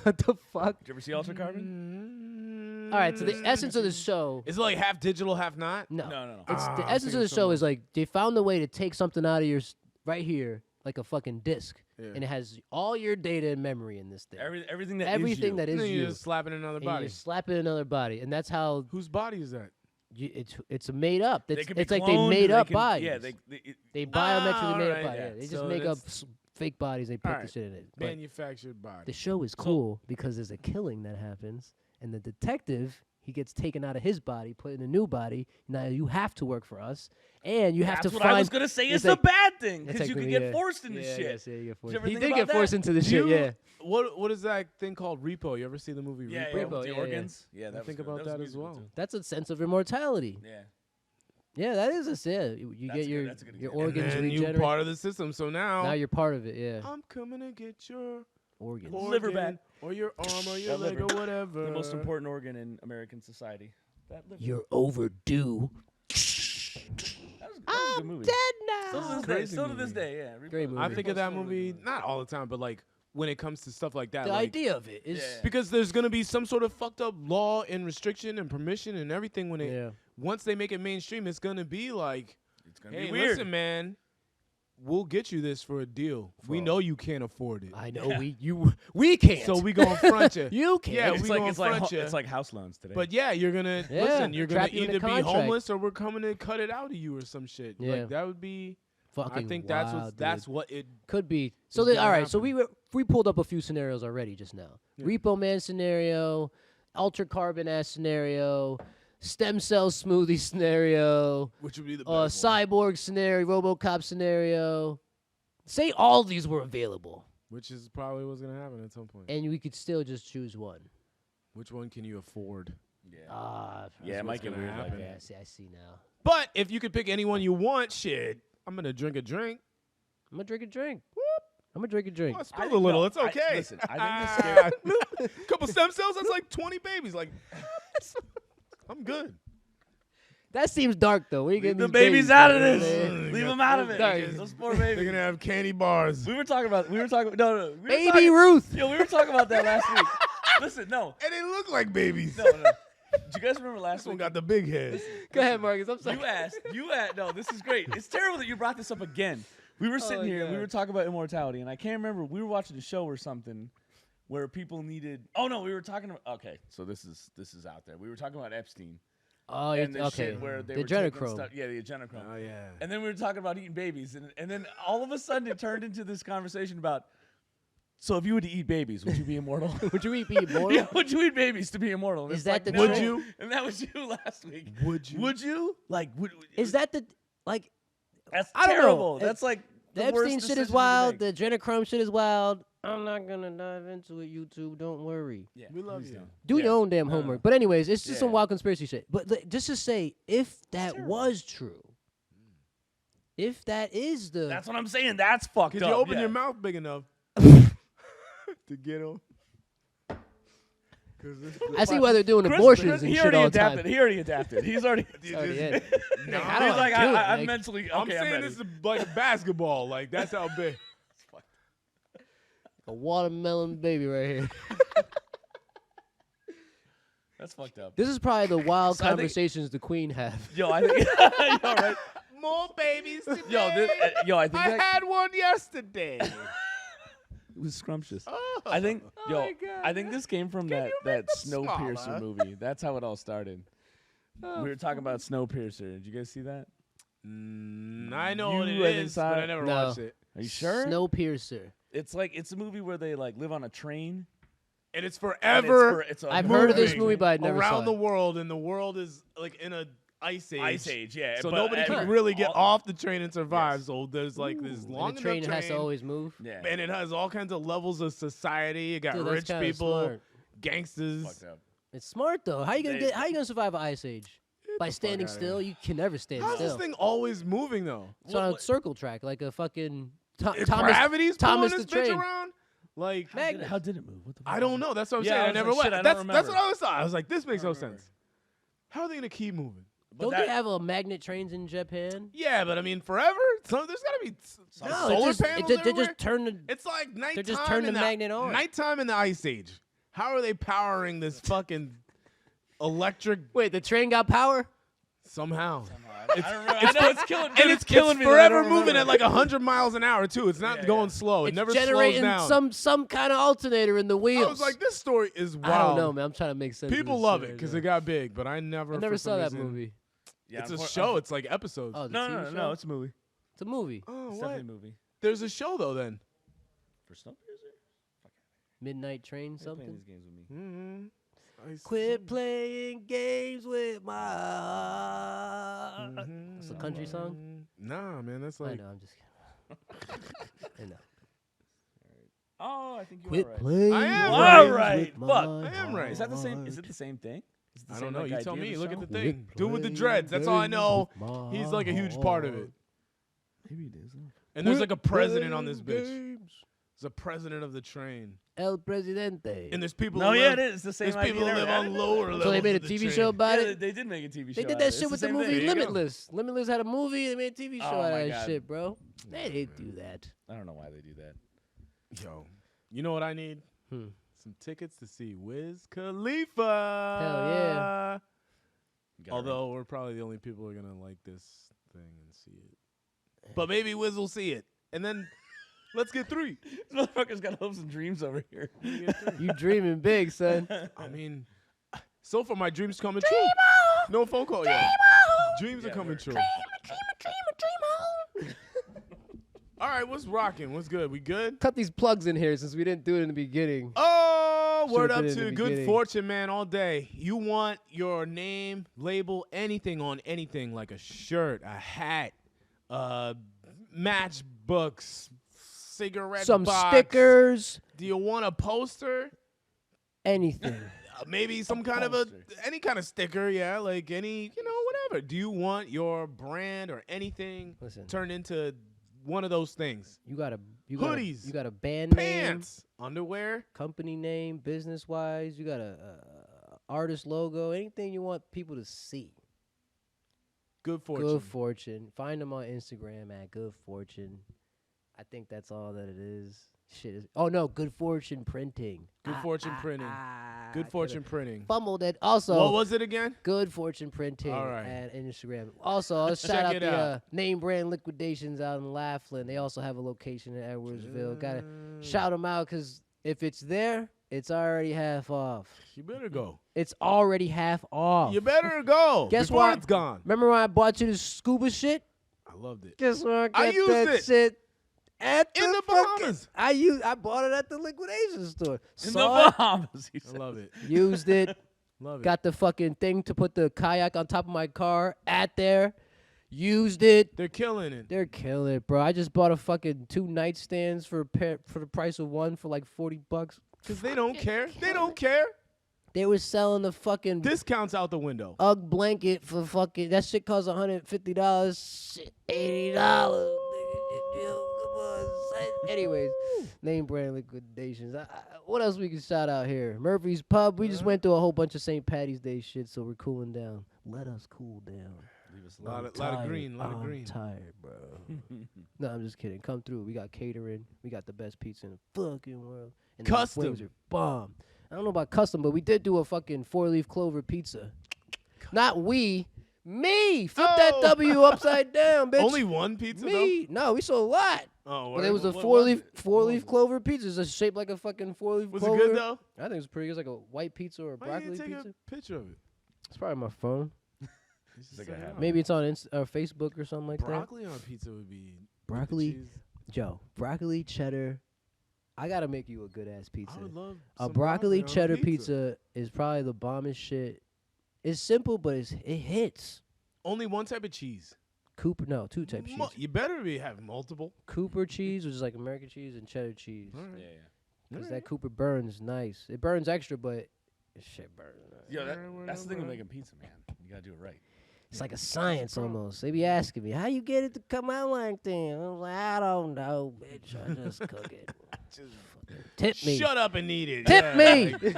what the fuck? Did you ever see Altered Carbon? All right. So the essence of the show. Is it like half digital, half not? No. No. It's the I'm essence of the thinking show is like they found a way to take something out of your right here, like a fucking disc, Yeah. and it has all your data and memory in this thing. Everything that Everything is that you. is And then you. you just slap it in another And body. you just slap it in another body, and that's how Whose body is that? it's a made up. They It's, could be it's like they cloned, made they up can- bodies. Yeah. They biometrically made up alright, bodies. yeah. Yeah, they just So make up that's- fake bodies. They put the Alright. shit in it. But Manufactured body. the show is cool because there's a killing that happens, and the detective he gets taken out of his body, put in a new body. Now you have to work for us, and you have That's to what find. I was gonna say. it's It's a like- bad thing it's because you like, can yeah. get forced into Yeah, shit. yes, yeah, you get forced. Did you ever He think did about get that? forced into the shit. Yeah. What is that thing called Repo? You ever see the movie Yeah, Repo? yeah, Repo, with the yeah, yeah. organs. Yeah, that I think was good. about was a that as musical, well. too. That's a sense of immortality. Yeah. Yeah, that is a You That's get good, your that's a good your example. organs and you regenerate. part of the system. So now Now you're part of it. Yeah. I'm coming to get your Organs. Liver organ back. or your arm or your That leg liver. or whatever. The most important organ in American society. That liver. You're overdue. That was a good movie. Dead Still now. to this day. Crazy Still to this movie. day. Yeah. Great movie. I think of that Repo's still a movie good not all the time, but like when it comes to stuff like that. The like, idea of it is. Yeah. because there's gonna be some sort of fucked up law and restriction and permission and everything when it Yeah. once they make it mainstream, it's gonna be like, It's gonna hey, be weird. listen, man, we'll get you this for a deal. We For- know you can't afford it, I know we can't. so we gonna front you. You can't. Yeah, it's we like gonna it's like front ya. it's like house loans today. But yeah, you're gonna Yeah, listen. You're gonna trap you in a either be contract. homeless or we're coming to cut it out of you or some shit. Yeah. Like that would be. Fucking I think wild, that's dude. what it. Could be. So It's then, all gonna right. So we pulled up a few scenarios already just now. Yeah. Repo Man scenario, Ultra Carbon ass scenario, stem cell smoothie scenario, Which would be the best one. cyborg scenario, RoboCop scenario. Say all these were available, Which is probably what's gonna happen at some point. and we could still just choose one. Which one can you afford? yeah. what's Yeah, it might get gonna weird like happen. Yeah, that. I see now. But if you could pick anyone you want, shit, I'm gonna drink a drink. I'm gonna drink a drink. I'm gonna drink a drink. Oh, I spill a think- little. no, It's okay. listen, I think the scary. Couple stem cells. That's like 20 babies. Like, I'm good. That seems dark though. Where you getting The these babies out of from, this. man? Leave them out of it. Sorry. Those poor They're babies. gonna have candy bars. We were talking about. No. We were Baby talking, Ruth. Yo, we were talking about that last week. Listen, no. And they look like babies. No. Do you guys remember last This one week? got the big head. Go ahead, Marcus. I'm sorry. You asked. No, this is great. It's terrible that you brought this up again. We were sitting here and we God. were talking about immortality, and I can't remember. We were watching a show or something, where people needed. Oh no, we were talking about. Okay, so this is out there. We were talking about Epstein. Oh, And the okay. shit where they The were taking adrenochrome. stuff. Yeah, the adrenochrome. Oh yeah. And then we were talking about eating babies, and then all of a sudden it turned into this conversation about. So if you were to eat babies, would you be immortal? Would you be immortal? Yeah, would you eat babies to be immortal? And Is it's that like, the no. Would you? And that was you last week. Would you? Would you? Like, Is that the like? that's I don't know. terrible. That's like The the worst Epstein shit is decision you wild. can The adrenochrome shit is wild. I'm not gonna dive into it. YouTube, don't worry. make. Yeah, We love please you. don't. Do Yeah. your own damn No, no, homework. no. But anyways, it's just Yeah. some wild conspiracy shit. But just to say, if that terrible. was true, if that is the That's what I'm saying. That's fucked Could up. you open yeah. your mouth big enough to get him? I see why they're doing Chris- abortions Chris, and he shit already all the adapted. time. He already adapted. He's already. Already in. No, How do He's I like, do it? I'm Like, mentally. I'm Okay, I'm saying ready. this is like a basketball. Like that's how big. a watermelon baby right here. That's fucked up. This is probably the wild So I think- conversations the Queen have. Yo, I think. Yo, right? More babies today. I think I that had one yesterday. it was scrumptious. Oh. I think, yo, my God. I think this came from that them Snowpiercer smaller? movie. That's how it all started. We were talking about Snowpiercer. Did you guys see that? I know You what it went is, inside- but I never No. watched it. Are you sure? Snowpiercer. It's a movie where they like live on a train. And it's and forever it's a I've heard of this moving movie, but I've never around saw the it. world, and the world is like in a ice age. Ice Age, yeah. So but- nobody and can really get all- off the train and survive. Yes. So there's like this And long the train enough has to always move. Yeah. and it has all kinds of levels of society. You got Dude, that's rich kinda people, smart. gangsters. Fucked up. It's smart though. How you gonna They- how you gonna survive an ice age? By the fuck standing outta still? You can never stand How's still. this thing always moving though? It's on a circle track, like a fucking Thomas. Gravity's Thomas pulling the this bitch train. around? Like Magnet. How did it move? What the fuck I don't know. That's what I'm Yeah, saying. I I was never like, went. shit, I don't That's remember. what I always thought. I was like, this makes no remember. sense. How are they gonna keep moving? But Don't that- they have a magnet trains in Japan? Yeah, but I mean, forever. So there's gotta be No, solar it just, panels they everywhere. just turn the. It's like nighttime. just turn in the magnet on. Nighttime in the ice age. How are they powering this fucking electric Wait, the train got power? somehow? I don't remember. I know it's killing. And it's killing me. that I forever don't moving remember. at like 100 miles an hour too. It's not Yeah, going yeah. slow. It It's never slows generating down. some kind of alternator in the wheels. I was like, this story is wild. I don't know, man. I'm trying to make sense. People of this love shit it right because now. it got big, but I never. I never for saw some that reason- movie. Yeah, It's a unfor- show. It's like episodes. Oh, the No, TV no, show? no. It's a movie. It's a movie. Oh, It's what? definitely a movie. There's a show though. Then. For Snowpiercer? Midnight Train, Stop playing something. these games with me. Mm-hmm. Quit playing games with my heart. That's a country song? Nah, man. That's I like. know, I'm just kidding. I know. Oh, I think you Quit are right. playing I am games right. with Right, my fuck. I am right. Is that the same? Is heart. it the same thing? Is it the I same, don't know. like, You tell idea me. of the Look at show? the thing. Quit Dude with the playing dreads. That's all I games know. with my He's like a huge part of it. heart. Maybe it is. And there's like a Quit president on this playing bitch. games. There's a president of the train. El Presidente. And there's people. No, who yeah, live, it is. It's the same There's people idea. who live on lower levels. so they made a of the TV train. show about Yeah, it? they did make a TV show. They did out that of it. shit It's with the the same movie thing. There you go. Limitless. Limitless had a movie. They made a TV show Oh out my of that God. shit, bro. They didn't do that. I don't know why they do that. Yo, you know what I need? Hmm. Some tickets to see Wiz Khalifa. yeah. You got it Although we're probably the only people who are gonna like this thing and see it. But maybe Wiz will see it, and then let's get three. right. This motherfucker's got hopes and dreams over here. You dreaming big, son. I mean, so far my dreams coming true. No phone call yet. Dreams are Yeah, coming word. true. All right, what's rocking? What's good? We good? Cut these plugs in here since we didn't do it in the beginning. Oh, Should've word up been in to the Good beginning. Fortune, man, all day. You want your name, label, anything on anything, like a shirt, a hat, matchbooks, cigarette Some box. stickers, Do you want a poster? anything. Maybe some kind of a poster. any kind of sticker, yeah, like any, whatever. Do you want your brand or anything Listen. turned into one of those things? You got a Hoodies, You got a band name, Pants, underwear. company name, business wise. You got a artist logo. Anything you want people to see. Good Fortune. Good Fortune. Find them on Instagram at Good Fortune. I think that's all that it is. Shit is. Oh no, Good Fortune Printing. Good Fortune Printing. Good I Fortune could've Printing. Fumbled it. Also, What was it again? Good Fortune Printing All right. and Instagram. Also, I'll shout Check out it the out. name brand liquidations out in Laughlin. They also have a location in Edwardsville. Gotta shout them out because if it's there, It's already half off. You better go. It's already half off. You better go. Guess before what? It's gone. Remember when I bought you the scuba shit? I loved it. Guess where I got I used that it. shit? At In the fucking- Bahamas. I bought it at the liquidation store. In Saw the it, Bahamas. I love it. used it, Love it. got the fucking thing to put the kayak on top of my car at there, used it. They're killing it. They're killing it, bro. I just bought a fucking 2 nightstands for the price of one for like $40. Because they don't care. They don't care. They were selling the fucking Discounts out the window. UGG blanket for fucking that shit costs $150. Shit, $80. Anyways, name brand liquidations. What else we can shout out here? Murphy's Pub. We just went through a whole bunch of St. Patty's Day shit, so we're cooling down. Let us cool down. Leave us A lot alone. of green. Lot of I'm green. tired, bro. No, I'm just kidding. Come through. We got catering. We got the best pizza in the fucking world. And the Custom. wings are bomb. I don't know about custom, but we did do a fucking 4-leaf clover pizza. Not we. Me. Flip that Oh. W upside down, bitch. Only one pizza me. No, we sold a lot. though? Oh, But it was a what four-leaf was it? clover pizza. It's just shaped like a fucking 4-leaf Was it clover. good though? I think it was pretty good. It was like a white pizza or a Why you broccoli didn't take pizza. a picture of it? It's probably my phone. It's like I have Maybe it's on Facebook or something like that. Broccoli on pizza would be Broccoli, cheese. Joe. Broccoli cheddar. I gotta make you a good ass pizza. I would love A some broccoli on a cheddar pizza is probably the bombest shit. It's simple, but it hits. Only one type of cheese. Cooper, no, 2 types of cheese. You better have multiple. Cooper cheese, which is like American cheese, and cheddar cheese. All right. Yeah, yeah. Because that Cooper burns nice. It burns extra, but shit burns nice. Yo, Alright, that's the thing with alright. making pizza, man. You gotta do it right. It's like a science almost. They be asking me, how you get it to come out like that? I'm like, I don't know, bitch. I just cook it. Fucking tip me. Shut up and eat it. Tip Yeah, me.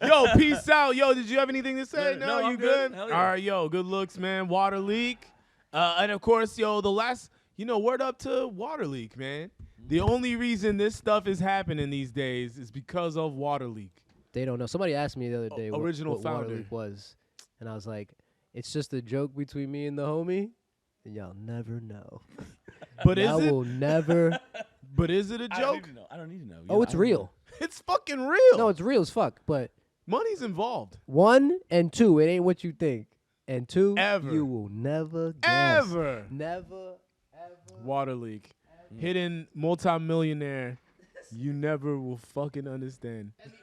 Yo, peace out. Yo, did you have anything to say? No, you I'm good? good. Hell All yeah. right, yo, good looks, man. Water leak. And of course, yo, the last, word up to water leak, man. The only reason this stuff is happening these days is because of water leak. They don't know. Somebody asked me the other day Original what water founder. leak was. And I was like, it's just a joke between me and the homie. And y'all never know. But Y'all is it? will never. But is it a I don't joke? need to know. I don't need to know. Oh, it's real. It's fucking real. No, it's real as fuck. But Money's involved. 1 and 2, it ain't what you think. And 2, Ever. you will never guess. Ever. Never, ever. Water leak. Hidden multimillionaire. You never will fucking understand. And the